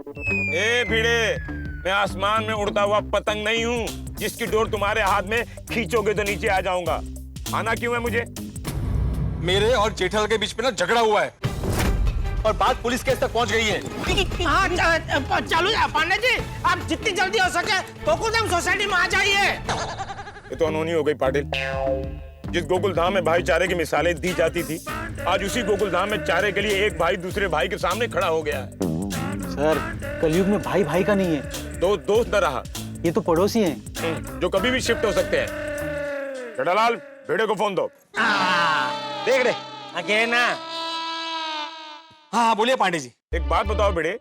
ए भिड़े, मैं आसमान में उड़ता हुआ पतंग नहीं हूँ जिसकी डोर तुम्हारे हाथ में खींचोगे तो नीचे आ जाऊंगा। आना क्यों है मुझे? मेरे और जेठालाल के बीच में ना झगड़ा हुआ है और बात पुलिस केस तक पहुंच गई है। हाँ, चलो पांडे जी, आप जितनी जल्दी हो सके गोकुलधाम सोसाइटी में आ जाइए। ये तो अनहोनी हो गई पाटिल। जिस गोकुलधाम में भाईचारे की मिसालें दी जाती थी, आज उसी गोकुलधाम में चारे के लिए एक भाई दूसरे भाई के सामने खड़ा हो गया है। सर, कलयुग में भाई भाई का नहीं है, दो दोस्त न रहा। ये तो पड़ोसी हैं जो कभी भी शिफ्ट हो सकते हैं। जेठालाल, भिड़े को फोन दो। देख रहे आगे ना। हाँ बोलिए पांडे जी। एक बात बताओ भिड़े,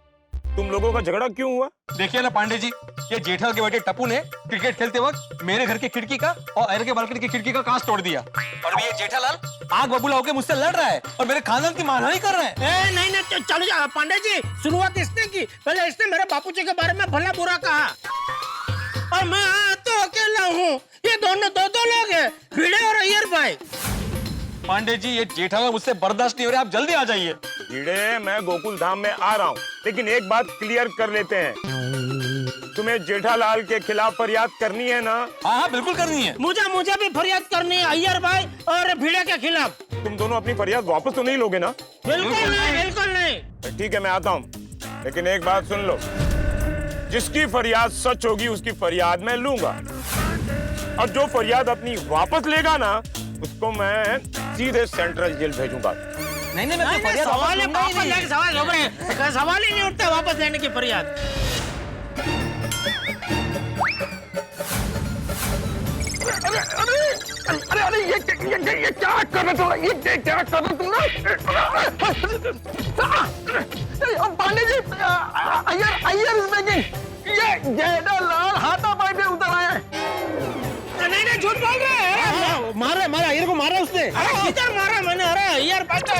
तुम लोगों का झगड़ा क्यों हुआ? देखिए ना पांडे जी, ये जेठालाल के बेटे टप्पू ने क्रिकेट खेलते वक्त मेरे घर की खिड़की का और अयर के बालकनी की खिड़की का कांच तोड़ दिया और अभी ये जेठालाल आग बबूला होकर मुझसे लड़ रहा है और मेरे खानदान की मानहानि कर रहा है। नहीं, चलो जा पांडे जी, शुरुआत इसने की। पहले इसने मेरे बापूजी के बारे में भला बुरा कहा और मैं तो अकेला हूँ। ये दोनों दो लोग हैं, भिड़े और अय्यर भाई। पांडे जी, ये जेठालाल मुझसे बर्दाश्त नहीं हो रहा, आप जल्दी आ जाइए। भिड़े, मैं गोकुलधाम में आ रहा हूँ, लेकिन एक बात क्लियर कर लेते हैं। तुम्हें जेठालाल के खिलाफ फरियाद करनी है ना? हाँ बिल्कुल करनी है। मुझे भी फरियाद करनी है अय्यर भाई और भिड़े के खिलाफ। तुम दोनों अपनी फरियाद वापस तो नहीं लोगे ना? बिल्कुल नहीं। ठीक है, मैं आता हूँ, लेकिन एक बात सुन लो। जिसकी फरियाद सच होगी उसकी फरियाद मैं लूंगा और जो फरियाद अपनी वापस लेगा ना, उसको मैं सीधे सेंट्रल जेल भेजूंगा। नहीं, मैं सवाल ही नहीं उठता वापस लेने की फरियाद। अरे ये क्या कर रहे हो? ये क्या कर रहे हो तुम? Pandey ji, Iyer is making. ये जेठालाल हाथापाई पे उतर आया है। नहीं, झूठ बोल रहे हैं। मारा अय्यर को मारा उसने। किधर मारा मैंने? अरे अय्यर भाई तो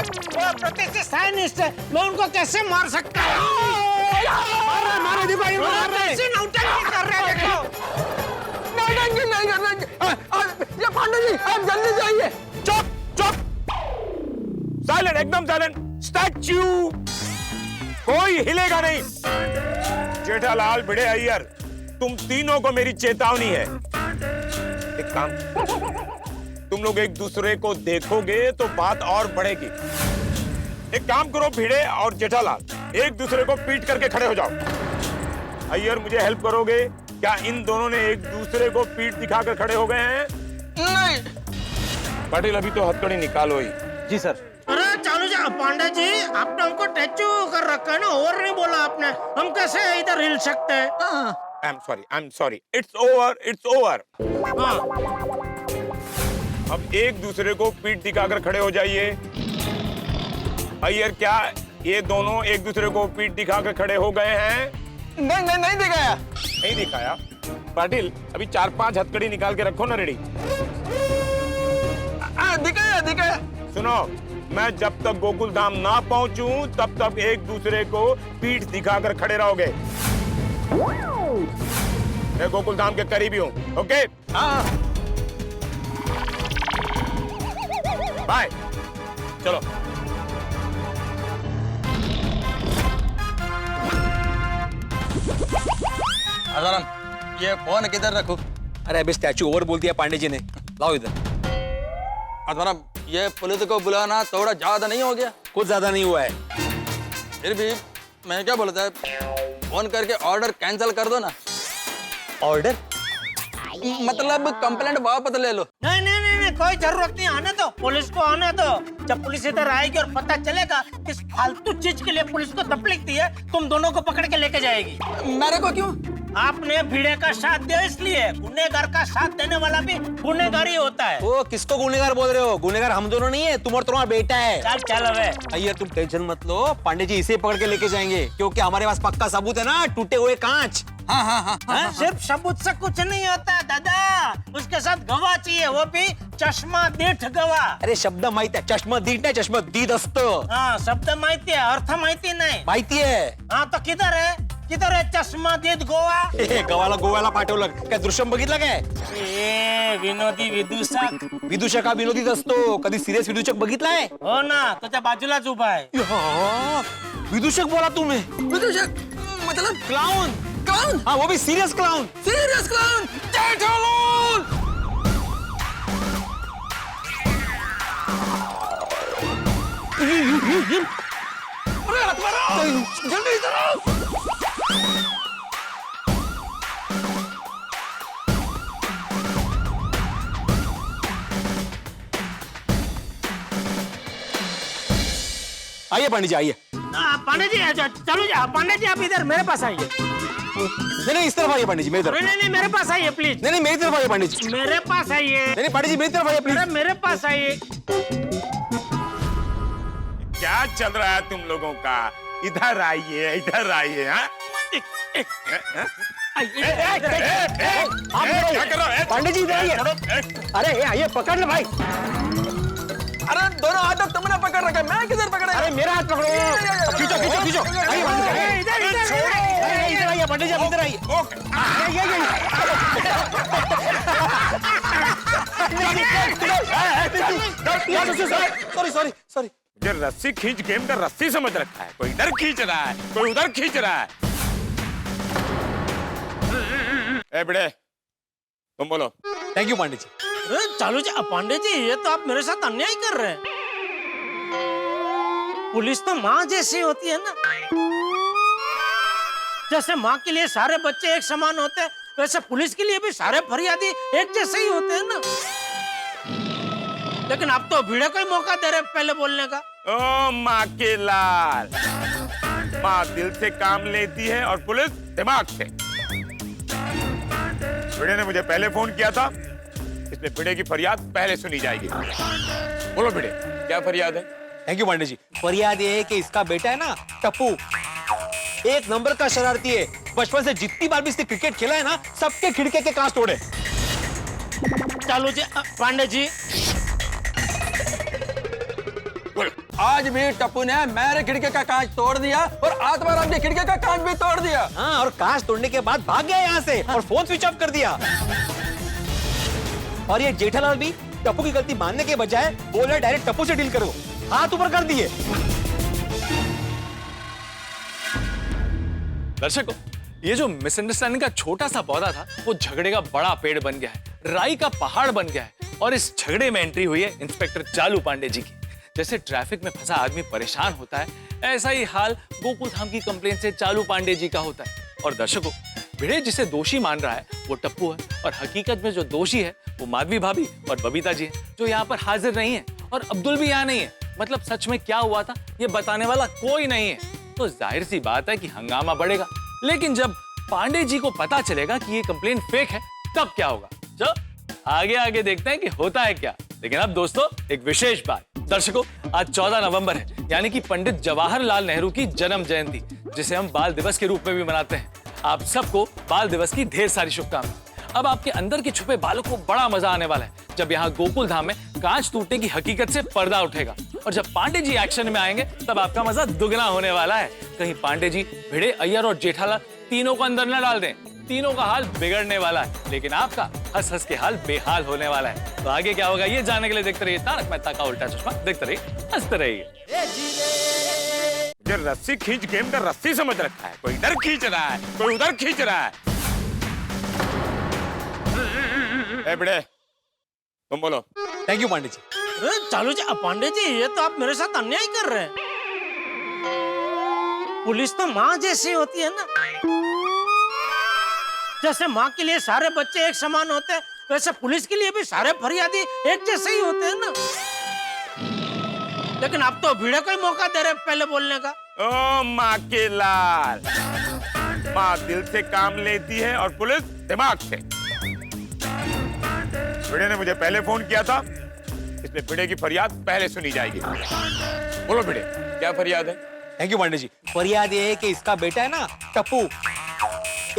प्रतिष्ठित साइंटिस्ट है, मैं उनको कैसे मार सकता हूँ? मारा देखो, कैसे नौटंकी कर रहे हैं देखो। नहीं करना। ये पांडे जी, आप जल्दी जाइए। चुप। साइलेंट, एकदम साइलेंट। स्टैच्यू। कोई हिलेगा नहीं। जेठालाल, भिड़े, अय्यर, तुम तीनों को मेरी चेतावनी है। एक काम, तुम लोग एक दूसरे को देखोगे तो बात और बढ़ेगी। एक काम करो भिड़े और जेठालाल, एक दूसरे को पीट करके खड़े हो जाओ। अय्यर, मुझे हेल्प करोगे? क्या इन दोनों ने एक दूसरे को पीठ दिखाकर खड़े हो गए हैं? नहीं। पाटिल, अभी तो हथकड़ी निकालो ही। जी सर। अरे चलो जा पांडे जी, आपने हमको टैचू कर रखा है ना, और नहीं बोला आपने, हम कैसे इधर हिल सकते हैं? I'm sorry. It's over. हाँ। अब एक दूसरे को पीठ दिखाकर खड़े हो जाइए। अय्यर, क्या ये दोनों एक दूसरे को पीठ दिखाकर खड़े हो गए हैं? नहीं दिखाया। नहीं दिखाया? पाटिल, अभी 4-5 हथकड़ी निकाल के रखो ना रेडी। दिखाया। सुनो, मैं जब तक गोकुलधाम ना पहुंचूं तब तक एक दूसरे को पीठ दिखाकर खड़े रहोगे। मैं गोकुलधाम के करीबी हूँ, ओके? बाय। चलो। आजाराम, ये फोन किधर रखूं? अरे अभी स्टैचू ओवर बोल दिया पांडे जी ने, लाओ इधर। आजाराम, ये पुलिस को बुलाना थोड़ा ज्यादा नहीं हो गया? कुछ ज्यादा नहीं हुआ है। फिर भी मैं क्या बोलता है, फोन करके ऑर्डर कैंसिल कर दो ना। ऑर्डर? मतलब कंप्लेंट वापस ले लो। नहीं, कोई जरूरत नहीं, आने दो, पुलिस को आने दो। जब पुलिस इधर आएगी और पता चलेगा किस फालतू चीज के लिए पुलिस को तकलीफ दी है, तुम दोनों को पकड़ के लेके जाएगी। मेरे को क्यों? आपने भिड़े का साथ दिया इसलिए। गुनहगार का साथ देने वाला भी गुनहगार ही होता है। वो किसको गुनहगार बोल रहे हो? गुनहगार हम दोनों नहीं है, तुम और तुम्हारा बेटा है। चल अबे। अय्यर, तुम टेंशन मत लो, पांडे जी इसे पकड़ के लेके जाएंगे, क्योंकि हमारे पास पक्का सबूत है ना, टूटे हुए कांच। हाँ? सिर्फ सबूत से कुछ नहीं होता दादा, उसके साथ गवाह चाहिए, वो भी चष्मा दीठ गवाह. अरे शब्द माहिती आहे, चष्मा दीड नाही चष्मा दीद असतं. हाँ, शब्द माहिती है, अर्थ माहिती नहीं. माहिती आहे. हाँ तो किधर है चष्मा दीठ गोवा? गव्हाला गोव्याला पाठवलं काय? दृश्यम बघितलं काय? विनोदी विदूषक. विदूषक हा विनोदीच असतो. कधी सिरियस विदूषक बघितलाय? हो ना, त्याच्या बाजूलाच उभा आहे. विदूषक बोला तुम्ही. विदूषक मतलब क्लाउन. क्लाउन? हाँ, वो भी serious clown. Serious clown. Jethalal. अरे हाथ मारो. जल्दी इधर आओ. आइए पांडे जी आइए. पांडे जी चलो जा. पांडे जी आप इधर मेरे पास आइए. नहीं इस तरफ आइए पांडे जी, मेरी तरफ. नहीं मेरे पास आइए प्लीज. नहीं मेरी तरफ आइए पांडे जी. मेरे पास आइए. नहीं पांडे जी मेरी तरफ आइए प्लीज. मेरे पास आइए. क्या चल रहा है तुम लोगों का? इधर आइए, इधर आइए. हाँ? क्या कर रहे हो? पांडे जी इधर आइए. अरे आइए पकड़ लो भाई. अरे दोनों हाथ तुमने पकड़ रखा है, मैं किधर पकड़ा? अरे मेरा हाथ पकड़ो. खींचो खींचो खींचो. आइए पांडे जी. इधर आइए पांडे जी, आप इधर आइए. Sorry sorry sorry. ये रस्सी खींच गेम का रस्सी समझ रखा है. कोई इधर खींच रहा है, कोई उधर खींच रहा है. ए बड़े, तुम बोलो. Thank you Pandey ji. चालू जी. पांडे जी ये तो आप मेरे साथ अन्याय कर रहे हैं. पुलिस तो माँ जैसी होती है ना. जैसे माँ के लिए सारे बच्चे एक समान होते हैं, वैसे पुलिस के लिए भी सारे फरियादी एक जैसे ही होते हैं ना. लेकिन आप तो भिड़े को ही मौका दे रहे पहले बोलने का. ओ माँ के लाल, माँ दिल से काम लेती है और पुलिस दिमाग से. भिड़े ने मुझे पहले फोन किया था, इसलिए भिड़े की फरियाद पहले सुनी जाएगी. बोलो भिड़े, क्या फरियाद है? Thank you Pandey ji. फरियाद ये है कि इसका बेटा है ना टप्पू, एक नंबर का शरारती है. बचपन से जितनी बार भी इसने क्रिकेट खेला है ना, सबके खिड़के के कांच तोड़े. चालू जी. पांडे जी आज भी टप्पू ने मेरे खिड़की का कांच तोड़ दिया और आत्माराम की खिड़की का कांच भी तोड़ दिया. हाँ, और कांच तोड़ने के बाद भाग गया यहाँ से और फोन स्विच ऑफ कर दिया. और ये जेठालाल भी टप्पू की गलती मानने के बजाय बोले डायरेक्ट टप्पू से डील करो. हाथ ऊपर कर दिए. दर्शकों, ये जो मिसअंडरस्टैंडिंग का छोटा सा पौधा था, वो झगड़े का बड़ा पेड़ बन गया है, राई का पहाड़ बन गया है. और इस झगड़े में एंट्री हुई है इंस्पेक्टर चालू पांडे जी की. जैसे ट्रैफिक में फंसा आदमी परेशान होता है, ऐसा ही हाल गोकुल धाम की कंप्लेंट से चालू पांडे जी का होता है. और दर्शकों, भिड़े जिसे दोषी मान रहा है वो टप्पू है, और हकीकत में जो दोषी है वो माधवी भाभी और बबीता जी है, जो यहाँ पर हाजिर नहीं है, और अब्दुल भी यहाँ नहीं है. मतलब सच में क्या हुआ था ये बताने वाला कोई नहीं है. तो जाहिर सी बात है कि हंगामा बढ़ेगा. लेकिन जब पांडे जी को पता चलेगा कि ये कंप्लेंट फेक है, तब क्या होगा? चलो आगे आगे देखते हैं कि होता है क्या. लेकिन अब दोस्तों एक विशेष बात. दर्शकों, आज 14 नवंबर है, यानी कि पंडित जवाहरलाल नेहरू की जन्म जयंती, जिसे हम बाल दिवस के रूप में भी मनाते हैं. आप सबको बाल दिवस की ढेर सारी शुभकामनाएं. अब आपके अंदर के छुपे बालों को बड़ा मजा आने वाला है जब यहाँ गोकुल धाम में कांच टूटने की हकीकत से पर्दा उठेगा. और जब पांडे जी एक्शन में आएंगे तब आपका मजा दुगना होने वाला है. कहीं पांडे जी, भिड़े, अय्यर और जेठालाल तीनों को अंदर न डाल दें. तीनों का हाल बिगड़ने वाला है, लेकिन आपका हंस हंस के हाल बेहाल होने वाला है. तो आगे क्या होगा ये जानने के लिए देखते रहिए तारक मेहता का उल्टा चश्मा. देखते रहिए, हंसते रहिए. ये रस्सी खींच गेम का रस्सी समझ रखा है. कोई इधर खींच रहा है, कोई उधर खींच रहा है. ए बड़े, तुम बोलो. Thank you Pandey ji. चालू जी. पांडे जी ये तो आप मेरे साथ अन्याय कर रहे हैं. पुलिस तो माँ जैसी होती है ना. जैसे माँ के लिए सारे बच्चे एक समान होते हैं, वैसे पुलिस के लिए भी सारे फरियादी एक जैसे ही होते हैं ना. लेकिन आप तो भिड़े को ही मौका दे रहे पहले बोलने का. ओ माँ के लाल, माँ दिल से काम लेती है और पुलिस दिमाग से. भिड़े ने मुझे पहले फोन किया था, इसलिए भिड़े की फरियाद पहले सुनी जाएगी. बोलो भिड़े, क्या फरियाद है? Thank you Pandey ji. फरियाद ये है कि इसका बेटा है ना टप्पू,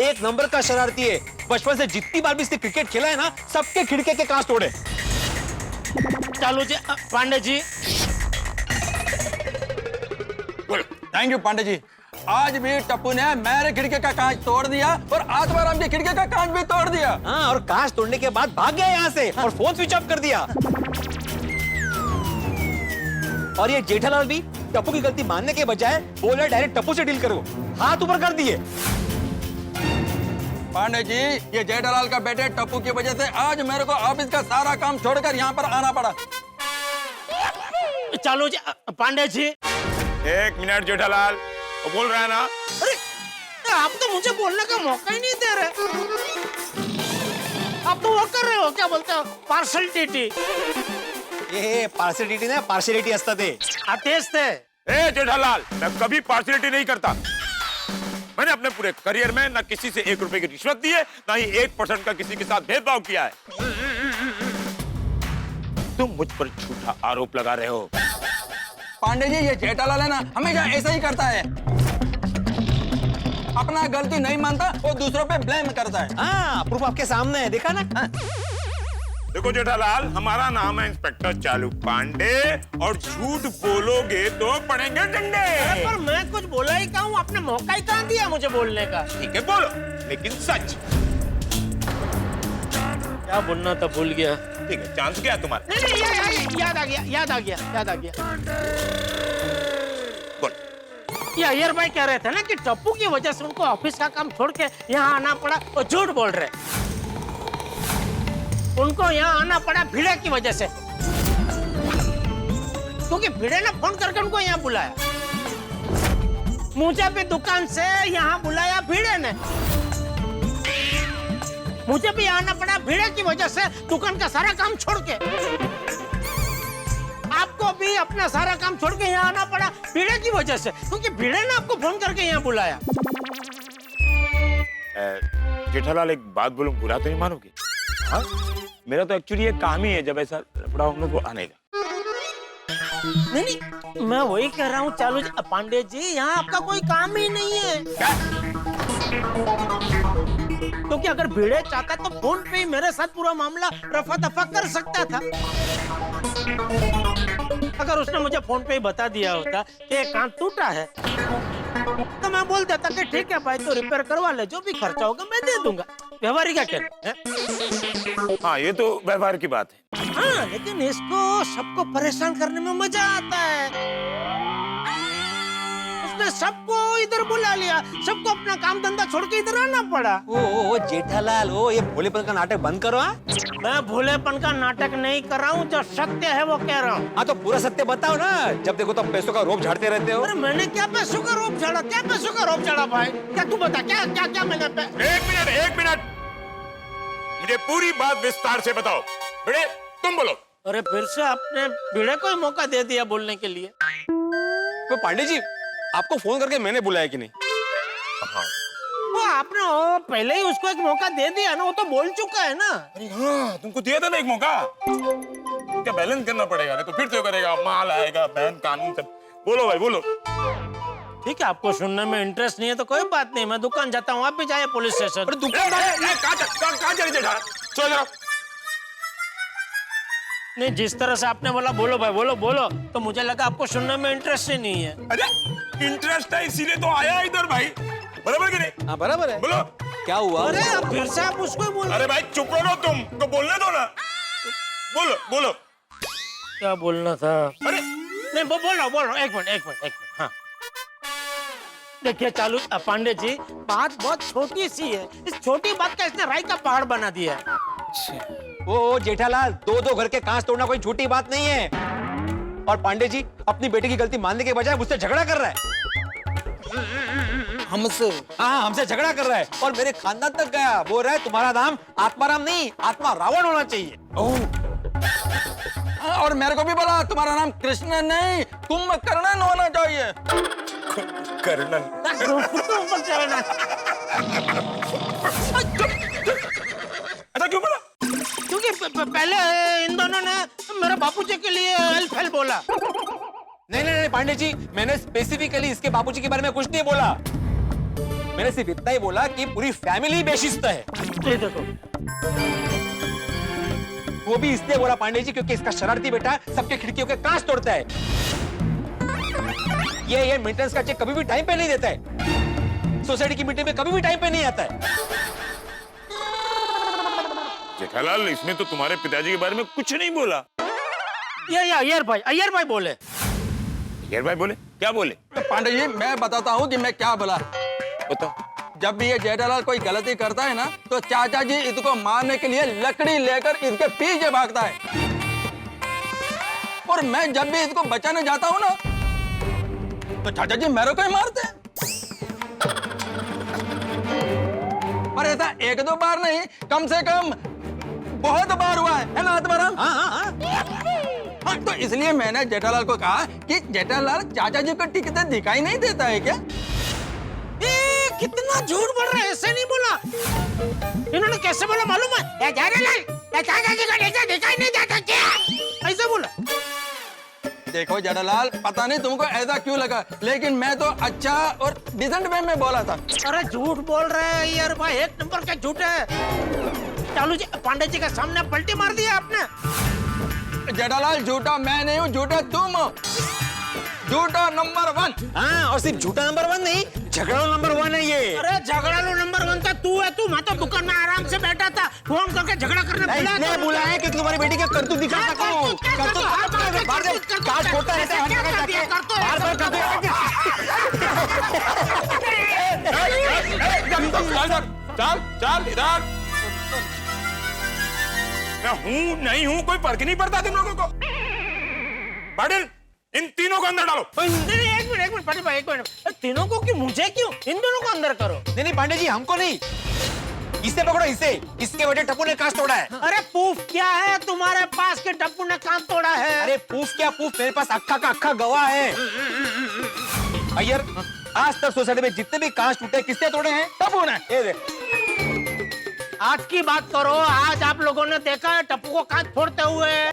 एक नंबर का शरारती है। बचपन से जितनी बार भी इसने क्रिकेट खेला है ना, सबके खिड़के के कांच तोड़े। चालू जी, पांडे जी। Thank you Pandey ji. आज भी टप्पू ने मेरे खिड़की का कांच तोड़ दिया और आत्माराम की खिड़की का कांच भी तोड़ दिया। हाँ, और कांच तोड़ने के बाद भाग गया यहाँ से और फोन स्विच ऑफ कर दिया। और ये जेठालाल भी टप्पू की गलती मानने के बजाय बोला डायरेक्ट टप्पू से डील करो, हाथ ऊपर कर दिए। पांडे जी, ये जेठालाल का बेटे टप्पू की वजह से आज मेरे को ऑफिस का सारा काम छोड़कर यहाँ पर आना पड़ा। चालू जी, पांडे जी। 1 मिनट जेठालाल, वो बोल रहा है ना। अरे आप तो मुझे बोलने का मौका ही नहीं दे रहे। आप तो वो कर रहे हो, क्या बोलते हो, पार्शलिटी। ये पार्शलिटी ना, पार्शलिटी असता थे। आतेश थे। ए जेठालाल, मैं कभी पार्शलिटी नहीं करता। मैंने अपने पूरे करियर में ना किसी से 1 रुपए की रिश्वत दी है, ना ही 1% का किसी के साथ भेदभाव किया है। तुम मुझ पर झूठा आरोप लगा रहे हो। पांडे जी, ये जेठालाल है ना, हमेशा ऐसा ही करता है। अपना गलती नहीं मानता, वो दूसरों पे ब्लेम करता है। हाँ, प्रूफ आपके सामने है, देखा ना। देखो जेठालाल, हमारा नाम है इंस्पेक्टर चालू पांडे और झूठ बोलोगे तो पड़ेंगे डंडे। पर मैं कुछ बोला ही कहाँ हूँ, आपने मौका ही कहाँ दिया मुझे बोलने का। ठीक है बोलो, लेकिन सच। क्या बोलना था भूल गया। ठीक है, चांस क्या है तुम्हारा? नहीं, याद आ गया। बोल। ये अय्यर भाई कह रहे थे ना कि टप्पू की वजह से उनको ऑफिस का काम छोड़ के यहाँ आना पड़ा, और झूठ बोल रहे। उनको यहाँ आना पड़ा भिड़े की वजह से, क्योंकि भिड़े ने फोन करके उनको यहाँ बुलाया। मुझे भी दुकान से यहाँ बुलाया भिड़े ने। मुझे भी आना पड़ा भिड़े की वजह से, दुकान का सारा काम छोड़ के। आपको भी अपना सारा काम छोड़ के यहाँ आना पड़ा भिड़े की वजह से, क्योंकि भिड़े ने आपको फोन करके यहाँ बुलाया। जेठालाल, एक बात बोलूं, बुरा तो नहीं मानोगे? हाँ, मेरा तो एक्चुअली ये काम ही है, जब ऐसा लफड़ा होगा तो आने का। नहीं, मैं वही कह रहा हूँ चालू जी, पांडे जी, यहाँ आपका कोई काम ही नहीं है। क्या? क्योंकि अगर भिड़े चाहता तो फोन पे ही मेरे साथ पूरा मामला रफा दफा कर सकता था। अगर उसने मुझे फोन पे ही बता दिया होता कि कांच टूटा है, तो मैं बोल देता कि ठीक है भाई, तो रिपेयर करवा ले, जो भी खर्चा होगा मैं दे दूंगा। व्यवहारिक क्या कहना है? हाँ, ये तो व्यवहार की बात है। हाँ, लेकिन इसको सबको परेशान करने में मजा आता है। उसने सबको इधर बुला लिया, सबको अपना काम धंधा छोड़ के इधर आना पड़ा। ओ जेठालाल, ये भोलेपन का नाटक बंद करो। मैं भोलेपन का नाटक नहीं कर रहा हूँ, जो सत्य है वो कह रहा हूँ। हाँ, तो पूरा सत्य बताओ ना। जब देखो तब पैसों का रोप झाड़ते रहते हो। अरे मैंने क्या पैसों का रोप झाड़ा? क्या पैसों का रोप झाड़ा भाई? क्या तू बता, क्या मैंने? 1 मिनट, मुझे पूरी बात विस्तार से बताओ। भिड़े, तुम बोलो। अरे फिर से आपने भिड़े को ही मौका दे दिया बोलने के लिए। तो पांडे जी, आपको फोन करके मैंने बुलाया कि नहीं? वो आपने पहले ही उसको एक मौका दे दिया ना, वो तो बोल चुका है ना। अरे हाँ, तुमको दिया था ना एक मौका। क्या बैलेंस करना पड़ेगा, नहीं तो फिर से करेगा, माल आएगा, बैन कानून सब। बोलो भाई, बोलो। ठीक है, आपको सुनने में इंटरेस्ट नहीं है तो कोई बात नहीं, मैं दुकान जाता हूँ, आप भी जाइए पुलिस स्टेशन। अरे दुकान कहाँ चले जेठा? चलो जरा। नहीं, जिस तरह से आपने बोला बोलो भाई, बोलो, तो मुझे लगा आपको सुनने में इंटरेस्ट ही नहीं है। अरे इंटरेस्ट है, इसीलिए तो आया इधर भाई। बराबर कि नहीं? हाँ, बराबर है। बोलो, क्या हुआ? अरे अब फिर से आप उसको बोल। अरे भाई चुप रहो तुम, तो बोलने दो ना। बोलो। क्या बोलना था? अरे नहीं, बोलो, एक मिनट। हाँ, देखिए चालू पांडे जी, बात बहुत छोटी सी है। इस छोटी बात का इसने राई का पहाड़ बना दिया है। ओ जेठालाल, 2 घर के कांच तोड़ना कोई छोटी बात नहीं है। और पांडे जी अपनी बेटे की गलती मानने के बजाय मुझसे झगड़ा कर रहा है। हमसे? हाँ, हमसे झगड़ा कर रहा है और मेरे खानदान तक गया। बोल रहा है तुम्हारा नाम आत्माराम नहीं, आत्मा रावण होना चाहिए। और मेरे को भी बोला तुम्हारा नाम कृष्ण नहीं, कुंभकर्ण होना चाहिए। कर्णन। अच्छा क्यों बोला? क्योंकि पहले इन दोनों ने मेरे बापूजी के लिए हेल्प बोला। नहीं पांडे जी, मैंने स्पेसिफिकली इसके बापूजी के बारे में कुछ नहीं बोला। मैंने सिर्फ इतना ही बोला कि पूरी फैमिली बेशिस्त है। ये देखो, वो भी इसलिए बोला पांडे जी क्योंकि इसका शरारती बेटा सबके खिड़कियों के कांच तोड़ता है। ये मेंटेनेंस का चेक कभी भी टाइम पे नहीं देता है। सोसाइटी की मीटिंग में कभी भी टाइम पे नहीं आता है। जेठालाल, इसमें तो तुम्हारे पिताजी के बारे में कुछ नहीं बोला। ये अय्यर भाई बोले। अय्यर भाई बोले? क्या बोले? तो पांडे जी मैं बताता हूँ कि मैं क्या बोला। बताओ। जब भी ये जेठालाल कोई गलती करता है ना तो चाचा जी इसको मारने के लिए लकड़ी लेकर इसके पीछे भागता है, और मैं जब भी इसको बचाने जाता हूँ ना तो चाचा जी मेरे को ही मारते हैं। और ऐसा एक दो बार नहीं, कम से कम बहुत बार हुआ है ना आत्माराम? हाँ, तो इसलिए मैंने जेठालाल को कहा कि जेठालाल चाचा जी को टिकते दिखाई नहीं देता है क्या? कितना झूठ बोल रहा है, ऐसे नहीं बोला। इन्होंने कैसे बोला मालूम है? चाचा जी को दिखाई नहीं देता क्या? ऐसे बोला। देखो जेठालाल, पता नहीं तुमको ऐसा क्यों लगा, लेकिन मैं तो अच्छा और डिसेंट वे में बोला था। अरे झूठ बोल रहे हैं यार भाई, एक नंबर का झूठ है। चालू जी, पांडे जी के सामने पलटी मार दिया आपने। जेठालाल, झूठा मैं नहीं हूँ, झूठा तुम हो। झूठा नंबर 1। हाँ, और सिर्फ झूठा नंबर 1 नहीं, झगड़ालू नंबर 1 है ये। अरे झगड़ालू नंबर 1 तो तू है। तू मैं तो दुकान में आराम से बैठा था, फोन करके झगड़ा करने बुलाया है कि तुम्हारी बेटी के करतूत दिखा सकूं। काट फोड़ता रहता है हर जगह जाके, बार-बार चल इधर। मैं हूँ नहीं हूँ कोई फर्क नहीं पड़ता तुम लोगों को। पाटिल, इन तीनों को अंदर डालो। नहीं, एक मिनट पाटिल भाई, एक मिनट। तीनों को क्यों? मुझे क्यों? इन दोनों को अंदर करो। नहीं पांडे जी, हमको नहीं, इसे पकड़ो, इसे। इसके वजह टप्पू ने कांच तोड़ा है। अरे प्रूफ क्या है तुम्हारे पास कि टप्पू ने कांच तोड़ा है? अरे प्रूफ क्या प्रूफ, मेरे पास अक्खा का अक्खा गवाह है। अय्यर, आज तक सोसाइटी में जितने भी कांच टूटे किसने तोड़े हैं? टप्पू ने। ये देख, आज की बात करो। आज आप लोगों ने देखा है टप्पू को कांच फोड़ते हुए?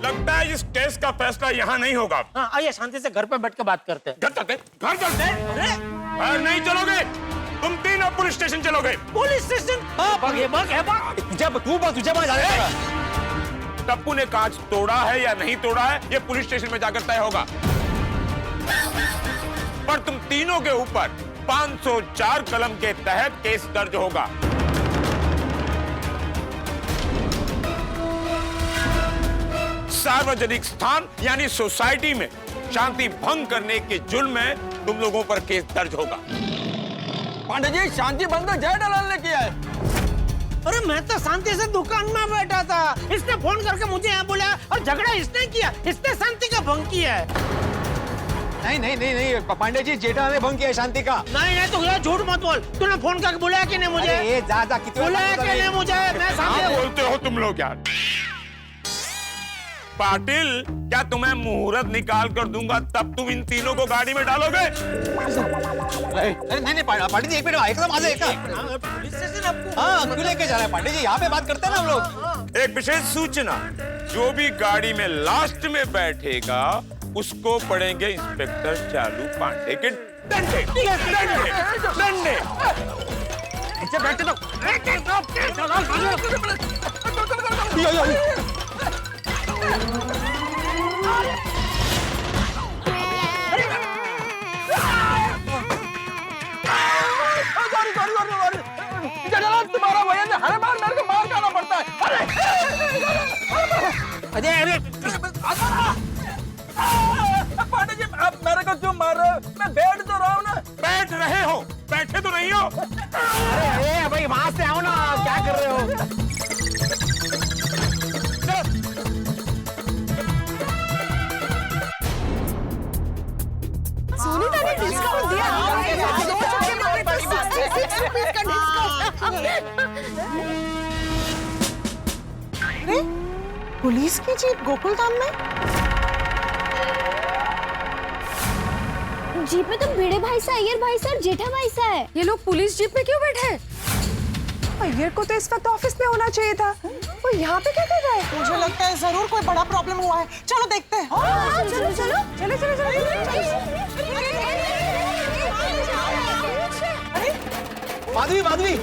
लगता है इस केस का फैसला यहाँ नहीं होगा। हाँ, आइए शांति से घर पे बैठ के बात करते हैं। घर चलते? अरे घर नहीं चलोगे, तुम तीनों पुलिस स्टेशन चलोगे। Police station? तुझे जाने। टप्पू ने कांच तोड़ा है या नहीं तोड़ा है, ये पुलिस स्टेशन में जाकर तय होगा। पर तुम तीनों के ऊपर 504 कलम के तहत केस दर्ज होगा। सार्वजनिक स्थान यानी सोसाइटी में शांति भंग करने के जुर्म में तुम लोगों पर केस दर्ज होगा। पांडे जी, शांति भंग तो जेठालाल ने किया है। अरे मैं तो शांति से दुकान में बैठा था, इसने फोन करके मुझे यहाँ बुलाया और झगड़ा इसने किया। इसने शांति का भंग किया है। नहीं पांडे जी, जेठालाल ने भंग किया है शांति का। नहीं तू ये झूठ मत बोल। तूने फोन करके बुलाया कि नहीं मुझे? ये जा कितने बुलाया कि नहीं मुझे? मैं क्या बोलते हो तुम लोग यार? पाटिल, क्या तुम्हें मुहूर्त निकाल कर दूंगा तब तुम इन तीनों को गाड़ी में डालोगे? नहीं पांडे जी, एक मिनट एकदम आ जाए। हाँ, क्यों लेके जा रहे हैं पांडे जी? यहाँ पे बात करते हैं ना हम लोग। एक विशेष सूचना, जो भी गाड़ी में लास्ट में बैठेगा उसको पड़ेंगे इंस्पेक्टर चालू पांडे के डंडे। बैठे तो जेठालाल, तुम्हारा वजह से हर बार मेरे को मार खाना पड़ता है। अरे पांडे जी, आप मेरे को क्यों मार रहे हो? मैं बैठ तो रहा हूँ ना। बैठ रहे हो, बैठे तो नहीं हो। अरे भाई, वहां से आओ ना, क्या कर रहे हो? सुनीता ने डिस्काउंट दिया। दो चक्के मारे तो 66 रुपीस का डिस्काउंट। अरे पुलिस की जीप गोकुलधाम में? जीप में तो भिड़े भाई सा, अय्यर भाई सा और जेठा भाई सा है। ये लोग पुलिस जीप में क्यों बैठे हैं? अय्यर को तो इस वक्त ऑफिस में होना चाहिए था। वो यहाँ पे क्या कर रहा है? मुझे लगता है जरूर कोई बड़ा प्रॉब्लम हुआ है। चलो देखते हैं। चलो। Madhavi Madhavi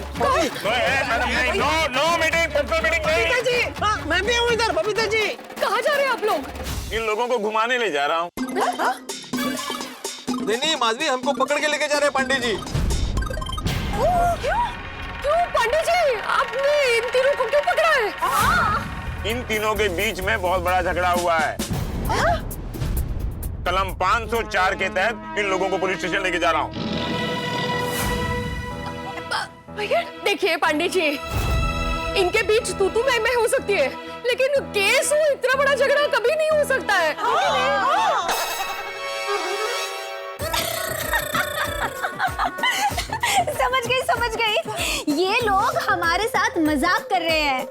no meeting, meeting नहीं। जी, हाँ, मैं भी हूँ इधर। बबीता जी, कहाँ जा रहे हैं आप लोग? इन लोगों को घुमाने ले जा रहा हूँ। नहीं माधवी, हमको पकड़ के लेके जा रहे हैं पांडे जी। क्यों पंडित जी, आपने इन तीनों को क्यों पकड़ा है? इन तीनों के बीच में बहुत बड़ा झगड़ा हुआ है। कलम 504 के तहत इन लोगों को पुलिस स्टेशन लेके जा रहा हूँ। देखिए पंडित जी, इनके बीच तू मैं हो सकती है, लेकिन केस हो इतना बड़ा झगड़ा कभी नहीं हो सकता है। समझ गई। ये लोग हमारे साथ मजाक कर रहे हैं।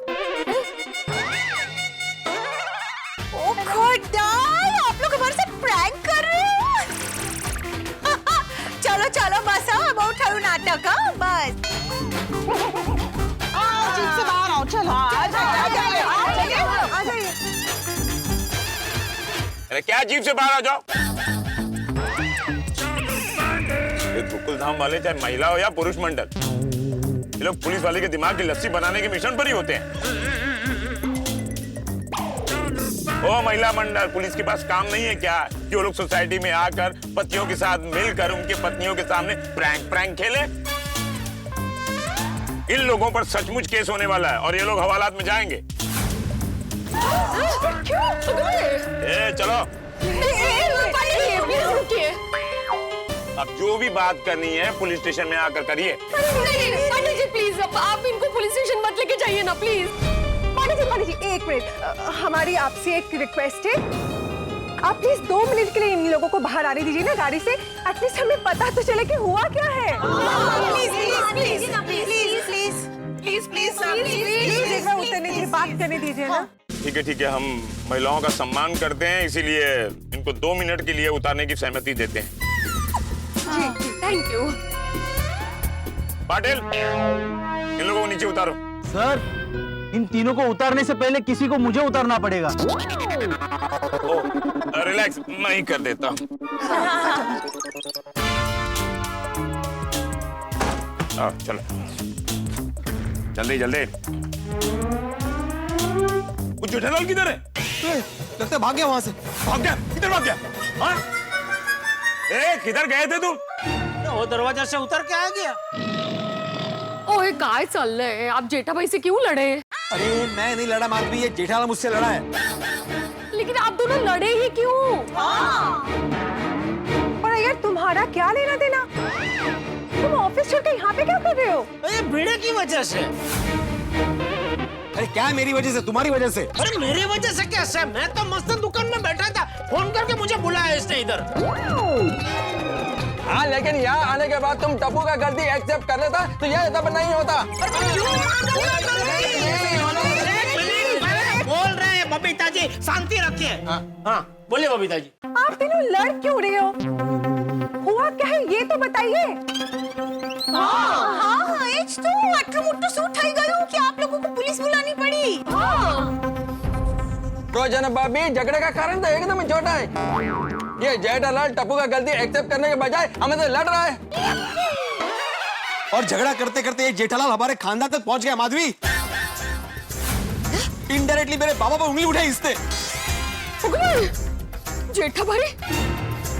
ओ खुदाई, आप लोग हमारे साथ प्रैंक कर रहे हो? चलो चलो बस, अब उठाओ नाटक। बस जीप से बाहर आओ, चलो आ जाइए। अरे क्या जीप से बाहर आ जाओ। ये गोकुल धाम वाले चाहे महिला हो या पुरुष मंडल, ये लोग पुलिस वाले के दिमाग की लस्सी बनाने के मिशन पर ही होते हैं। ओ महिला मंडल, पुलिस के पास काम नहीं है क्या कि वो लोग सोसाइटी में आकर पतियों के साथ मिलकर उनके पत्नियों के सामने प्रैंक खेले? इन लोगों पर सचमुच केस होने वाला है और ये लोग हवालात में जाएंगे। ए, चलो। अब जो भी बात करनी है पुलिस स्टेशन में आकर करिए। पंडित जी प्लीज, आप इनको पुलिस स्टेशन मत लेके जाइए ना प्लीज। पंडित जी एक मिनट, हमारी आपसे एक रिक्वेस्ट है। आप प्लीज 2 मिनट के लिए इन लोगों को बाहर आने दीजिए ना गाड़ी से। एटलीस्ट हमें पता तो चले कि हुआ क्या है। प्लीज एक बार उतरने दीजिए, बात करने दीजिए ना। ठीक है, हम महिलाओं का सम्मान करते हैं, इसीलिए इनको 2 मिनट के लिए उतारने की सहमति देते हैं। Thank you. पाटिल, इन लोगों को नीचे उतारो। सर, इन तीनों को उतारने से पहले किसी को मुझे उतारना पड़ेगा। रिलैक्स, मैं ही कर देता हूँ। चलो जल्दी। वो जेठालाल किधर है? लगता है भाग गया वहां से। भाग गया? किधर भाग गया? हाँ? किधर गए थे तुम? वो दरवाजा से उतर के आ गया। ओए काय चल रहे हैं आप? जेठा भाई से क्यों लड़े? अरे मैं नहीं लड़ा माधवी, ये जेठालाल मुझसे लड़ा है। लेकिन आप दोनों लड़े ही क्यों? पर यार तुम्हारा क्या लेना देना? तुम ऑफिस छोड़ के यहाँ पे क्या कर रहे हो? ये भिड़े की वजह से। अरे क्या है मेरी वजह से? तुम्हारी वजह से। अरे मेरी वजह से कैसे? मैं तो मस्त दुकान में बैठा था, फोन करके मुझे बुलाया इसने इधर। हाँ, लेकिन यहाँ आने के बाद तुम टप्पू का गलती एक्सेप्ट कर लेता तो ये सब नहीं होता। बोल रहे हैं बबीता जी, शांति रखिए। हाँ बोलिए बबीता जी। आप तीनों लड़ क्यों रहे हो? हुआ क्या है ये तो बताइए। हाँ, तो अट्रू-मुट्टू सूट થઈ गયું कि आप लोगों को पुलिस बुलानी पड़ी। रोजन भाभी, झगड़े का कारण तो एकदम छोटा है। ये जेठालाल टप्पू का गलती एक्सेप्ट करने के बजाय हमें से लड़ रहा है। और झगड़ा करते करते ये जेठालाल हमारे खानदान तक पहुंच गया माधवी। इनडायरेक्टली मेरे बाबा पर उंगली उठाई इसने। जेठा भाई,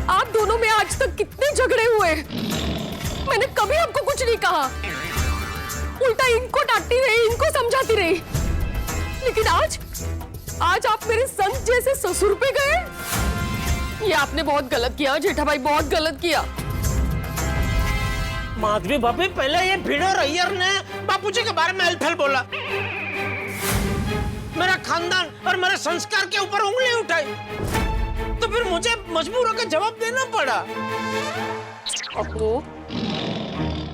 आप दोनों में आज तक कितने झगड़े हुए? मैंने कभी आपको कुछ नहीं कहा, उल्टा इनको डांटती रही, इनको समझाती रही। लेकिन आज आप मेरे संत जैसे ससुर पे गए। ये आपने बहुत गलत किया जेठा भाई, बहुत गलत किया। माधवी भाभी, पहले ये भिड़ो रैयर ने बापूजी के बारे में हेल्प बोला, मेरा खानदान और मेरे संस्कार के ऊपर उंगली उठाई, तो फिर मुझे मजबूर होकर जवाब देना पड़ा। अपू,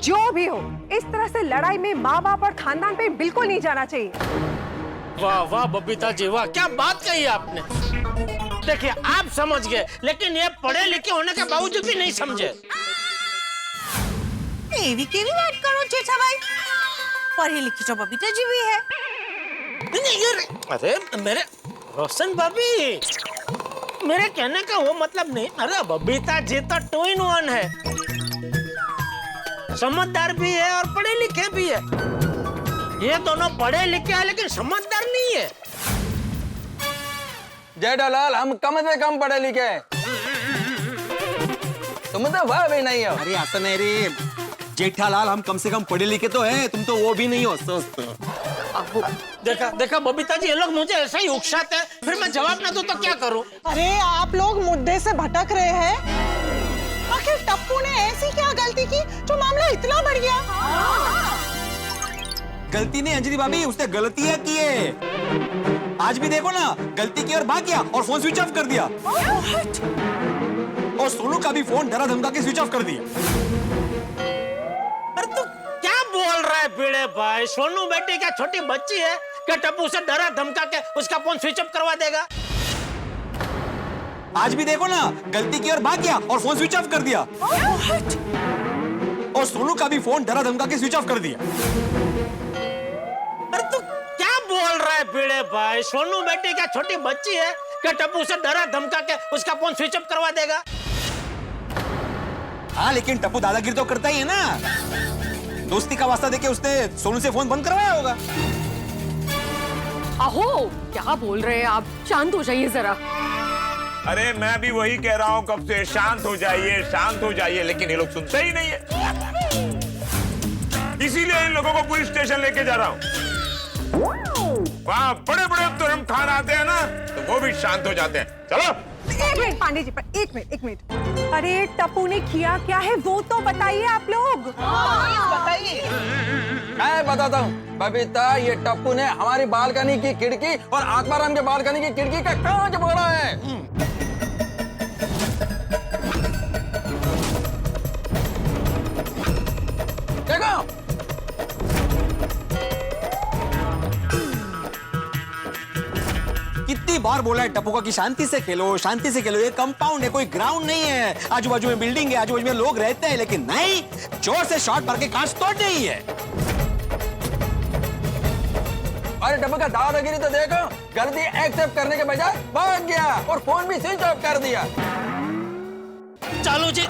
जो भी हो, इस तरह से लड़ाई में माँ बाप और खानदान पे बिल्कुल नहीं जाना चाहिए। वाह वाह बबीता जी, वाह क्या बात कही आपने। देखिए आप समझ गए, लेकिन ये पढ़े लिखे होने के बावजूद भी नहीं समझे। केवी बात करो जेठा भाई, पढ़ी लिखी तो बबीता जी भी है। अरे मेरे रोशन भाभी, मेरे कहने का वो मतलब नहीं। अरे बबीता जी तो 2 in 1 है। समझदार भी है और पढ़े लिखे भी है। ये दोनों पढ़े लिखे हैं लेकिन समझदार नहीं है। जेठालाल, हम कम से कम पढ़े लिखे हैं, तुम तो वह भी नहीं हो। अरे ऐसा नहीं रे जेठालाल, हम कम से कम पढ़े लिखे तो हैं, तुम तो वो भी नहीं हो। देखा देखा बबीता जी, ये लोग मुझे ऐसा ही उकसाते हैं, फिर मैं जवाब ना दूं तो क्या करूं? अरे आप लोग मुद्दे से भटक रहे हैं। आखिर टप्पू ने ऐसी क्या गलती की जो मामला इतना बढ़ गया? गलती नहीं अंजलि भाभी, उसने गलतियां की है। आज भी देखो ना, गलती की और भाग गया और फोन स्विच ऑफ कर दिया। और सोनू का भी फोन डरा धमका के स्विच ऑफ कर दिया। अरे तू क्या बोल रहा है भिड़े भाई? सोनू बेटी क्या छोटी बच्ची है कि टप्पू से डरा धमका के उसका फोन स्विच ऑफ करवा देगा? आज भी देखो ना, गलती की और भाग गया और फोन स्विच ऑफ कर दिया। और सोनू का भी फोन डरा धमका के स्विच ऑफ कर दिया। अरे तू क्या बोल रहा है भिड़े भाई? सोनू बेटी क्या छोटी बच्ची है कि टप्पू से डरा धमका के उसका फोन स्विच ऑफ करवा देगा? हाँ, लेकिन टप्पू दादागिरी तो करता ही है ना। दोस्ती का वास्ता देके उसने सोनू से फोन बंद करवाया होगा। अहो, क्या बोल रहे हैं आप? शांत हो जाइए जरा। अरे मैं भी वही कह रहा हूँ कब से, शांत हो जाइए, शांत हो जाइए, लेकिन ये लोग सुनते ही नहीं है। इसीलिए इन लोगों को पुलिस स्टेशन लेके जा रहा हूँ। वहाँ बड़े बड़े तुरम खान आते हैं ना, तो वो भी शांत हो जाते हैं। चलो। एक मिनट पांडे जी, एक मिनट। अरे टप्पू ने किया क्या है वो तो बताइए आप लोग। बताइए। मैं बताता हूँ बबीता, ये टप्पू ने हमारी बालकनी की खिड़की और आत्माराम के बालकनी की खिड़की का कांच फोड़ा है। देखो, कितनी बार बोला है टप्पू का कि शांति से खेलो, शांति से खेलो। ये कंपाउंड है, कोई ग्राउंड नहीं है। आजू बाजू में बिल्डिंग है, आजू बाजू में लोग रहते हैं, लेकिन नहीं, जोर से शॉट मार के कांच तोड़ नहीं है। अरे टप्पू का दादागिरी तो देखो, गलती एक्सेप्ट करने के बजाय भाग गया और फोन भी स्विच ऑफ कर दिया। चालू जी,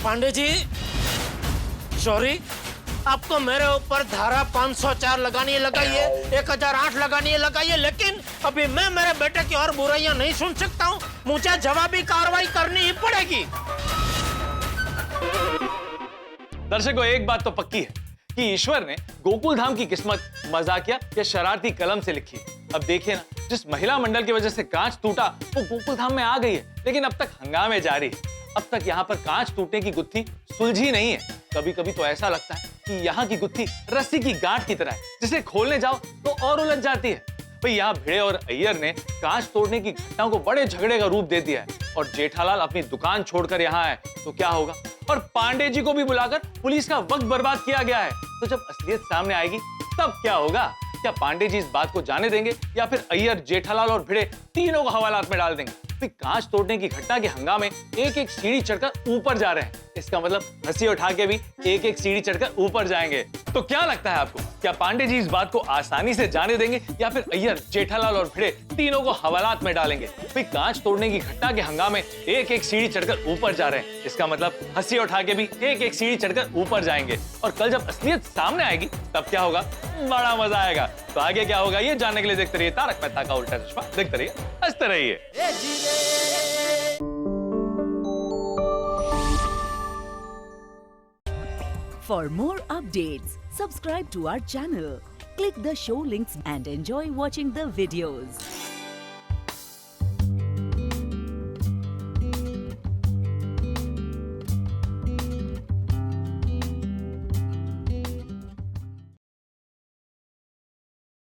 पांडे जी, सॉरी, आपको मेरे ऊपर धारा 504 लगानी है लगाइए, 1008 लगानी है लगाइए, लेकिन अभी मैं मेरे बेटे की और बुराइयां नहीं सुन सकता हूँ। मुझे जवाबी कार्रवाई करनी ही पड़ेगी। दर्शकों, एक बात तो पक्की है कि ईश्वर ने गोकुल धाम की किस्मत मजाकिया या शरारती कलम से लिखी है। अब देखिए ना, जिस महिला मंडल की वजह से कांच टूटा वो गोकुल धाम में आ गई है, लेकिन अब तक हंगामे जारी है। अब तक यहाँ पर कांच टूटने की गुत्थी सुलझी नहीं है। कभी कभी तो ऐसा लगता है कि यहाँ की गुत्थी रस्सी की गांठ की तरह है, जिसे खोलने जाओ तो और उलझ जाती है। भाई, यहाँ भिड़े और अय्यर ने कांच तोड़ने की घटनाओं को बड़े झगड़े का रूप दे दिया है, और जेठालाल अपनी दुकान छोड़कर यहाँ आए तो क्या होगा? और पांडे जी को भी बुलाकर पुलिस का वक्त बर्बाद किया गया है, तो जब असलियत सामने आएगी तब क्या होगा? क्या पांडे जी इस बात को जाने देंगे या फिर अय्यर, जेठालाल और भिड़े तीनों को हवालात में डाल देंगे? कांच तोड़ने की घटना के हंगामे एक एक सीढ़ी चढ़कर ऊपर जा रहे हैं। इसका मतलब हंसी उठा के भी एक एक सीढ़ी चढ़कर ऊपर जाएंगे। तो क्या लगता है आपको, क्या पांडे जी इस बात को आसानी से जाने देंगे या फिर अय्यर, जेठालाल और भिड़े तीनों को हवालात में डालेंगे? कांच तोड़ने की घटना के हंगामे एक एक सीढ़ी चढ़कर ऊपर जा रहे हैं, इसका मतलब हंसी उठा के भी एक एक सीढ़ी चढ़कर ऊपर जाएंगे। और कल जब असलियत सामने आएगी तब क्या होगा? बड़ा मजा आएगा। तो आगे क्या होगा ये जानने के लिए देखते रहिए तारक मेहता का उल्टा चश्मा। देखते रहिए, हंसते रहिए। For more updates, subscribe to our channel, click the show links and enjoy watching the videos.